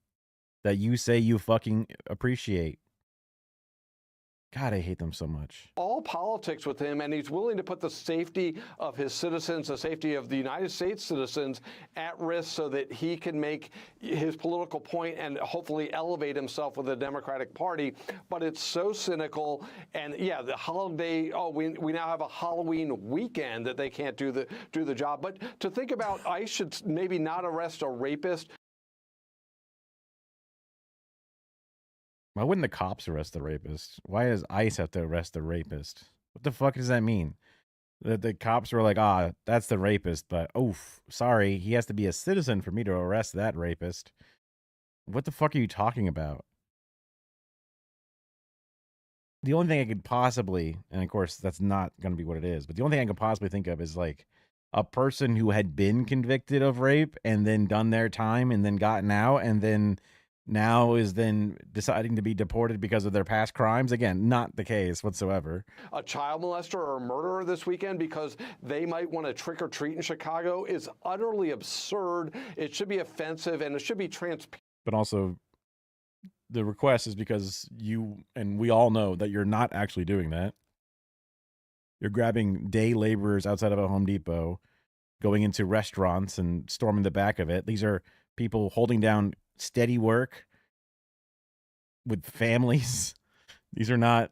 that you say you fucking appreciate. God, I hate them so much. All politics with him, and he's willing to put the safety of his citizens, the safety of the United States citizens at risk so that he can make his political point and hopefully elevate himself with the Democratic Party. But it's so cynical. And yeah, the holiday, we now have a Halloween weekend that they can't do the job. But to think about ICE should maybe not arrest a rapist. Why wouldn't the cops arrest the rapist? Why does ICE have to arrest the rapist? What the fuck does that mean? The cops were like, that's the rapist, but sorry, he has to be a citizen for me to arrest that rapist. What the fuck are you talking about? The only thing I could possibly, and of course that's not going to be what it is, but the only thing I could possibly think of is like a person who had been convicted of rape and then done their time and then gotten out and then now is then deciding to be deported because of their past crimes. Again, not the case whatsoever. A child molester or a murderer this weekend because they might want to trick or treat in Chicago is utterly absurd. It should be offensive and it should be transparent. But also, the request is because you and we all know that you're not actually doing that. You're grabbing day laborers outside of a Home Depot, going into restaurants and storming the back of it. These are people holding down steady work with families. These are not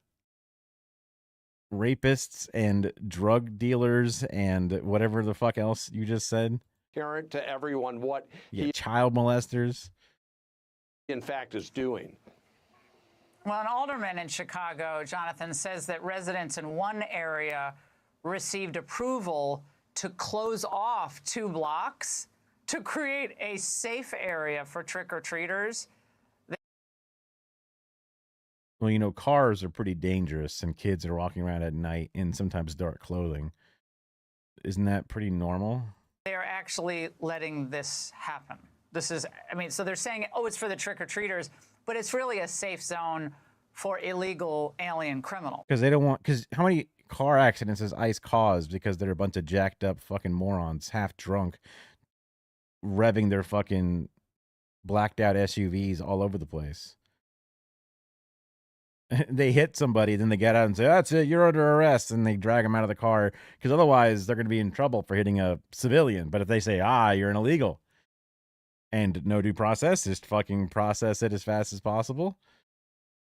rapists and drug dealers and whatever the fuck else you just said. To everyone what child molesters in fact is doing. Well, an alderman in Chicago, Jonathan, says that residents in one area received approval to close off 2 blocks to create a safe area for trick-or-treaters. Well, cars are pretty dangerous and kids are walking around at night in sometimes dark clothing. Isn't that pretty normal? They are actually letting this happen. This is, so they're saying, it's for the trick-or-treaters, but it's really a safe zone for illegal alien criminals. Because how many car accidents has ICE caused because they're a bunch of jacked up fucking morons, half drunk, revving their fucking blacked out SUVs all over the place. They hit somebody, then they get out and say, that's it, you're under arrest, and they drag them out of the car, because otherwise they're going to be in trouble for hitting a civilian. But if they say, you're an illegal, and no due process, just fucking process it as fast as possible.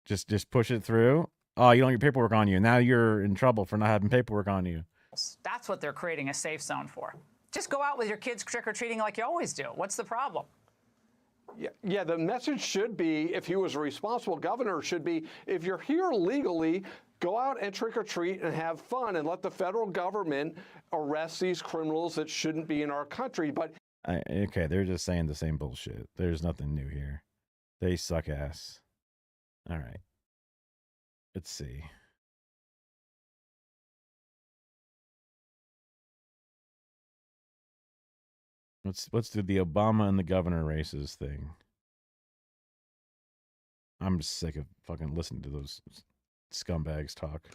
Just push it through. Oh, you don't have your paperwork on you. Now you're in trouble for not having paperwork on you. That's what they're creating a safe zone for. Just go out with your kids trick-or-treating like you always do. What's the problem? Yeah, the message should be, if he was a responsible governor, should be, if you're here legally, go out and trick-or-treat and have fun and let the federal government arrest these criminals that shouldn't be in our country. But okay, they're just saying the same bullshit. There's nothing new here. They suck ass. All right. Let's see. Let's do the Obama and the governor races thing. I'm just sick of fucking listening to those scumbags talk.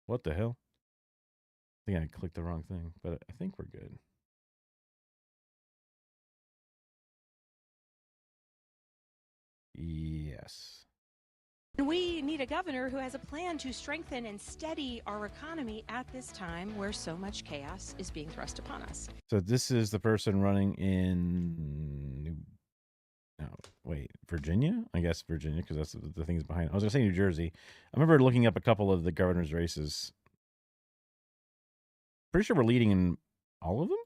What the hell? I think I clicked the wrong thing, but I think we're good. Yes. We need a governor who has a plan to strengthen and steady our economy at this time where so much chaos is being thrust upon us. So this is the person running in Virginia? I guess Virginia, because that's the things behind it. I was going to say New Jersey. I remember looking up a couple of the governor's races. Pretty sure we're leading in all of them?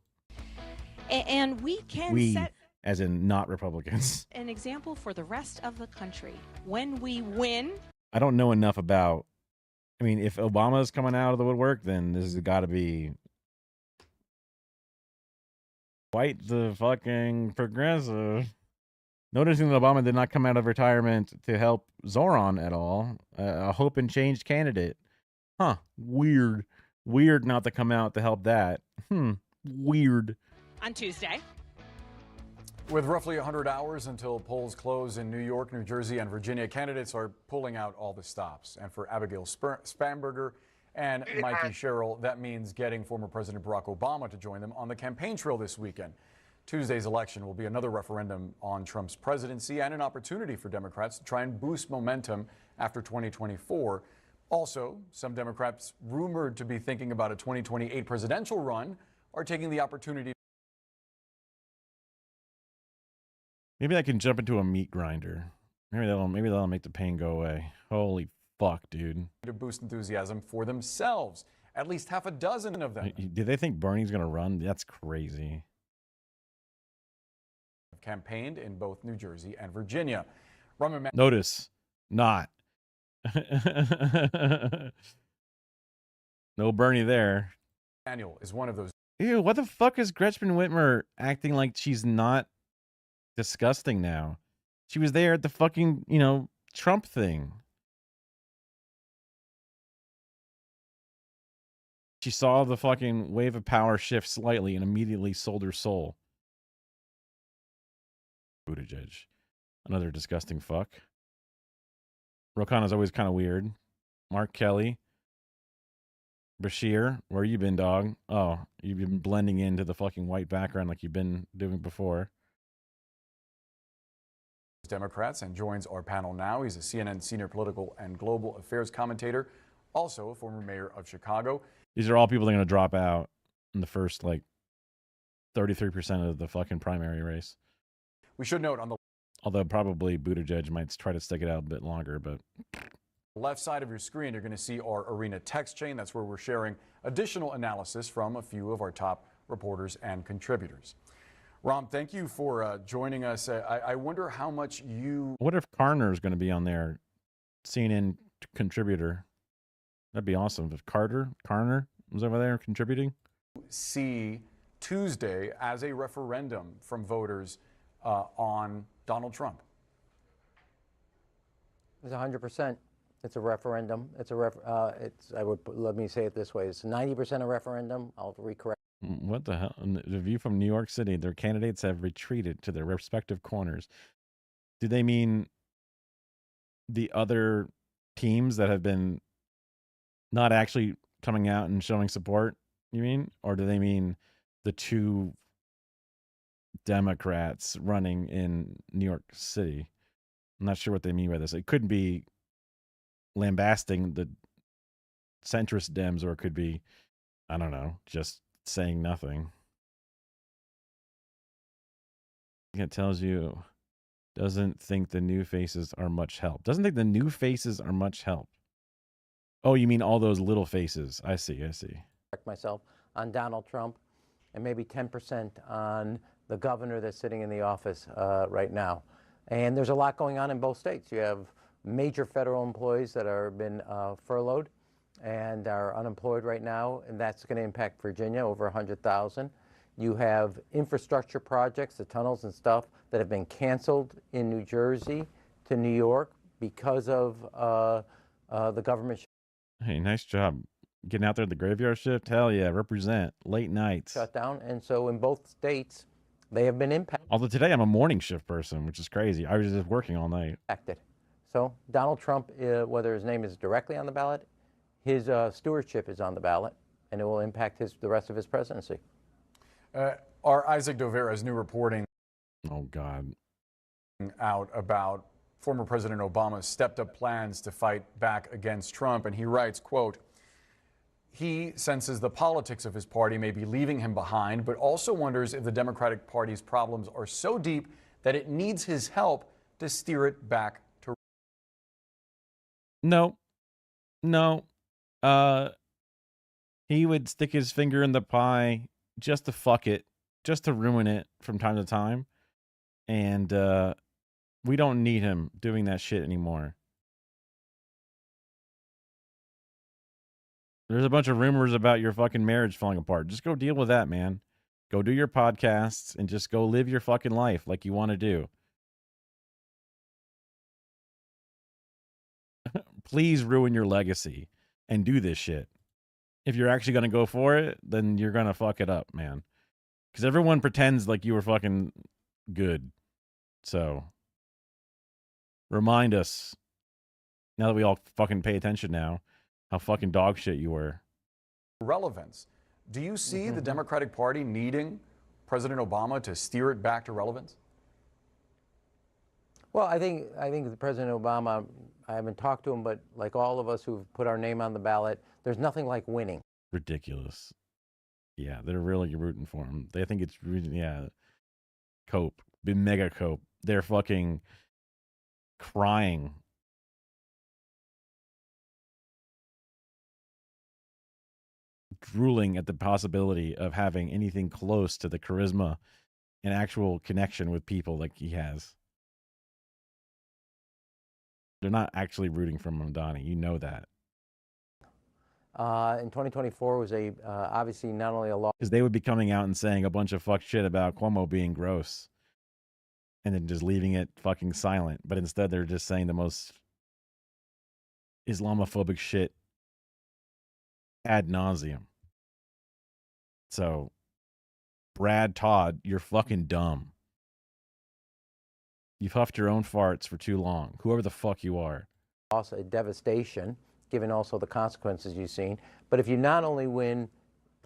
And we can set... As in not Republicans. An example for the rest of the country. When we win... I don't know enough about... if Obama's coming out of the woodwork, then this has got to be quite the fucking progressive. Noticing that Obama did not come out of retirement to help Zoran at all. A hope and change candidate. Huh. Weird. Weird not to come out to help that. Weird. On Tuesday. With roughly 100 hours until polls close in New York, New Jersey, and Virginia, candidates are pulling out all the stops. And for Abigail Spanberger and Mikey Sherrill, that means getting former President Barack Obama to join them on the campaign trail this weekend. Tuesday's election will be another referendum on Trump's presidency and an opportunity for Democrats to try and boost momentum after 2024. Also, some Democrats rumored to be thinking about a 2028 presidential run are taking the opportunity. Maybe I can jump into a meat grinder. Maybe that'll make the pain go away. Holy fuck, dude. To boost enthusiasm for themselves. At least half a dozen of them. Do they think Bernie's going to run? That's crazy. Have campaigned in both New Jersey and Virginia. Notice, not. No Bernie there. Daniel is one of those. Ew, what the fuck is Gretchen Whitmer acting like she's not disgusting now? She was there at the fucking, Trump thing. She saw the fucking wave of power shift slightly and immediately sold her soul. Buttigieg. Another disgusting fuck. Rokana's always kind of weird. Mark Kelly. Bashir, where you been, dog? Oh, you've been blending into the fucking white background like you've been doing before. Democrats and joins our panel now. He's a CNN senior political and global affairs commentator, also a former mayor of Chicago. These are all people that are going to drop out in the first, 33% of the fucking primary race. We should note on the although probably Buttigieg might try to stick it out a bit longer, but left side of your screen, you're going to see our Arena text chain. That's where we're sharing additional analysis from a few of our top reporters and contributors. Ram, thank you for joining us. I wonder how much you... What if Karner is going to be on there, CNN contributor? That'd be awesome if Karner was over there contributing. See Tuesday as a referendum from voters on Donald Trump. It's 100%. It's a referendum. Let me say it this way. It's 90% a referendum. I'll recorrect. What the hell? The View from New York City, their candidates have retreated to their respective corners. Do they mean the other teams that have been not actually coming out and showing support, you mean? Or do they mean the two Democrats running in New York City? I'm not sure what they mean by this. It could be lambasting the centrist Dems, or it could be, I don't know, just saying nothing. It tells you doesn't think the new faces are much help. Doesn't think the new faces are much help. Oh, you mean all those little faces? I see. Myself on Donald Trump, and maybe 10% on the governor that's sitting in the office right now. And there's a lot going on in both states. You have major federal employees that are been furloughed and are unemployed right now, and that's going to impact Virginia, over 100,000. You have infrastructure projects, the tunnels and stuff, that have been canceled in New Jersey to New York because of the government. Hey, nice job getting out there at the graveyard shift. Hell yeah, represent late nights. Shut down, and so in both states, they have been impacted. Although today I'm a morning shift person, which is crazy. I was just working all night. So Donald Trump, whether his name is directly on the ballot, his stewardship is on the ballot, and it will impact the rest of his presidency. Our Isaac Dovera's new reporting. Oh, God. Out about former President Obama's stepped-up plans to fight back against Trump, and he writes, quote, he senses the politics of his party may be leaving him behind, but also wonders if the Democratic Party's problems are so deep that it needs his help to steer it back to... No. He would stick his finger in the pie just to fuck it, just to ruin it from time to time. And we don't need him doing that shit anymore. There's a bunch of rumors about your fucking marriage falling apart. Just go deal with that, man. Go do your podcasts and just go live your fucking life like you want to do. Please ruin your legacy and do this shit. If you're actually going to go for it, then you're going to fuck it up, man. Because everyone pretends like you were fucking good. So, remind us, now that we all fucking pay attention now, how fucking dog shit you were. Relevance. Do you see the Democratic Party needing President Obama to steer it back to relevance? Well, I think President Obama, I haven't talked to him, but like all of us who've put our name on the ballot, there's nothing like winning. Ridiculous. Yeah, they're really rooting for him. They think it's, yeah, cope, mega cope. They're fucking crying. Drooling at the possibility of having anything close to the charisma and actual connection with people like he has. They're not actually rooting for Mamdani. You know that. In 2024 was obviously not only a law. Because they would be coming out and saying a bunch of fuck shit about Cuomo being gross. And then just leaving it fucking silent. But instead they're just saying the most Islamophobic shit ad nauseum. So, Brad Todd, you're fucking dumb. You've huffed your own farts for too long. Whoever the fuck you are. Also a devastation, given also the consequences you've seen. But if you not only win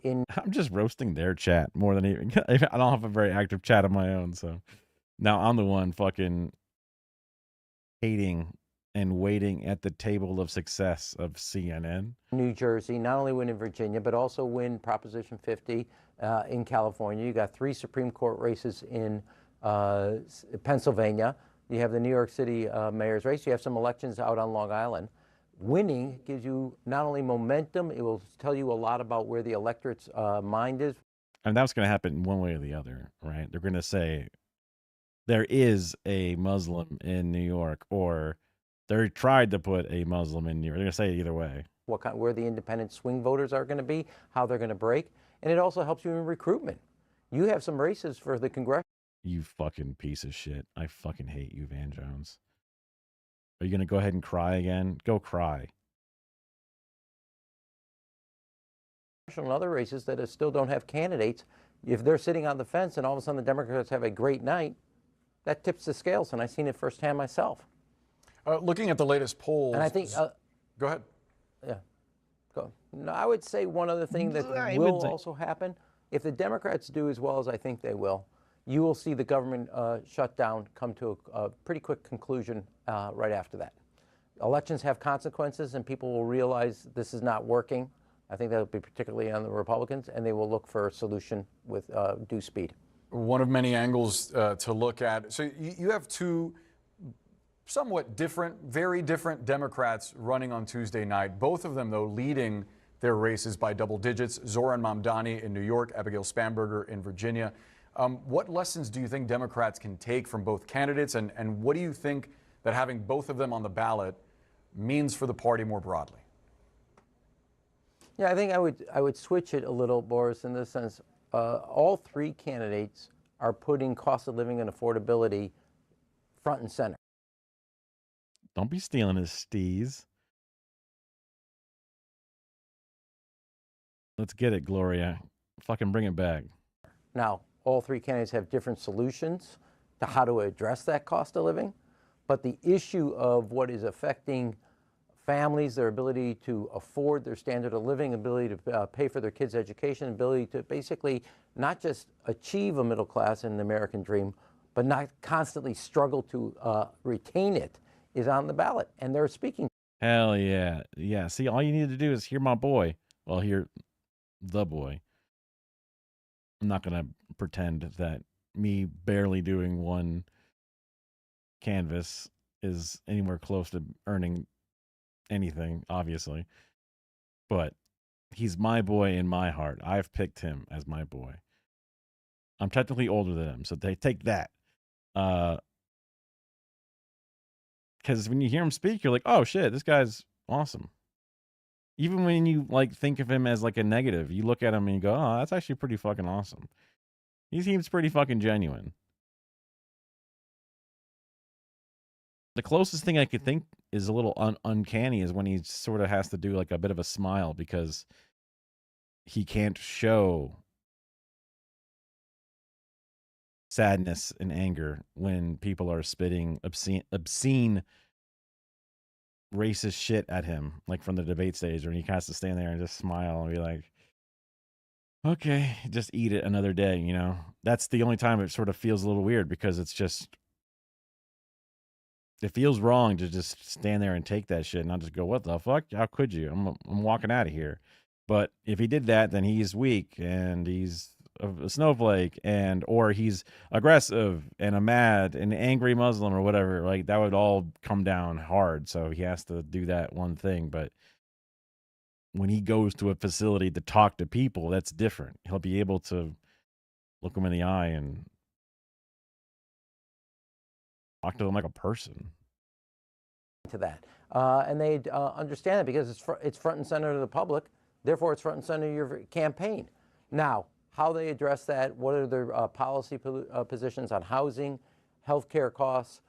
in... I'm just roasting their chat more than even... I don't have a very active chat of my own, so... Now I'm the one fucking hating and waiting at the table of success of CNN. New Jersey, not only win in Virginia, but also win Proposition 50 in California. You got 3 Supreme Court races in Pennsylvania. You have the New York City mayor's race. You have some elections out on Long Island. Winning gives you not only momentum, it will tell you a lot about where the electorate's mind is. And that's going to happen one way or the other, right? They're going to say there is a Muslim in New York, or they tried to put a Muslim in New York. They're going to say it either way. Where the independent swing voters are going to be, how they're going to break. And it also helps you in recruitment. You have some races for the congressional. You fucking piece of shit. I fucking hate you, Van Jones. Are you going to go ahead and cry again? Go cry. And other races that still don't have candidates, if they're sitting on the fence and all of a sudden the Democrats have a great night, that tips the scales, and I've seen it firsthand myself. Looking at the latest polls... And I think... go ahead. Yeah. Go. No, I would say one other thing that will also happen, if the Democrats do as well as I think they will, you will see the government shutdown come to a pretty quick conclusion right after that. Elections have consequences, and people will realize this is not working. I think that will be particularly on the Republicans, and they will look for a solution with due speed. One of many angles to look at. So you have 2 somewhat different, very different Democrats running on Tuesday night. Both of them, though, leading their races by double digits. Zoran Mamdani in New York, Abigail Spanberger in Virginia. What lessons do you think Democrats can take from both candidates, and what do you think that having both of them on the ballot means for the party more broadly? Yeah, I think I would switch it a little, Boris, in this sense. All 3 candidates are putting cost of living and affordability front and center. Don't be stealing his steez. Let's get it, Gloria. Fucking bring it back. Now, all 3 candidates have different solutions to how to address that cost of living, but the issue of what is affecting families, their ability to afford their standard of living, ability to pay for their kids' education, ability to basically not just achieve a middle class in the American dream, but not constantly struggle to retain it, is on the ballot. And they're speaking. Hell yeah. Yeah. See, all you need to do is hear my boy. Well, hear the boy. I'm not going to pretend that me barely doing one canvas is anywhere close to earning anything, obviously. But he's my boy in my heart. I've picked him as my boy. I'm technically older than him, so they take that. Because when you hear him speak, you're like, oh shit, this guy's awesome. Even when you like think of him as like a negative, you look at him and you go, oh, that's actually pretty fucking awesome. He seems pretty fucking genuine. The closest thing I could think is a little uncanny is when he sort of has to do like a bit of a smile because he can't show sadness and anger when people are spitting obscene racist shit at him, like from the debate stage, when he has to stand there and just smile and be like, okay, just eat it another day, you know? That's the only time it sort of feels a little weird because it's just, it feels wrong to just stand there and take that shit and not just go, what the fuck? How could you? I'm walking out of here. But if he did that, then he's weak and he's a snowflake or he's aggressive and a mad and angry Muslim or whatever. Like that would all come down hard. So he has to do that one thing. But when he goes to a facility to talk to people, that's different. He'll be able to look them in the eye and talk to them like a person. To that, and they understand it because it's front and center to the public. Therefore, it's front and center of your campaign. Now, how they address that, what are their policy positions on housing, healthcare costs,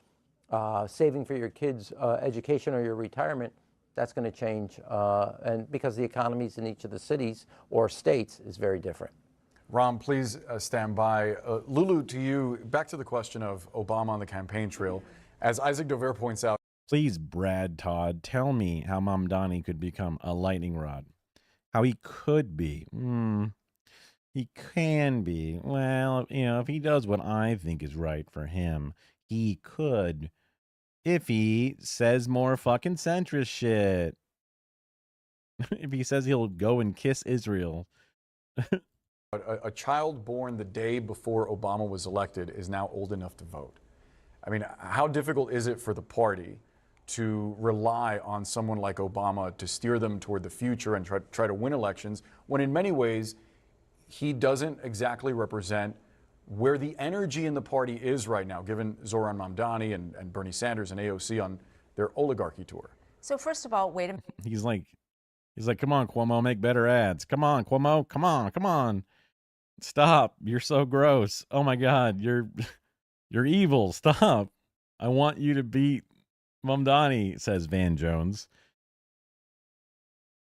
saving for your kids' education or your retirement, that's going to change, and because the economies in each of the cities or states is very different. Ram, please stand by. Lulu, to you, back to the question of Obama on the campaign trail. As Isaac Dover points out, please, Brad Todd, tell me how Mamdani could become a lightning rod. How he could be. He can be. Well, you know, if he does what I think is right for him, he could. If he says more fucking centrist shit. If he says he'll go and kiss Israel. a child born the day before Obama was elected is now old enough to vote. I mean, how difficult is it for the party to rely on someone like Obama to steer them toward the future and try to win elections, when in many ways he doesn't exactly represent where the energy in the party is right now, given Zoran Mamdani and Bernie Sanders and AOC on their oligarchy tour? So first of all, wait a minute. He's like, come on, Cuomo, make better ads. Come on, Cuomo, come on. Stop. You're so gross. Oh my God, you're evil. Stop. I want you to beat Mamdani, says Van Jones.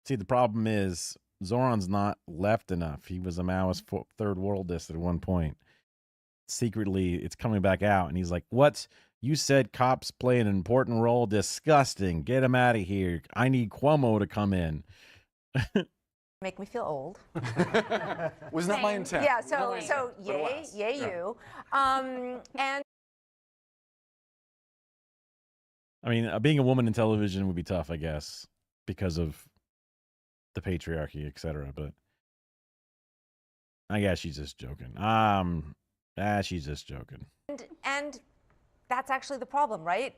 See, the problem is Zoran's not left enough. He was a Maoist third worldist at one point. Secretly, it's coming back out, and he's like, what? You said cops play an important role? Disgusting. Get him out of here. I need Cuomo to come in. Make me feel old. Was not my intent. Yeah, so yay you. And I mean, being a woman in television would be tough, I guess, because of the patriarchy, etc. But I guess she's just joking. She's just joking. And that's actually the problem, right?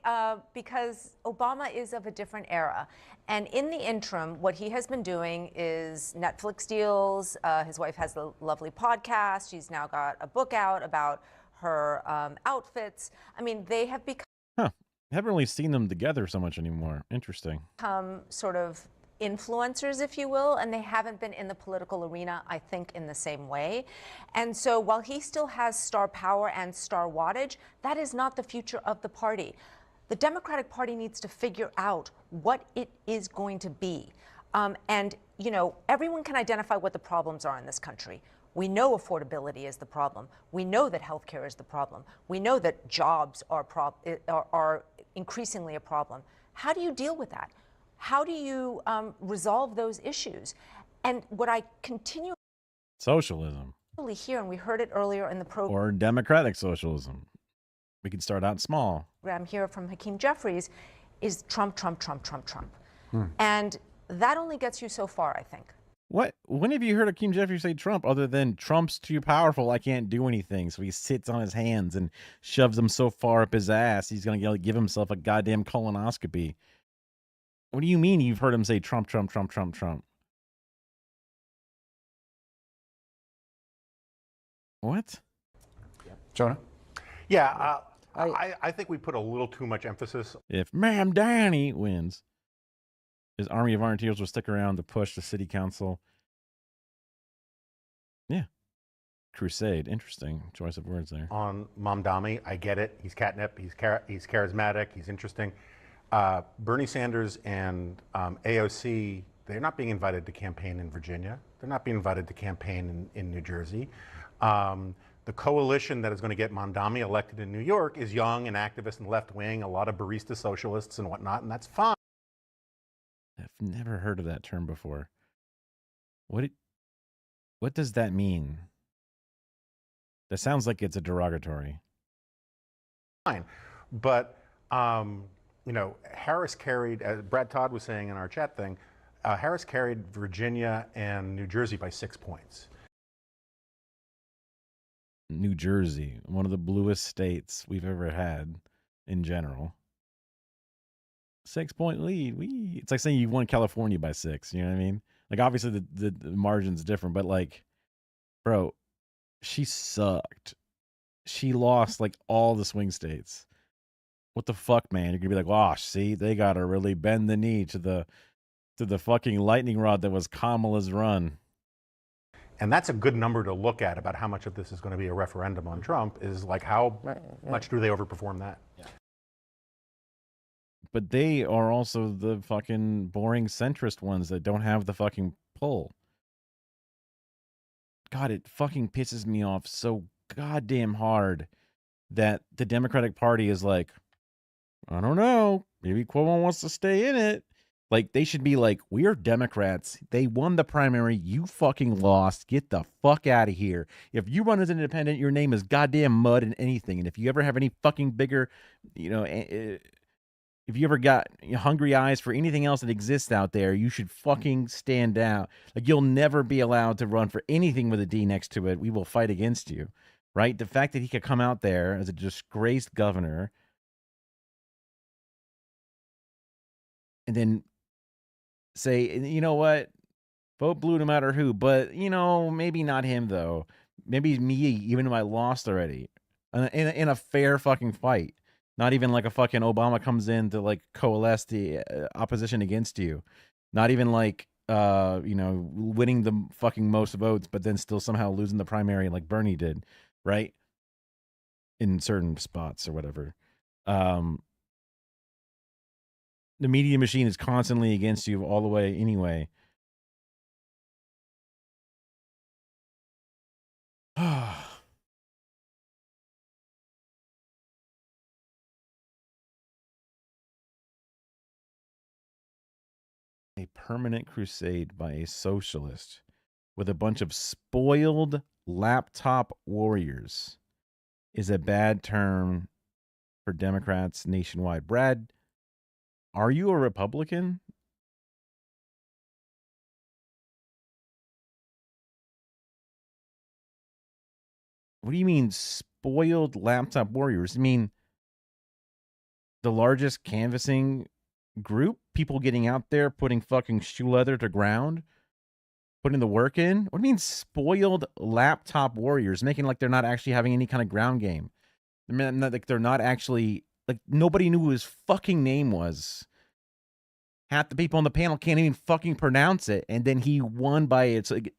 Because Obama is of a different era. And in the interim, what he has been doing is Netflix deals. His wife has a lovely podcast. She's now got a book out about her outfits. I mean, they have become I haven't really seen them together so much anymore. Interesting. Sort of influencers, if you will, and they haven't been in the political arena, I think, in the same way. And so while he still has star power and star wattage, that is not the future of the party. The Democratic Party needs to figure out what it is going to be. And, you know, everyone can identify what the problems are in this country. We know affordability is the problem. We know that healthcare is the problem. We know that jobs are increasingly a problem. How do you deal with that? How do you resolve those issues? And what I continue Socialism. hear, and we heard it earlier in the program, Or democratic socialism. We can start out small. Here from Hakeem Jeffries, is Trump, Trump, Trump, Trump, Trump. And that only gets you so far, I think. What? When have you heard Hakeem Jeffries say Trump other than Trump's too powerful, I can't do anything? So he sits on his hands and shoves them so far up his ass, he's going to give himself a goddamn colonoscopy. What do you mean you've heard him say Trump, Trump, Trump, Trump, Trump? What? Jonah? Yeah, I think we put a little too much emphasis. If Mamdani wins, his army of volunteers will stick around to push the city council. Yeah. Crusade. Interesting choice of words there. On Mamdani, I get it. He's catnip. He's charismatic. He's interesting. Bernie Sanders and AOC, they're not being invited to campaign in Virginia. They're not being invited to campaign in New Jersey. The coalition that is going to get Mamdani elected in New York is young and activist and left-wing, a lot of barista socialists and whatnot, and that's fine. I've never heard of that term before. What? What does that mean? That sounds like it's a derogatory. Fine. But, you know, Harris carried, as Brad Todd was saying in our chat thing, Harris carried Virginia and New Jersey by 6 points. New Jersey, one of the bluest states we've ever had in general. 6-point lead. It's like saying you won California by 6. You know what I mean? Like, obviously the margin's different, but like, bro, she sucked. She lost like all the swing states. What the fuck, man? You're gonna be like, oh, see, they gotta really bend the knee to the fucking lightning rod that was Kamala's run. And that's a good number to look at about how much of this is going to be a referendum on Trump, is like how much do they overperform that? Yeah. But they are also the fucking boring centrist ones that don't have the fucking pull. God, it fucking pisses me off so goddamn hard that the Democratic Party is like, I don't know, maybe Cuomo wants to stay in it. Like, they should be like, we're Democrats. They won the primary. You fucking lost. Get the fuck out of here. If you run as an independent, your name is goddamn mud and anything. And if you ever have any fucking bigger, you know, if you ever got hungry eyes for anything else that exists out there, you should fucking stand out. Like, you'll never be allowed to run for anything with a D next to it. We will fight against you, right? The fact that he could come out there as a disgraced governor and then say, you know what, vote blue no matter who, but, you know, maybe not him, though. Maybe me, even though I lost already in a fair fucking fight. Not even like a fucking Obama comes in to like coalesce the opposition against you. Not even like, you know, winning the fucking most votes, but then still somehow losing the primary like Bernie did, right? In certain spots or whatever. The media machine is constantly against you all the way anyway. A permanent crusade by a socialist with a bunch of spoiled laptop warriors is a bad term for Democrats nationwide. Brad, are you a Republican? What do you mean spoiled laptop warriors? I mean, the largest canvassing group? People getting out there, putting fucking shoe leather to ground, putting the work in? What do you mean spoiled laptop warriors? Making like they're not actually having any kind of ground game. I mean, like they're not actually, like nobody knew who his fucking name was. Half the people on the panel can't even fucking pronounce it. And then he won by its like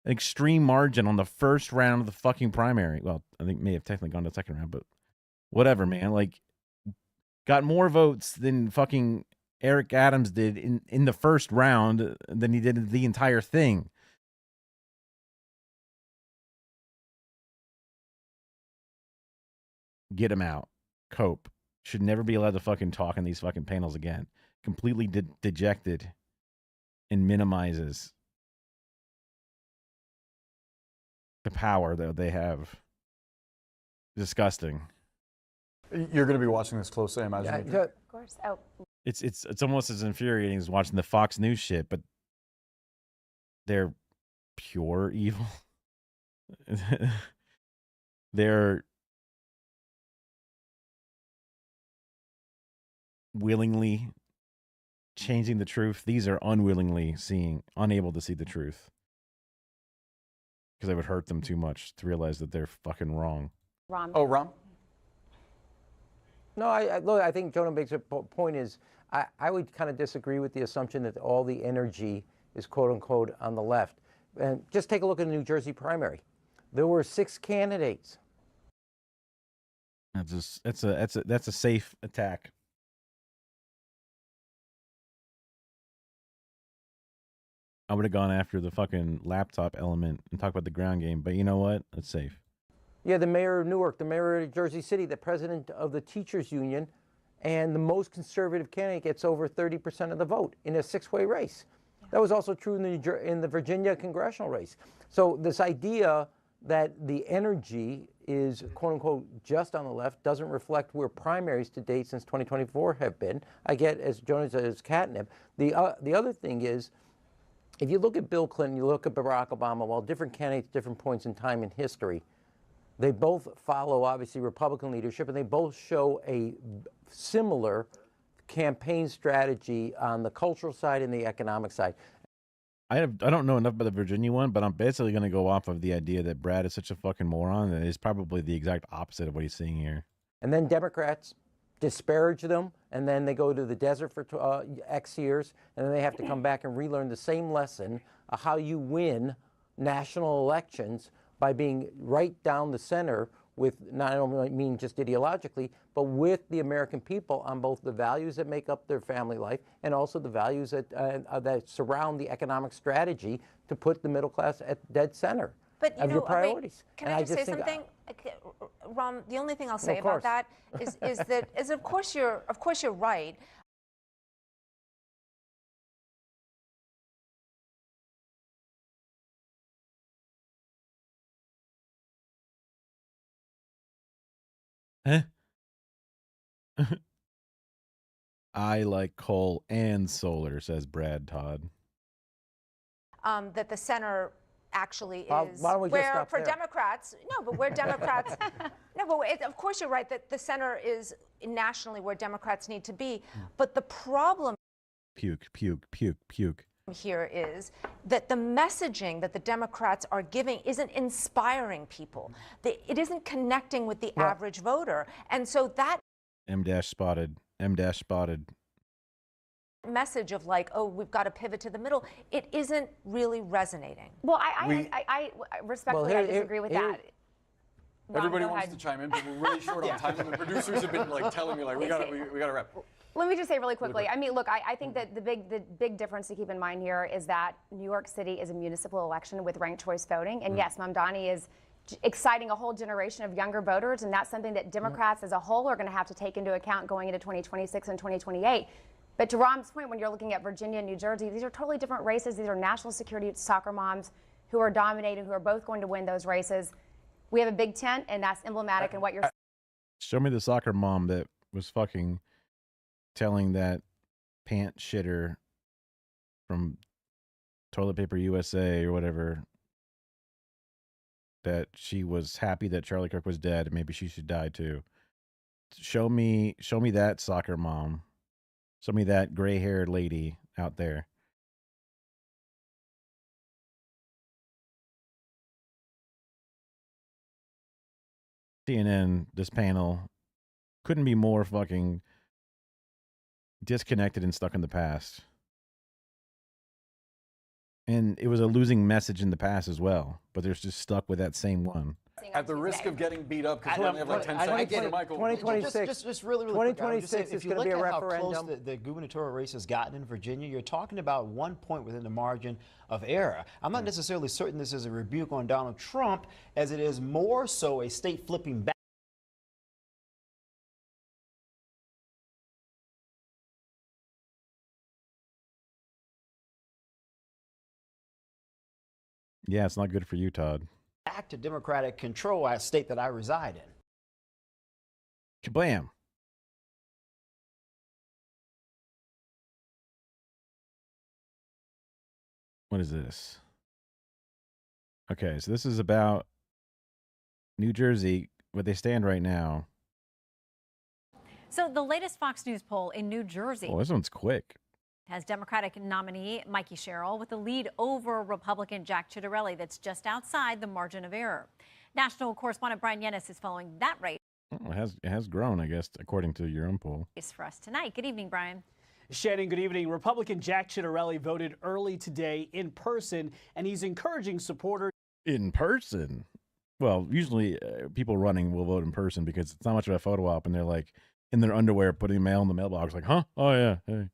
an extreme margin on the first round of the fucking primary. Well, I think may have technically gone to the second round, but whatever, man. Like, got more votes than fucking Eric Adams did in the first round than he did the entire thing. Get him out. Cope should never be allowed to fucking talk on these fucking panels again. Completely dejected and minimizes the power that they have. Disgusting. You're going to be watching this closely, I imagine. Of course. Oh. It's almost as infuriating as watching the Fox News shit, but they're pure evil. They're willingly changing the truth. These are unwillingly unable to see the truth. Because it would hurt them too much to realize that they're fucking wrong. Ron. Oh, Ron? No, I think Jonah makes a point is, I would kind of disagree with the assumption that all the energy is quote unquote on the left. And just take a look at the New Jersey primary. There were 6 candidates. That's a safe attack. I would have gone after the fucking laptop element and talk about the ground game, but you know what? It's safe. Yeah, the mayor of Newark, the mayor of Jersey City, the president of the teachers union, and the most conservative candidate gets over 30% of the vote in a 6-way race. That was also true in the Virginia congressional race. So this idea that the energy is, quote unquote, just on the left doesn't reflect where primaries to date since 2024 have been. I get, as Jonas says, catnip. The other thing is, if you look at Bill Clinton, you look at Barack Obama, while different candidates, different points in time in history, they both follow, obviously, Republican leadership, and they both show a similar campaign strategy on the cultural side and the economic side. I don't know enough about the Virginia one, but I'm basically going to go off of the idea that Brad is such a fucking moron that it's probably the exact opposite of what he's seeing here. And then Democrats disparage them, and then they go to the desert for X years, and then they have to come back and relearn the same lesson of how you win national elections by being right down the center with, not only mean just ideologically, but with the American people on both the values that make up their family life and also the values that surround the economic strategy to put the middle class at dead center of your priorities. Can I just say something? Ron, the only thing I'll say about that is that of course you're right. I like coal and solar, says Brad Todd. That the center actually is why don't we just where stop for there? Democrats. No, but where Democrats. No, but of course you're right that the center is nationally where Democrats need to be. But the problem Puke, puke, puke, puke. here is that the messaging that the Democrats are giving isn't inspiring people. It isn't connecting with the average voter. And so that M-spotted. M-spotted. message of like, oh, we've got to pivot to the middle, it isn't really resonating. Well, I respectfully I disagree with that. Everybody wants to chime in, but we're really short on time, and the producers have been like telling me like we gotta wrap. Let me just say really quickly. I mean, look, I think that the big difference to keep in mind here is that New York City is a municipal election with ranked choice voting, and yes, Mamdani is exciting a whole generation of younger voters, and that's something that Democrats as a whole are going to have to take into account going into 2026 and 2028. But to Rom's point, when you're looking at Virginia and New Jersey, these are totally different races. These are national security soccer moms who are dominating, who are both going to win those races. We have a big tent, and that's emblematic in what you're saying. Show me the soccer mom that was fucking telling that pant shitter from Toilet Paper USA or whatever that she was happy that Charlie Kirk was dead and maybe she should die too. Show me that soccer mom. Show me that gray-haired lady out there. CNN, this panel couldn't be more fucking disconnected and stuck in the past. And it was a losing message in the past as well, but they're just stuck with that same one. At the risk of getting beat up, because we only have like 10 seconds. Michael, 2026. Just really quick. 2026 is going to be a referendum. If you look at how close the gubernatorial race has gotten in Virginia, you're talking about 1 point within the margin of error. I'm not necessarily certain this is a rebuke on Donald Trump, as it is more so a state flipping back. Yeah, it's not good for you, Todd. Back to Democratic control at state that I reside in. Kablam. What is this? Okay, so this is about New Jersey, where they stand right now. So the latest Fox News poll in New Jersey. Oh, this one's quick. Has Democratic nominee Mikey Sherrill with a lead over Republican Jack Ciattarelli that's just outside the margin of error. National correspondent Brian Yennis is following that race. Oh, it has grown, I guess, according to your own poll. For us tonight. Good evening, Brian. Shannon, good evening. Republican Jack Ciattarelli voted early today in person, and he's encouraging supporters. In person? Well, usually people running will vote in person because it's not much of a photo op, and they're like in their underwear putting mail in the mailbox like, huh? Oh, yeah. Hey.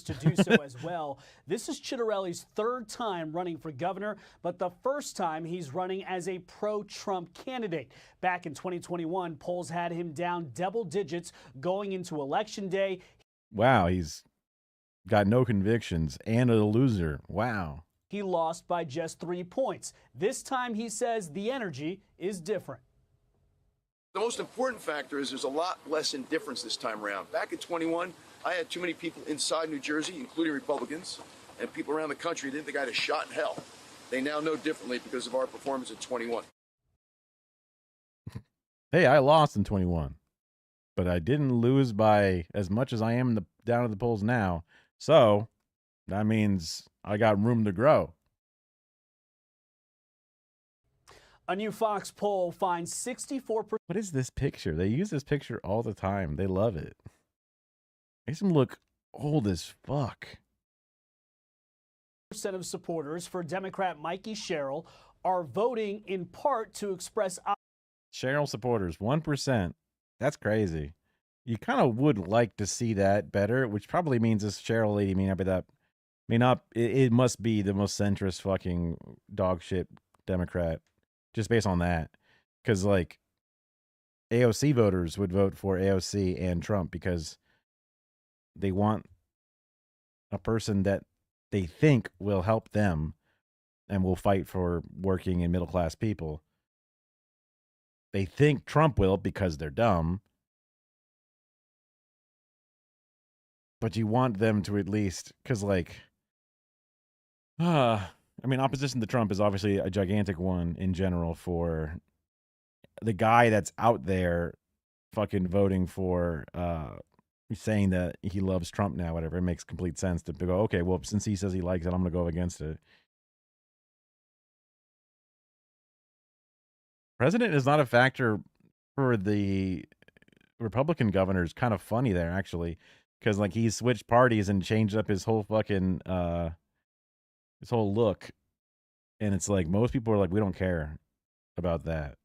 To do so as well. This is Ciattarelli's third time running for governor, but the first time he's running as a pro-Trump candidate. Back in 2021, polls had him down double digits going into Election Day. Wow, he's got no convictions and a loser. Wow. He lost by just 3 points. This time, he says the energy is different. The most important factor is there's a lot less indifference this time around. Back in 21, I had too many people inside New Jersey, including Republicans, and people around the country didn't think I had a shot in hell. They now know differently because of our performance at 21. Hey, I lost in 21, but I didn't lose by as much as I am down at the polls now. So that means I got room to grow. A new Fox poll finds 64%. What is this picture? They use this picture all the time. They love it. Makes them look old as fuck. % of supporters for Democrat Mikey Sherrill are voting in part to express. Cheryl supporters, 1%. That's crazy. You kind of would like to see that better, which probably means this Cheryl lady may not be that. It must be the most centrist fucking dog shit Democrat, just based on that. Because like AOC voters would vote for AOC and Trump because they want a person that they think will help them and will fight for working and middle class people. They think Trump will because they're dumb. But you want them to at least, because like, opposition to Trump is obviously a gigantic one in general for the guy that's out there fucking voting for, saying that he loves Trump now, whatever. It makes complete sense to go, okay, well, since he says he likes it, I'm going to go against it. President is not a factor for the Republican governor. Is kind of funny there, actually, because like he switched parties and changed up his whole fucking his whole look, and it's like most people are like, we don't care about that,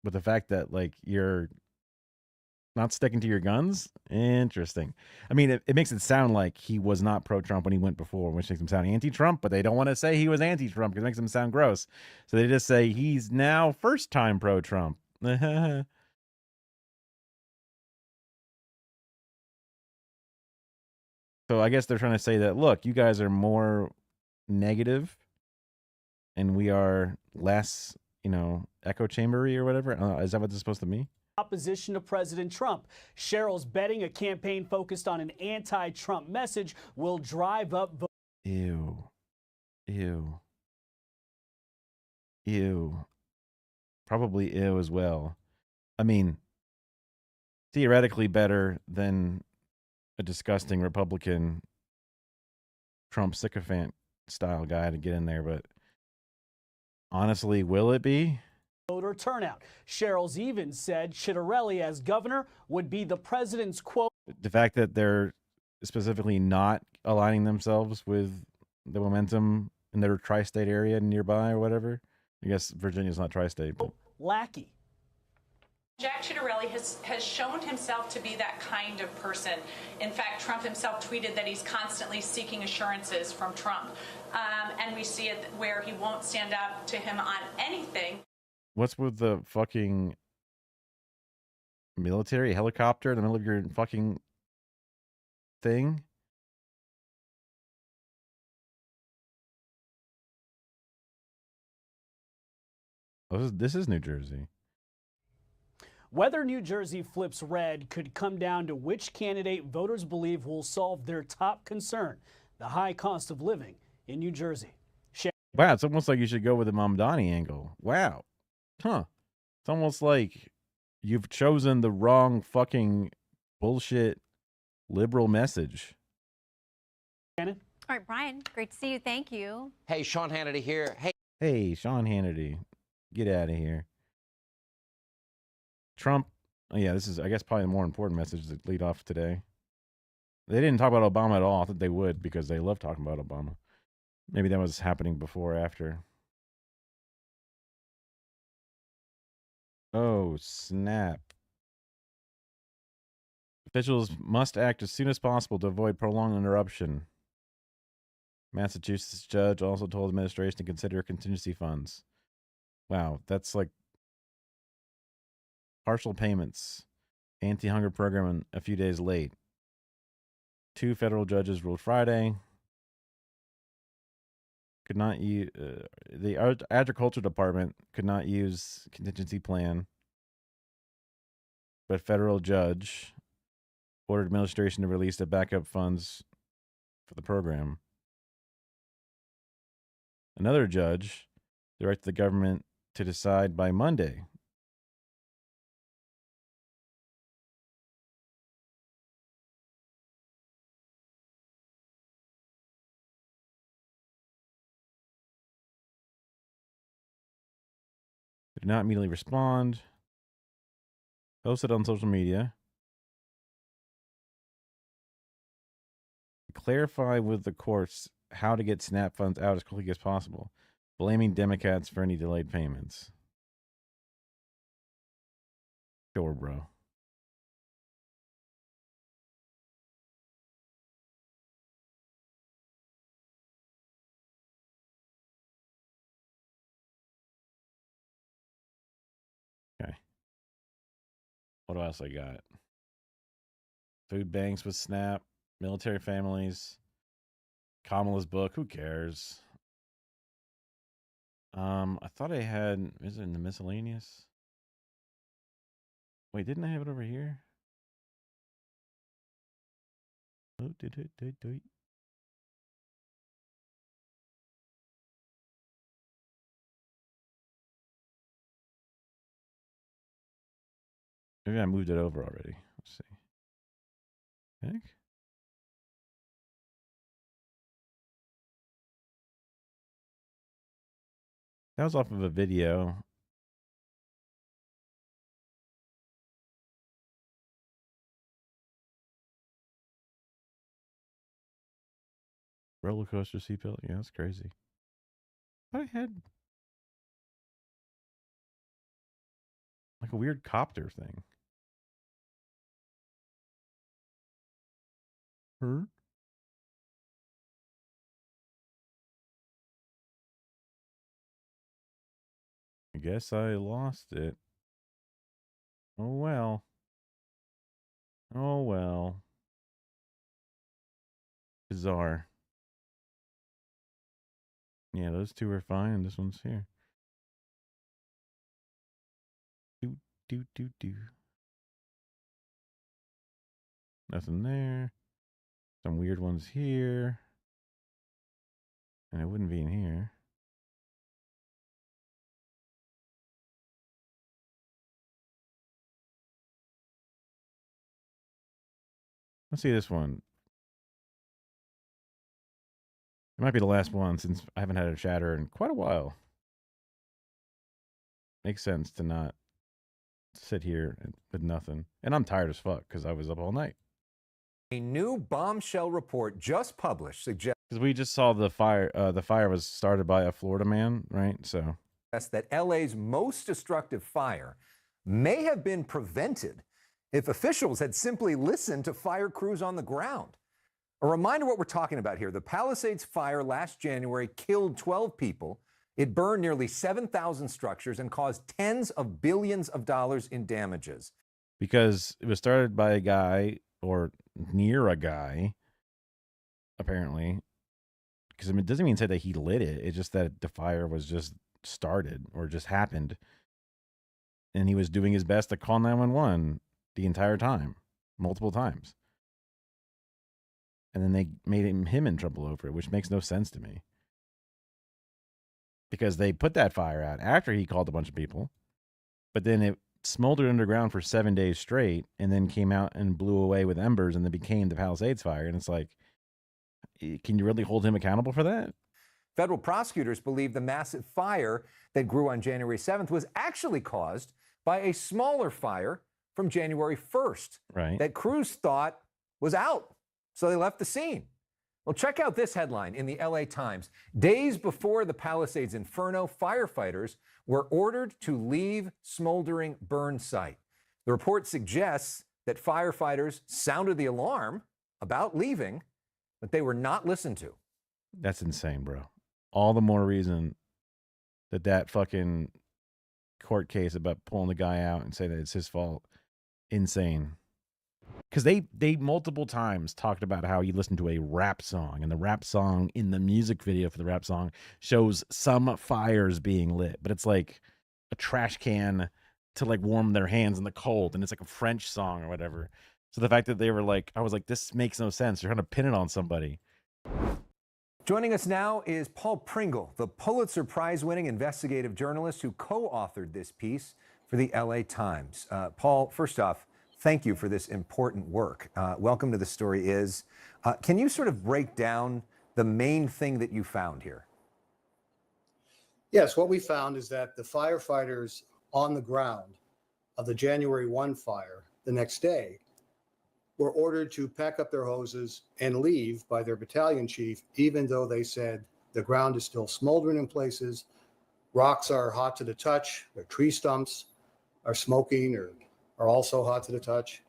but the fact that like you're not sticking to your guns, interesting. I mean, it makes it sound like he was not pro-Trump when he went before, which makes him sound anti-Trump, but they don't want to say he was anti-Trump because it makes him sound gross. So they just say he's now first-time pro-Trump. So I guess they're trying to say that, look, you guys are more negative and we are less, echo chambery or whatever. Is that what this is supposed to mean? Opposition to President Trump. Cheryl's betting a campaign focused on an anti-Trump message will drive up vote. Ew. Probably ew as well. I mean, theoretically better than a disgusting Republican Trump sycophant style guy to get in there, but honestly, will it be? Voter turnout. Cheryl's even said Chitterelli as governor would be the president's quote. The fact that they're specifically not aligning themselves with the momentum in their tri-state area nearby or whatever. I guess Virginia's not tri-state, but lackey. Jack Chitterelli has shown himself to be that kind of person. In fact, Trump himself tweeted that he's constantly seeking assurances from Trump. And we see it where he won't stand up to him on anything. What's with the fucking military helicopter in the middle of your fucking thing? Oh, this is New Jersey. Whether New Jersey flips red could come down to which candidate voters believe will solve their top concern, the high cost of living in New Jersey. Wow, it's almost like you should go with the Mamdani angle. Wow. Huh. It's almost like you've chosen the wrong fucking bullshit liberal message. Shannon? All right, Brian, great to see you. Thank you. Hey, Sean Hannity here. Hey, Sean Hannity. Get out of here. Trump. Oh, yeah, this is, I guess, probably the more important message to lead off today. They didn't talk about Obama at all. I thought they would because they love talking about Obama. Maybe that was happening before or after. Oh, snap. Officials must act as soon as possible to avoid prolonged interruption. Massachusetts judge also told administration to consider contingency funds. Wow, that's like partial payments. Anti-hunger program a few days late. 2 federal judges ruled Friday. Could not use the agriculture department could not use contingency plan, but federal judge ordered administration to release the backup funds for the program. Another judge directed the government to decide by Monday. They did not immediately respond. Posted on social media. Clarify with the courts how to get SNAP funds out as quickly as possible, blaming Democrats for any delayed payments. Sure, bro. Okay. What else I got? Food banks with SNAP, military families, Kamala's book. Who cares? I thought I had. Is it in the miscellaneous? Wait, didn't I have it over here? Oh, did it? Maybe I moved it over already. Let's see. I think. That was off of a video. Roller coaster seatbelt. Yeah, that's crazy. I had like a weird copter thing. Huh? I guess I lost it. Oh well. Oh well. Bizarre. Yeah, those two are fine, and this one's here. Do. Nothing there. Some weird ones here. And it wouldn't be in here. Let's see this one. It might be the last one since I haven't had a chatter in quite a while. Makes sense to not sit here with nothing. And I'm tired as fuck because I was up all night. A new bombshell report just published suggests Because we just saw the fire. The fire was started by a Florida man, right? So that LA's most destructive fire may have been prevented if officials had simply listened to fire crews on the ground. A reminder what we're talking about here. The Palisades fire last January killed 12 people. It burned nearly 7,000 structures and caused tens of billions of dollars in damages. because it was started by a guy or near a guy, apparently. Because it doesn't even say that he lit it. It's just that the fire was just started or just happened. And he was doing his best to call 911 the entire time, multiple times. And then they made him in trouble over it, which makes no sense to me. Because they put that fire out after he called a bunch of people. But then it smoldered underground for 7 days straight and then came out and blew away with embers and then became the Palisades fire. And it's like, can you really hold him accountable for that? Federal prosecutors believe the massive fire that grew on January 7th was actually caused by a smaller fire from January 1st. Right. That crews thought was out, so they left the scene. Well, check out this headline in the LA Times. Days before the Palisades inferno, firefighters were ordered to leave smoldering burn site. The report suggests that firefighters sounded the alarm about leaving, but they were not listened to. That's insane, bro. All the more reason that fucking court case about pulling the guy out and saying that it's his fault. Insane. because they multiple times talked about how you listen to a rap song, and the rap song in the music video for the rap song shows some fires being lit, but it's like a trash can to like warm their hands in the cold, and it's like a French song or whatever. So the fact that they were like, I was like, this makes no sense. You're trying to pin it on somebody. Joining us now is Paul Pringle, the Pulitzer Prize-winning investigative journalist who co-authored this piece for the LA Times. Paul, first off, thank you for this important work. Welcome to The Story Is. Can you sort of break down the main thing that you found here? Yes, what we found is that the firefighters on the ground of the January 1 fire the next day were ordered to pack up their hoses and leave by their battalion chief, even though they said the ground is still smoldering in places, rocks are hot to the touch, their tree stumps are smoking or are also hot to the touch.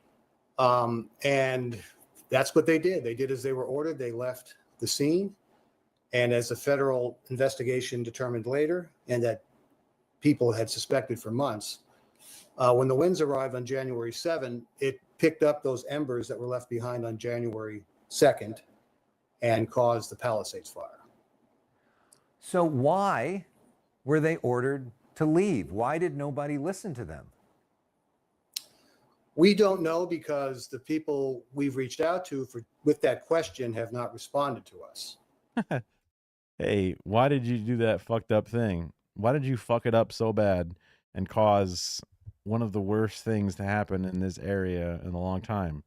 And that's what they did. They did as they were ordered. They left the scene. And as the federal investigation determined later, and that people had suspected for months, when the winds arrived on January 7, it picked up those embers that were left behind on January 2nd and caused the Palisades fire. So why were they ordered to leave? Why did nobody listen to them? We don't know, because the people we've reached out to with that question have not responded to us. Hey, why did you do that fucked up thing? Why did you fuck it up so bad and cause one of the worst things to happen in this area in a long time?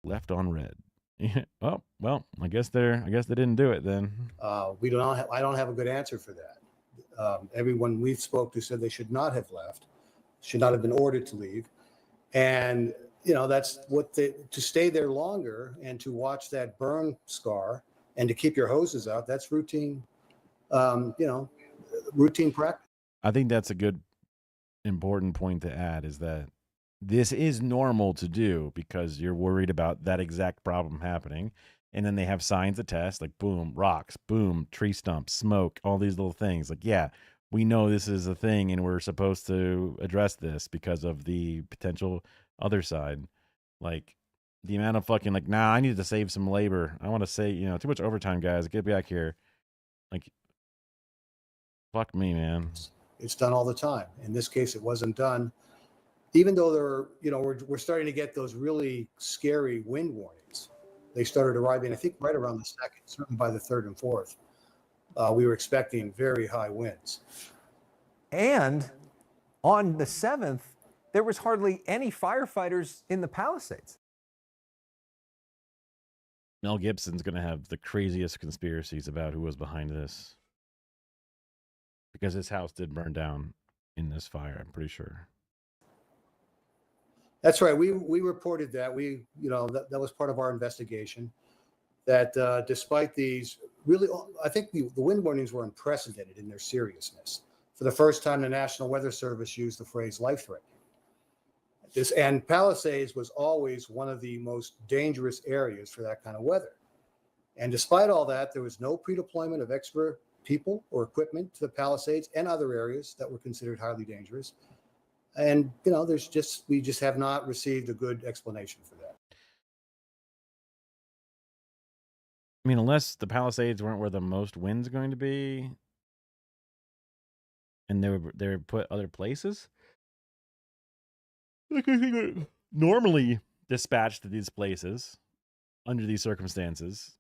Left on red. Oh, well, I guess they didn't do it then. I don't have a good answer for that. Everyone we've spoke to said they should not have left, should not have been ordered to leave. And, that's to stay there longer and to watch that burn scar and to keep your hoses out, that's routine, routine practice. I think that's a good, important point to add, is that this is normal to do because you're worried about that exact problem happening. And then they have signs of test, like boom, rocks, boom, tree stumps, smoke, all these little things. Like, yeah, we know this is a thing and we're supposed to address this because of the potential other side. Like, the amount of fucking, like, nah, I need to save some labor. I want to say, too much overtime, guys. Get back here. Like, fuck me, man. It's done all the time. In this case, it wasn't done. Even though we're starting to get those really scary wind warnings. They started arriving, I think, right around the 2nd, certainly by the 3rd and 4th. We were expecting very high winds. And on the 7th, there was hardly any firefighters in the Palisades. Mel Gibson's going to have the craziest conspiracies about who was behind this. Because his house did burn down in this fire, I'm pretty sure. That's right. We reported that. That was part of our investigation. That despite these really, I think the wind warnings were unprecedented in their seriousness. For the first time, the National Weather Service used the phrase life-threatening. And Palisades was always one of the most dangerous areas for that kind of weather. And despite all that, there was no pre-deployment of extra people or equipment to the Palisades and other areas that were considered highly dangerous. And, we just have not received a good explanation for that. I mean, unless the Palisades weren't where the most wind's going to be, and they were put other places. Like, I think normally dispatched to these places under these circumstances,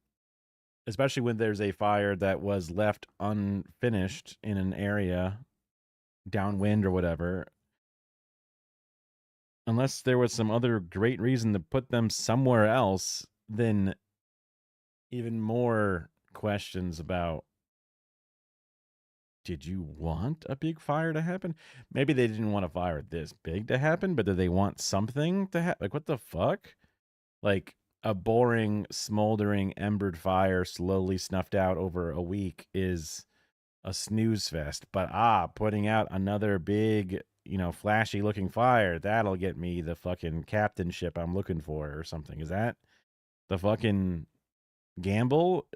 especially when there's a fire that was left unfinished in an area downwind or whatever. Unless there was some other great reason to put them somewhere else, then even more questions about, did you want a big fire to happen? Maybe they didn't want a fire this big to happen, but did they want something to happen? Like, what the fuck? Like, a boring, smoldering, embered fire slowly snuffed out over a week is a snooze fest. But, putting out another big, flashy looking fire, that'll get me the fucking captainship I'm looking for or something. Is that the fucking gamble?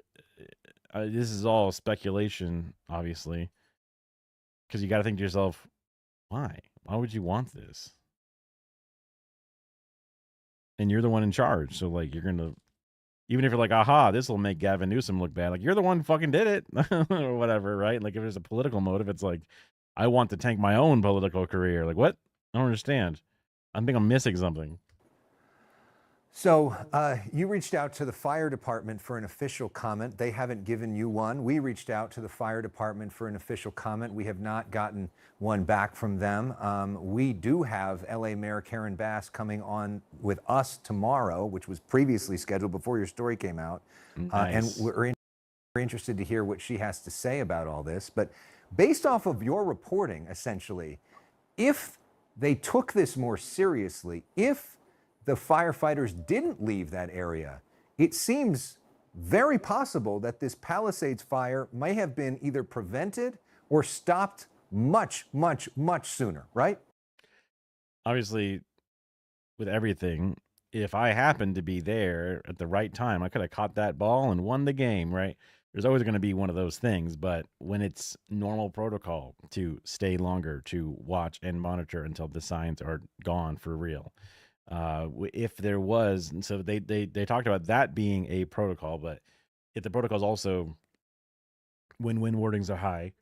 This is all speculation, obviously. Because you got to think to yourself, why? Why would you want this? and you're the one in charge. So like you're gonna, even if you're like, aha, this will make Gavin Newsom look bad. Like you're the one who fucking did it or whatever, right? Like if there's a political motive, it's like I want to tank my own political career. Like what? I don't understand. I think I'm missing something. So you reached out to the fire department for an official comment. They haven't given you one. We reached out to the fire department for an official comment. We have not gotten one back from them. We do have LA Mayor Karen Bass coming on with us tomorrow, which was previously scheduled before your story came out. Nice. And we're interested to hear what she has to say about all this. But based off of your reporting, essentially, if they took this more seriously, if the firefighters didn't leave that area, it seems very possible that this Palisades fire may have been either prevented or stopped much, much, much sooner, right? Obviously, with everything, if I happened to be there at the right time, I could have caught that ball and won the game, right? There's always going to be one of those things, but when it's normal protocol to stay longer, to watch and monitor until the signs are gone for real. If there was, and so they talked about that being a protocol, but if the protocol is also when wind warnings are high,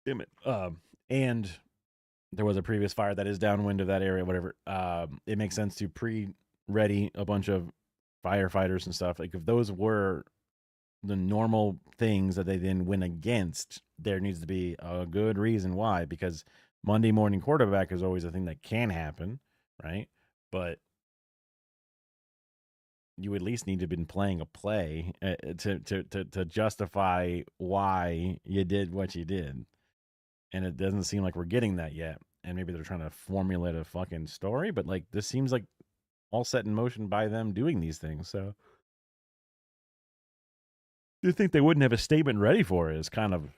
damn it, and there was a previous fire that is downwind of that area, whatever, it makes sense to pre-ready a bunch of firefighters and stuff. Like if those were the normal things that they then went against, there needs to be a good reason why, because Monday morning quarterback is always a thing that can happen, right? But you at least need to have been playing a play to justify why you did what you did. And it doesn't seem like we're getting that yet. And maybe they're trying to formulate a fucking story, but like this seems like all set in motion by them doing these things. So you think they wouldn't have a statement ready for it is kind of,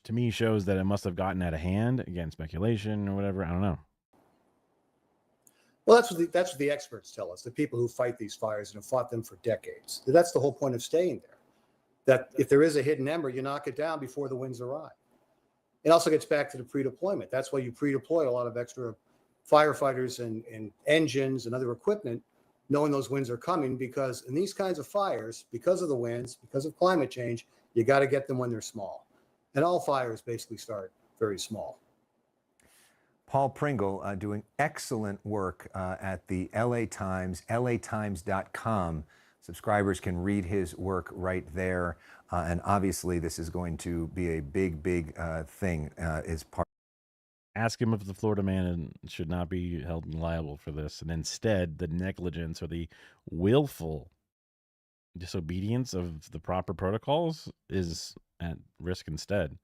to me, shows that it must have gotten out of hand. Again, speculation or whatever. I don't know. Well, that's what the experts tell us, the people who fight these fires and have fought them for decades. That's the whole point of staying there, that if there is a hidden ember, you knock it down before the winds arrive. It also gets back to the pre-deployment. That's why you pre-deploy a lot of extra firefighters and engines and other equipment, knowing those winds are coming, because in these kinds of fires, because of the winds, because of climate change, you got to get them when they're small. And all fires basically start very small. Paul Pringle doing excellent work at the LA Times, latimes.com. Subscribers can read his work right there. And obviously, this is going to be a big, big thing as part. Ask him if the Florida man should not be held liable for this. And instead, the negligence or the willful disobedience of the proper protocols is at risk instead.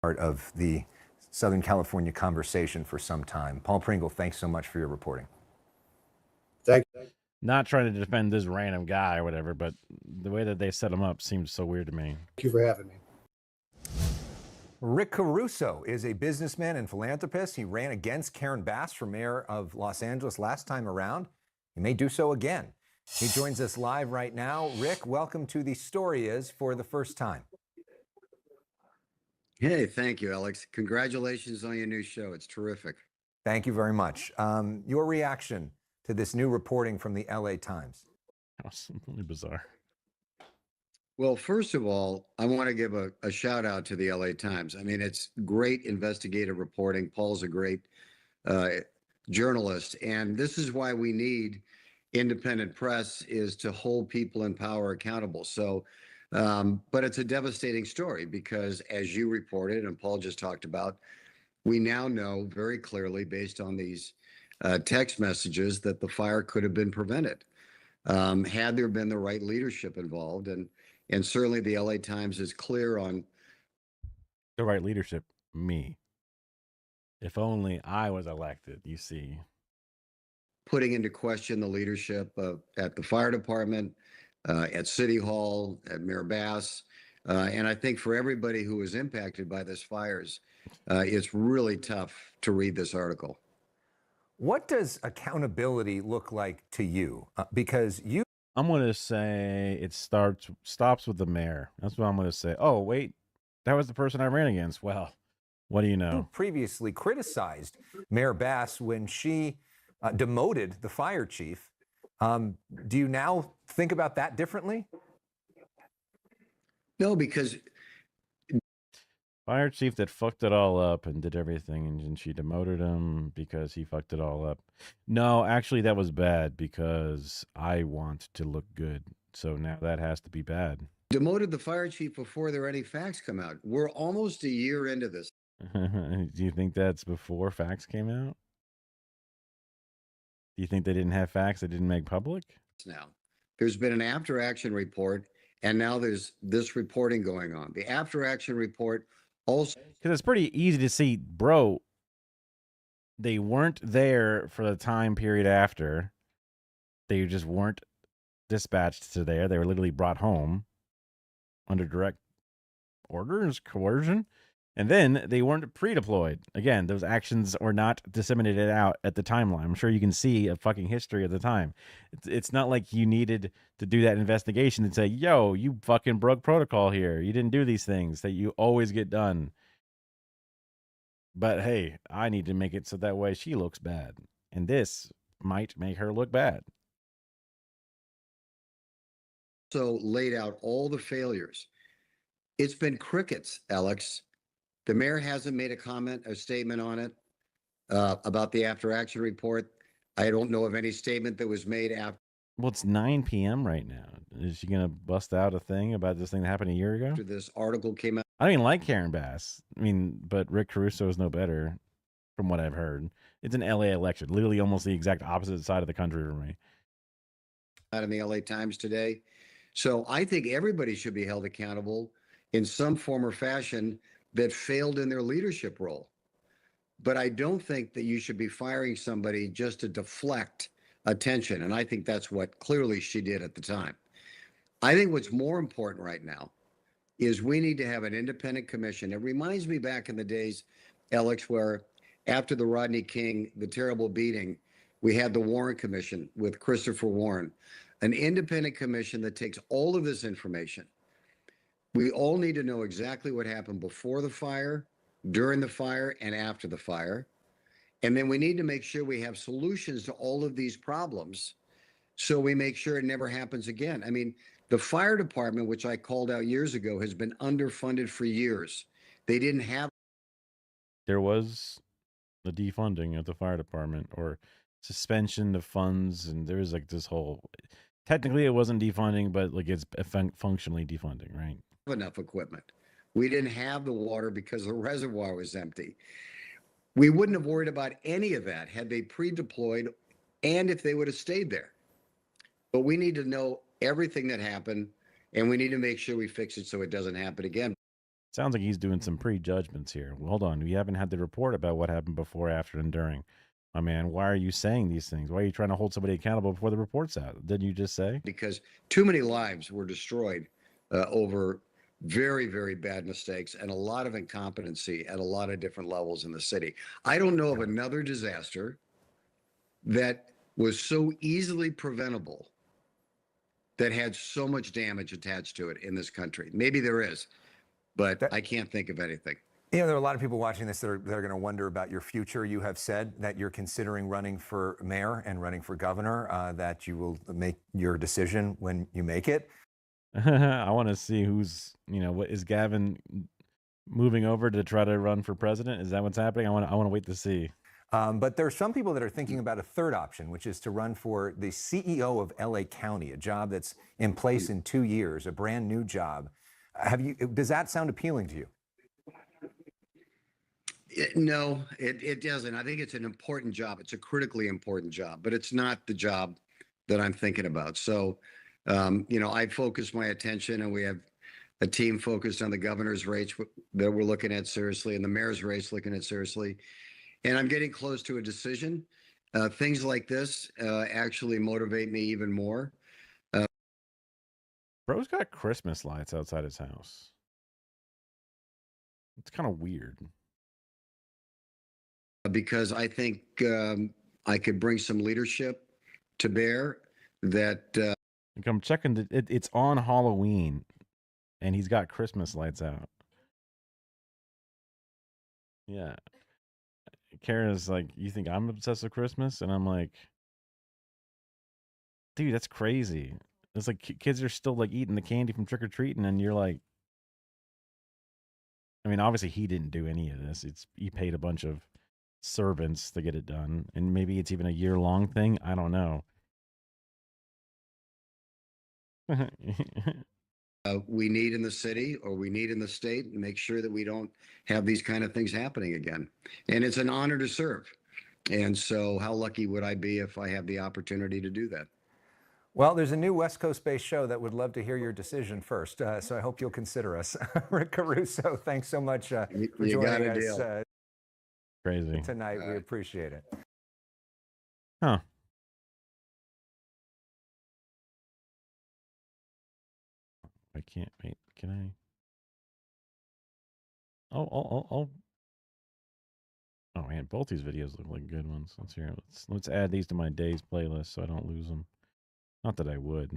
Part of the Southern California conversation for some time. Paul Pringle, thanks so much for your reporting. Thank you. Not trying to defend this random guy or whatever, but the way that they set him up seems so weird to me. Thank you for having me. Rick Caruso is a businessman and philanthropist. He ran against Karen Bass for mayor of Los Angeles last time around. He may do so again. He joins us live right now. Rick, welcome to The Story Is for the first time. Hey, thank you, Alex. Congratulations on your new show. It's terrific. Thank you very much. Your reaction to this new reporting from the LA Times? That was really bizarre. Well, first of all, I want to give a shout out to the LA Times. I mean, it's great investigative reporting. Paul's a great journalist. And this is why we need independent press, is to hold people in power accountable. So, but it's a devastating story because, as you reported and Paul just talked about, we now know very clearly, based on these text messages, that the fire could have been prevented had there been the right leadership involved. And certainly the LA Times is clear on the right leadership. Me. If only I was elected, you see. Putting into question the leadership at the fire department, at City Hall, at Mayor Bass. And I think for everybody who was impacted by this fires, it's really tough to read this article. What does accountability look like to you? Because you... I'm going to say it stops with the mayor. That's what I'm going to say. Oh, wait, that was the person I ran against. Well, What do you know? Previously criticized Mayor Bass when she demoted the fire chief. Do you now think about that differently? No, because Fire chief that fucked it all up and did everything, and she demoted him because he fucked it all up. No, actually, that was bad because I want to look good. So now that has to be bad. demoted the fire chief before there are any facts come out. We're almost a year into this. Do you think that's before facts came out? Do you think they didn't have facts they didn't make public? Now, there's been an after action report, and now there's this reporting going on. The after action report also. Because it's pretty easy to see, bro, they weren't there for the time period after. They just weren't dispatched to there. They were literally brought home under direct orders, coercion. And then they weren't pre-deployed. Again, those actions were not disseminated out at the timeline. I'm sure you can see a fucking history of the time. It's not like you needed to do that investigation and say, yo, you fucking broke protocol here. You didn't do these things that you always get done. But hey, I need to make it so that way she looks bad. And this might make her look bad. So laid out all the failures. It's been crickets, Alex. The mayor hasn't made a comment, a statement on it about the after action report. I don't know of any statement that was made after. Well, it's 9 p.m. right now. Is she going to bust out a thing about this thing that happened a year ago? After this article came out. I don't even like Karen Bass. I mean, but Rick Caruso is no better from what I've heard. It's an LA election, literally almost the exact opposite side of the country for me. Out in the LA Times today. So I think everybody should be held accountable in some form or fashion that failed in their leadership role. But I don't think that you should be firing somebody just to deflect attention. And I think that's what clearly she did at the time. I think what's more important right now is we need to have an independent commission. It reminds me back in the days, Alex, where after the Rodney King, the terrible beating, we had the Warren Commission with Christopher Warren, an independent commission that takes all of this information. We all need to know exactly what happened before the fire, during the fire, and after the fire. And then we need to make sure we have solutions to all of these problems so we make sure it never happens again. I mean, the fire department, which I called out years ago, has been underfunded for years. They didn't have. There was the defunding of the fire department or suspension of funds. And there was like this whole, technically it wasn't defunding, but like it's functionally defunding, right? Enough equipment. We didn't have the water because the reservoir was empty. We wouldn't have worried about any of that had they pre-deployed and if they would have stayed there. But we need to know everything that happened, and we need to make sure we fix it so it doesn't happen again. Sounds like he's doing some prejudgments here. Well, hold on. We haven't had the report about what happened before, after, and during. My man, why are you saying these things? Why are you trying to hold somebody accountable before the report's out? Didn't you just say? Because too many lives were destroyed over very, very bad mistakes and a lot of incompetency at a lot of different levels in the city. I don't know of another disaster that was so easily preventable that had so much damage attached to it in this country. Maybe there is, but I can't think of anything. You know, there are a lot of people watching this that are going to wonder about your future. You have said that you're considering running for mayor and running for governor, that you will make your decision when you make it. I want to see who's, what is Gavin moving over to try to run for president? Is that what's happening? I want to wait to see. But there are some people that are thinking about a third option, which is to run for the CEO of LA County, a job that's in place in 2 years, a brand new job. Does that sound appealing to you? No, it doesn't. I think it's an important job. It's a critically important job, but it's not the job that I'm thinking about. So, I focus my attention, and we have a team focused on the governor's race that we're looking at seriously, and the mayor's race looking at seriously. And I'm getting close to a decision. Things like this actually motivate me even more. Bro's got Christmas lights outside his house. It's kind of weird. Because I think I could bring some leadership to bear that. I'm checking. It's on Halloween, and he's got Christmas lights out. Yeah. Kara's like, you think I'm obsessed with Christmas? And I'm like, dude, that's crazy. It's like kids are still like eating the candy from trick or treating, and you're like, I mean, obviously he didn't do any of this. He paid a bunch of servants to get it done, and maybe it's even a year-long thing. I don't know. We need in the city or we need in the state and make sure that we don't have these kind of things happening again. And it's an honor to serve. And so how lucky would I be if I have the opportunity to do that? Well, there's a new West Coast-based show that would love to hear your decision first, so I hope you'll consider us. Rick Caruso, thanks so much for You got joining a us deal. Crazy. tonight. We appreciate it. Huh. I can't wait. Can I? Oh. Oh man, both these videos look like good ones. Let's hear it. Let's add these to my days playlist so I don't lose them. Not that I would.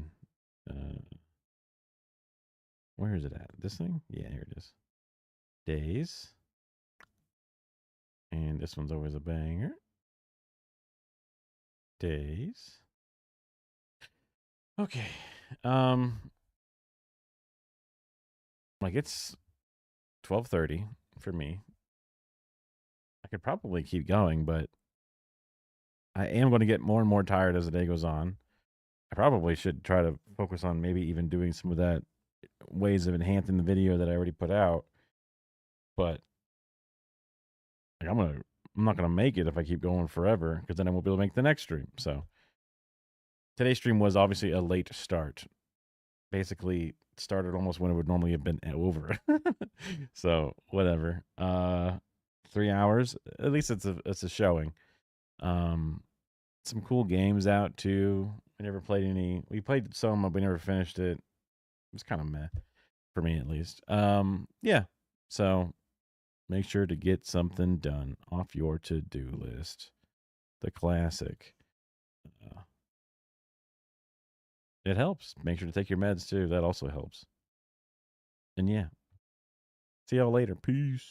Where is it at? This thing? Yeah, here it is. Days. And this one's always a banger. Days. Okay. Like it's 12:30 for me. I could probably keep going, but I am going to get more and more tired as the day goes on. I probably should try to focus on maybe even doing some of that ways of enhancing the video that I already put out. But like I'm not gonna make it if I keep going forever, because then I won't be able to make the next stream. So today's stream was obviously a late start. Basically started almost when it would normally have been over. So whatever. 3 hours. At least it's a showing. Some cool games out too. We never played any. We played some, but we never finished it. It was kind of meh for me, at least. Yeah. So make sure to get something done off your to-do list. The classic. It helps. Make sure to take your meds too. That also helps. And yeah. See y'all later. Peace.